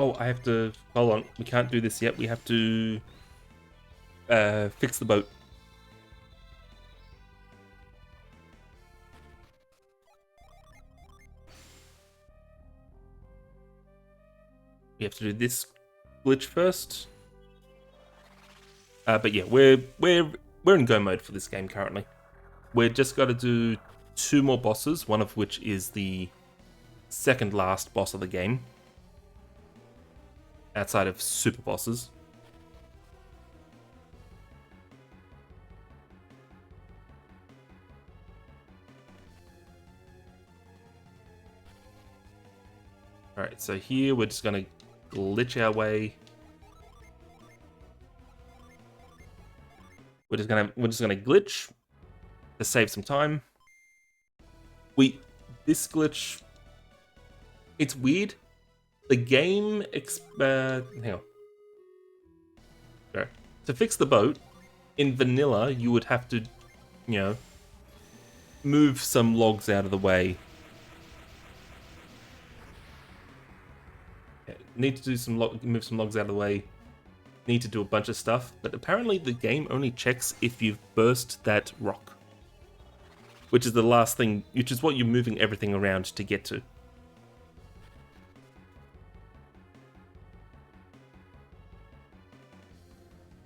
Oh, I have to... Hold on. We can't do this yet. We have to fix the boat. We have to do this glitch first. But yeah, we're in go mode for this game currently. We're just got to do 2 more bosses, one of which is the second last boss of the game. Outside of super bosses. Alright, so here we're just gonna glitch our way. We're just gonna glitch to save some time. This glitch, it's weird. The game hang on. Sorry. To fix the boat, in vanilla, you would have to, you know, move some logs out of the way. Need to do move some logs out of the way. Need to do a bunch of stuff, but apparently the game only checks if you've burst that rock, which is the last thing, which is what you're moving everything around to get to.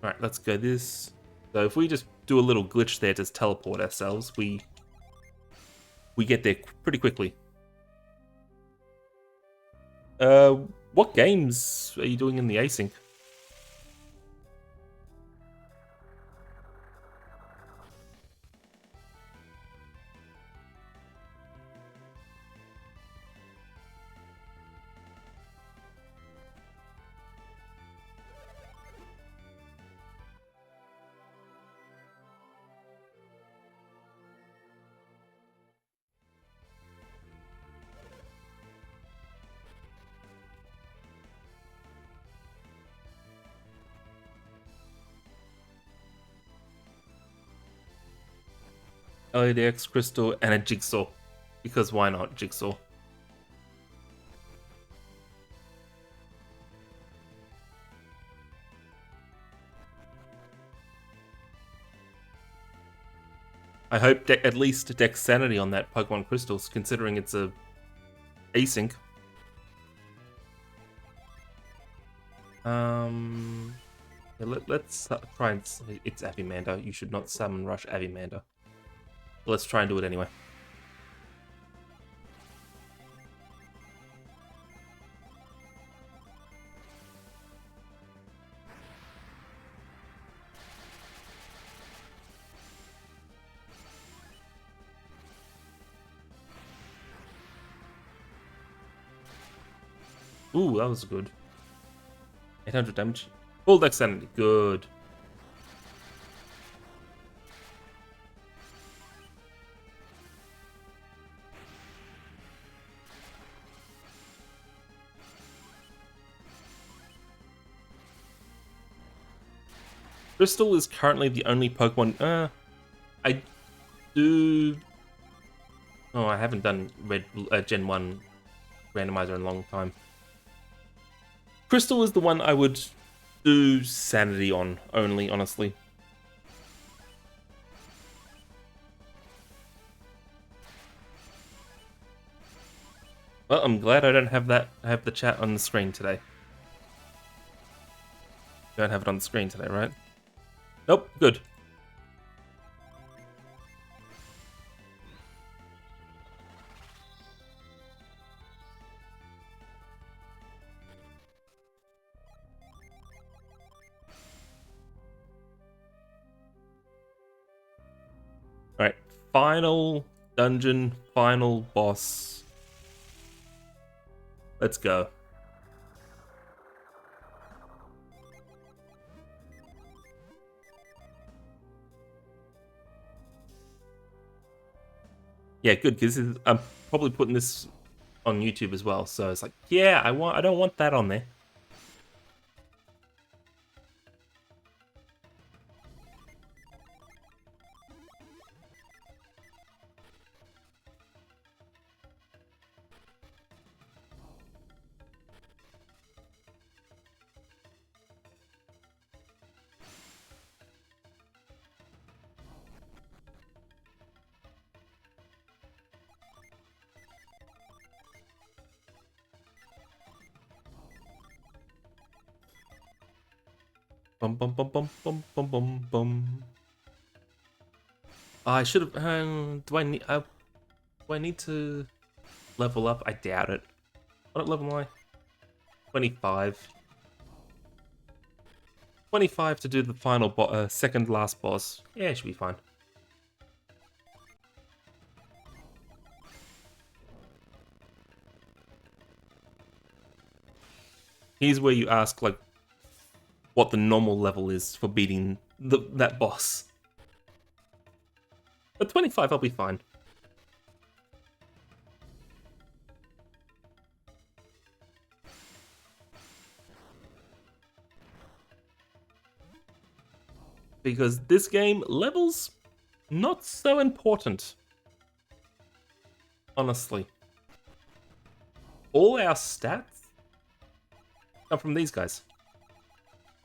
Alright, let's go this. So if we just do a little glitch there to teleport ourselves, we get there pretty quickly. What games are you doing in the async? LADX, crystal, and a jigsaw. Because why not jigsaw? I hope at least Dex Sanity on that Pokemon Crystals, considering it's a async. Yeah, let's try and... It's Avimander. You should not summon Rush Avimander. Let's try and do it anyway. Ooh, that was good. 800 damage. Full Dex Sanity. Good. Crystal is currently the only Pokemon... I do... Oh, I haven't done Gen 1 randomizer in a long time. Crystal is the one I would do Sanity on, only, honestly. Well, I'm glad I don't have the chat on the screen today. Don't have it on the screen today, right? Nope, good. Final dungeon, final boss. Let's go. Yeah, good, because I'm probably putting this on YouTube as well, so it's like, yeah, I don't want that on there. Bum bum bum bum bum bum bum bum. I should have. Do I need to level up? I doubt it. What level am I? 25. 25 to do the final second last boss. Yeah, it should be fine. Here's where you ask, like, what the normal level is for beating that boss. But 25, I'll be fine. Because this game, levels, not so important. Honestly. All our stats come from these guys.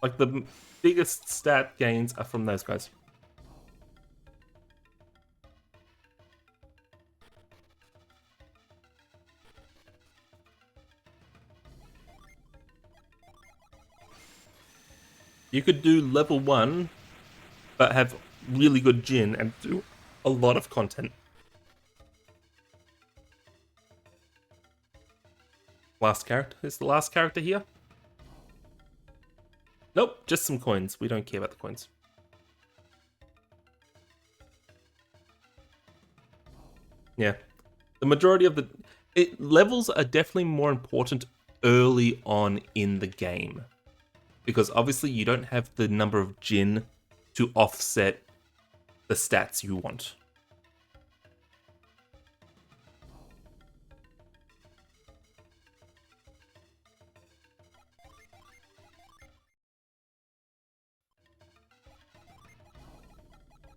Like, the biggest stat gains are from those guys. You could do level 1, but have really good Jin and do a lot of content. Last character? Is the last character here? Nope, just some coins. We don't care about the coins. Yeah. The majority of the... levels are definitely more important early on in the game. Because obviously you don't have the number of Jin to offset the stats you want.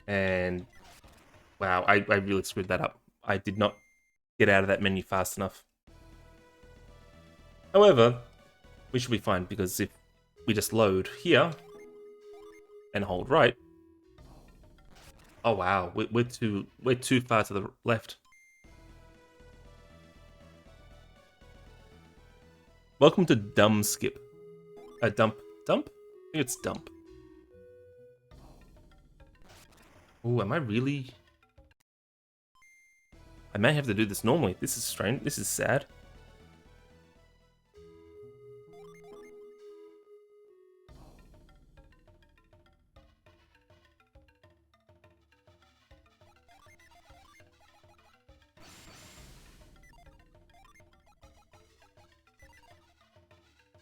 And wow, I really screwed that up. I did not get out of that menu fast enough. However, we should be fine, because if we just load here and hold right. Oh wow, we're too far to the left. Welcome to Dumb Skip. Dump? I think it's dump. Oh, am I really? I may have to do this normally. This is strange. This is sad.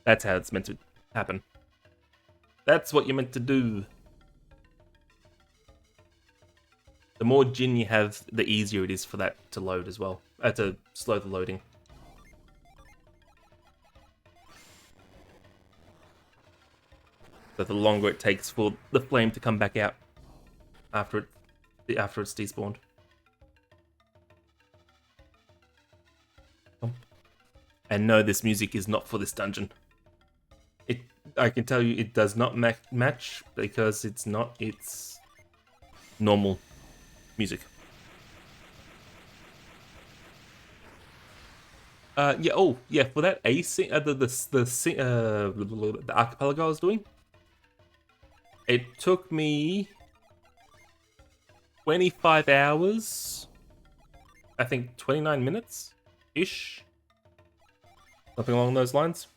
That's how it's meant to happen. That's what you're meant to do. The more Jin you have, the easier it is for that to load as well. To slow the loading. So the longer it takes for the flame to come back out after it's despawned. And no, this music is not for this dungeon. I can tell you it does not match, because it's not its normal music. Yeah. Oh, yeah. For that the archipelago I was doing, it took me 25 hours. I think 29 minutes ish, something along those lines.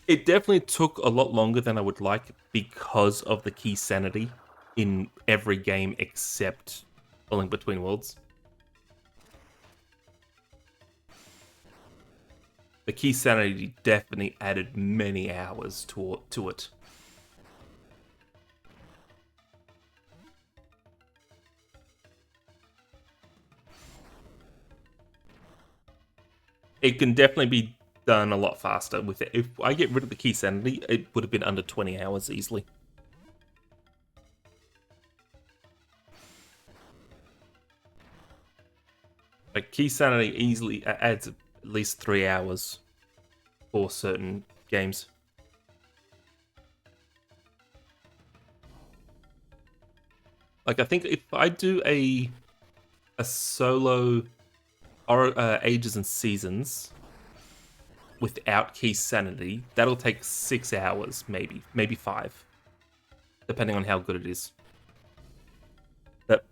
It definitely took a lot longer than I would like because of the key sanity in every game except A Link Between Worlds. The Key Sanity definitely added many hours to it. It can definitely be done a lot faster with it. If I get rid of the Key Sanity, it would have been under 20 hours easily. Like, Key Sanity easily adds at least 3 hours for certain games. Like, I think if I do a solo or Ages and Seasons without Key Sanity, that'll take 6 hours, maybe 5, depending on how good it is.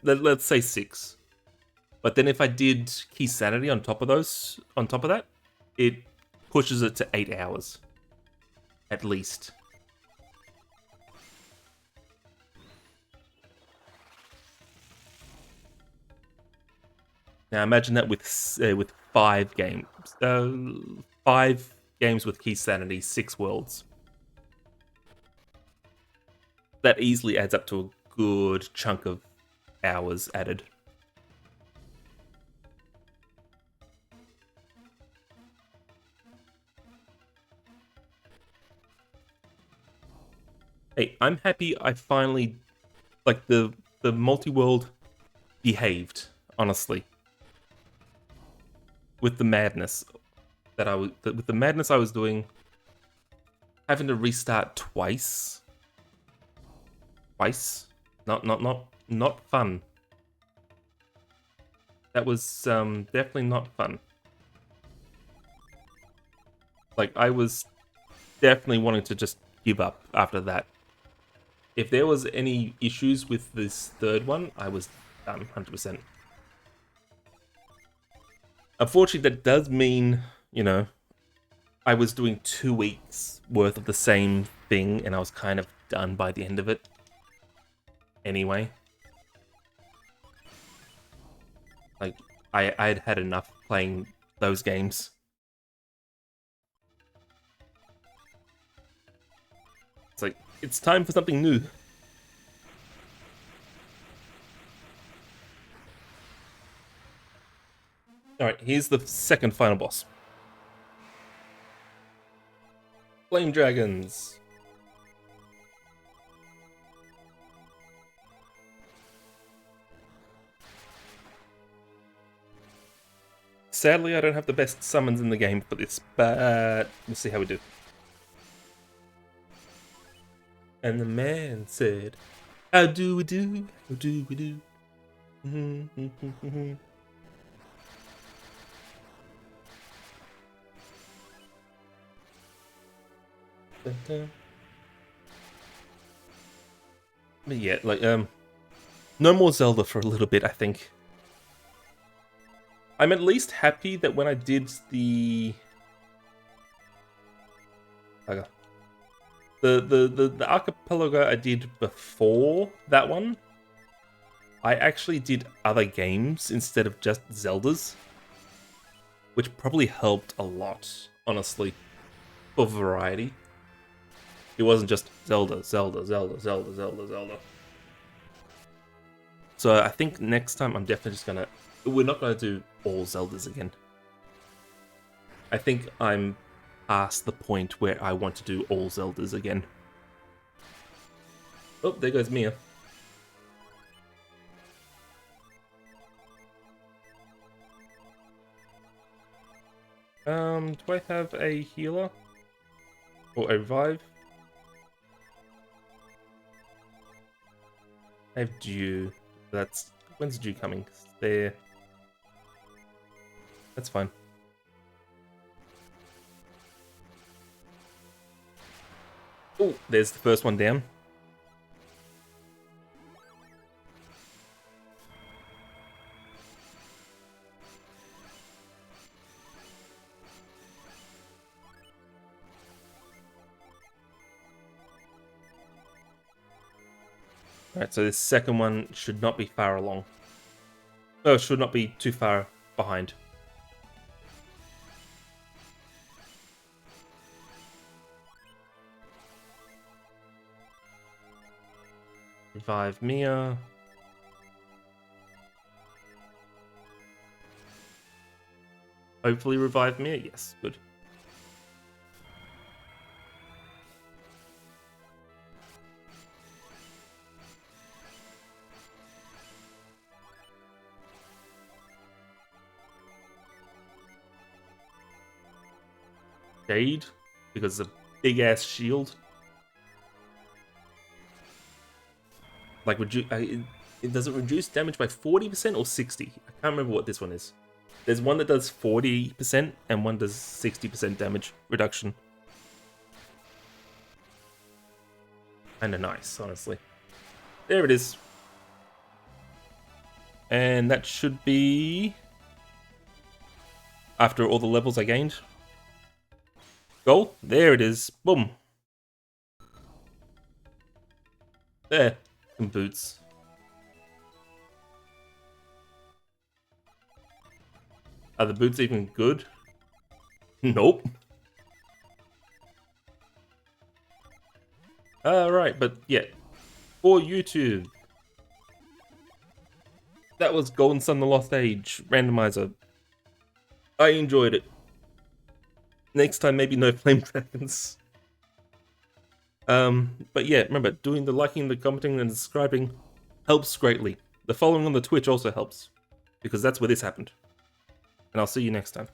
Let's say 6. But then if I did Key Sanity on top of that, it pushes it to 8 hours, at least. Now imagine that with 5 games, 5 games with Key Sanity, 6 worlds. That easily adds up to a good chunk of hours added. Hey, I'm happy I finally, like, the multi-world behaved, honestly. With the madness I was doing, having to restart twice, not fun. That was definitely not fun. Like, I was definitely wanting to just give up after that. If there was any issues with this third one, I was done 100%. Unfortunately, that does mean, you know, I was doing 2 weeks worth of the same thing, and I was kind of done by the end of it. Anyway. Like, I'd had enough playing those games. It's like, it's time for something new. Alright, here's the second final boss. Flame Dragons. Sadly, I don't have the best summons in the game for this, but we'll see how we do. And the man said, how do we do? How do we do? But yeah, like, no more Zelda for a little bit, I think. I'm at least happy that when I did the archipelago I did before that one, I actually did other games instead of just Zeldas, which probably helped a lot, honestly, for variety. It wasn't just Zelda. So I think next time I'm definitely just gonna... We're not gonna do all Zeldas again. I think I'm past the point where I want to do all Zeldas again. Oh, there goes Mia. Do I have a healer? Or a revive? I have Dew. That's... When's Dew coming? There. That's fine. Oh, there's the first one down. Alright, so this second one should not be far along. Oh, should not be too far behind. Revive Mia. Hopefully revive Mia. Yes, good. Shade, because it's a big ass shield. Like, does it reduce damage by 40% or 60? I can't remember what this one is. There's one that does 40% and one does 60% damage reduction. Kinda nice, honestly. There it is. And that should be... after all the levels I gained. Goal. There it is. Boom. There. Some boots. Are the boots even good? Nope. Alright, but yeah. For YouTube. That was goldensun the Lost Age Randomizer. I enjoyed it. Next time, maybe no flame dragons. But yeah, remember, doing the liking, the commenting, and the subscribing helps greatly. The following on the Twitch also helps, because that's where this happened. And I'll see you next time.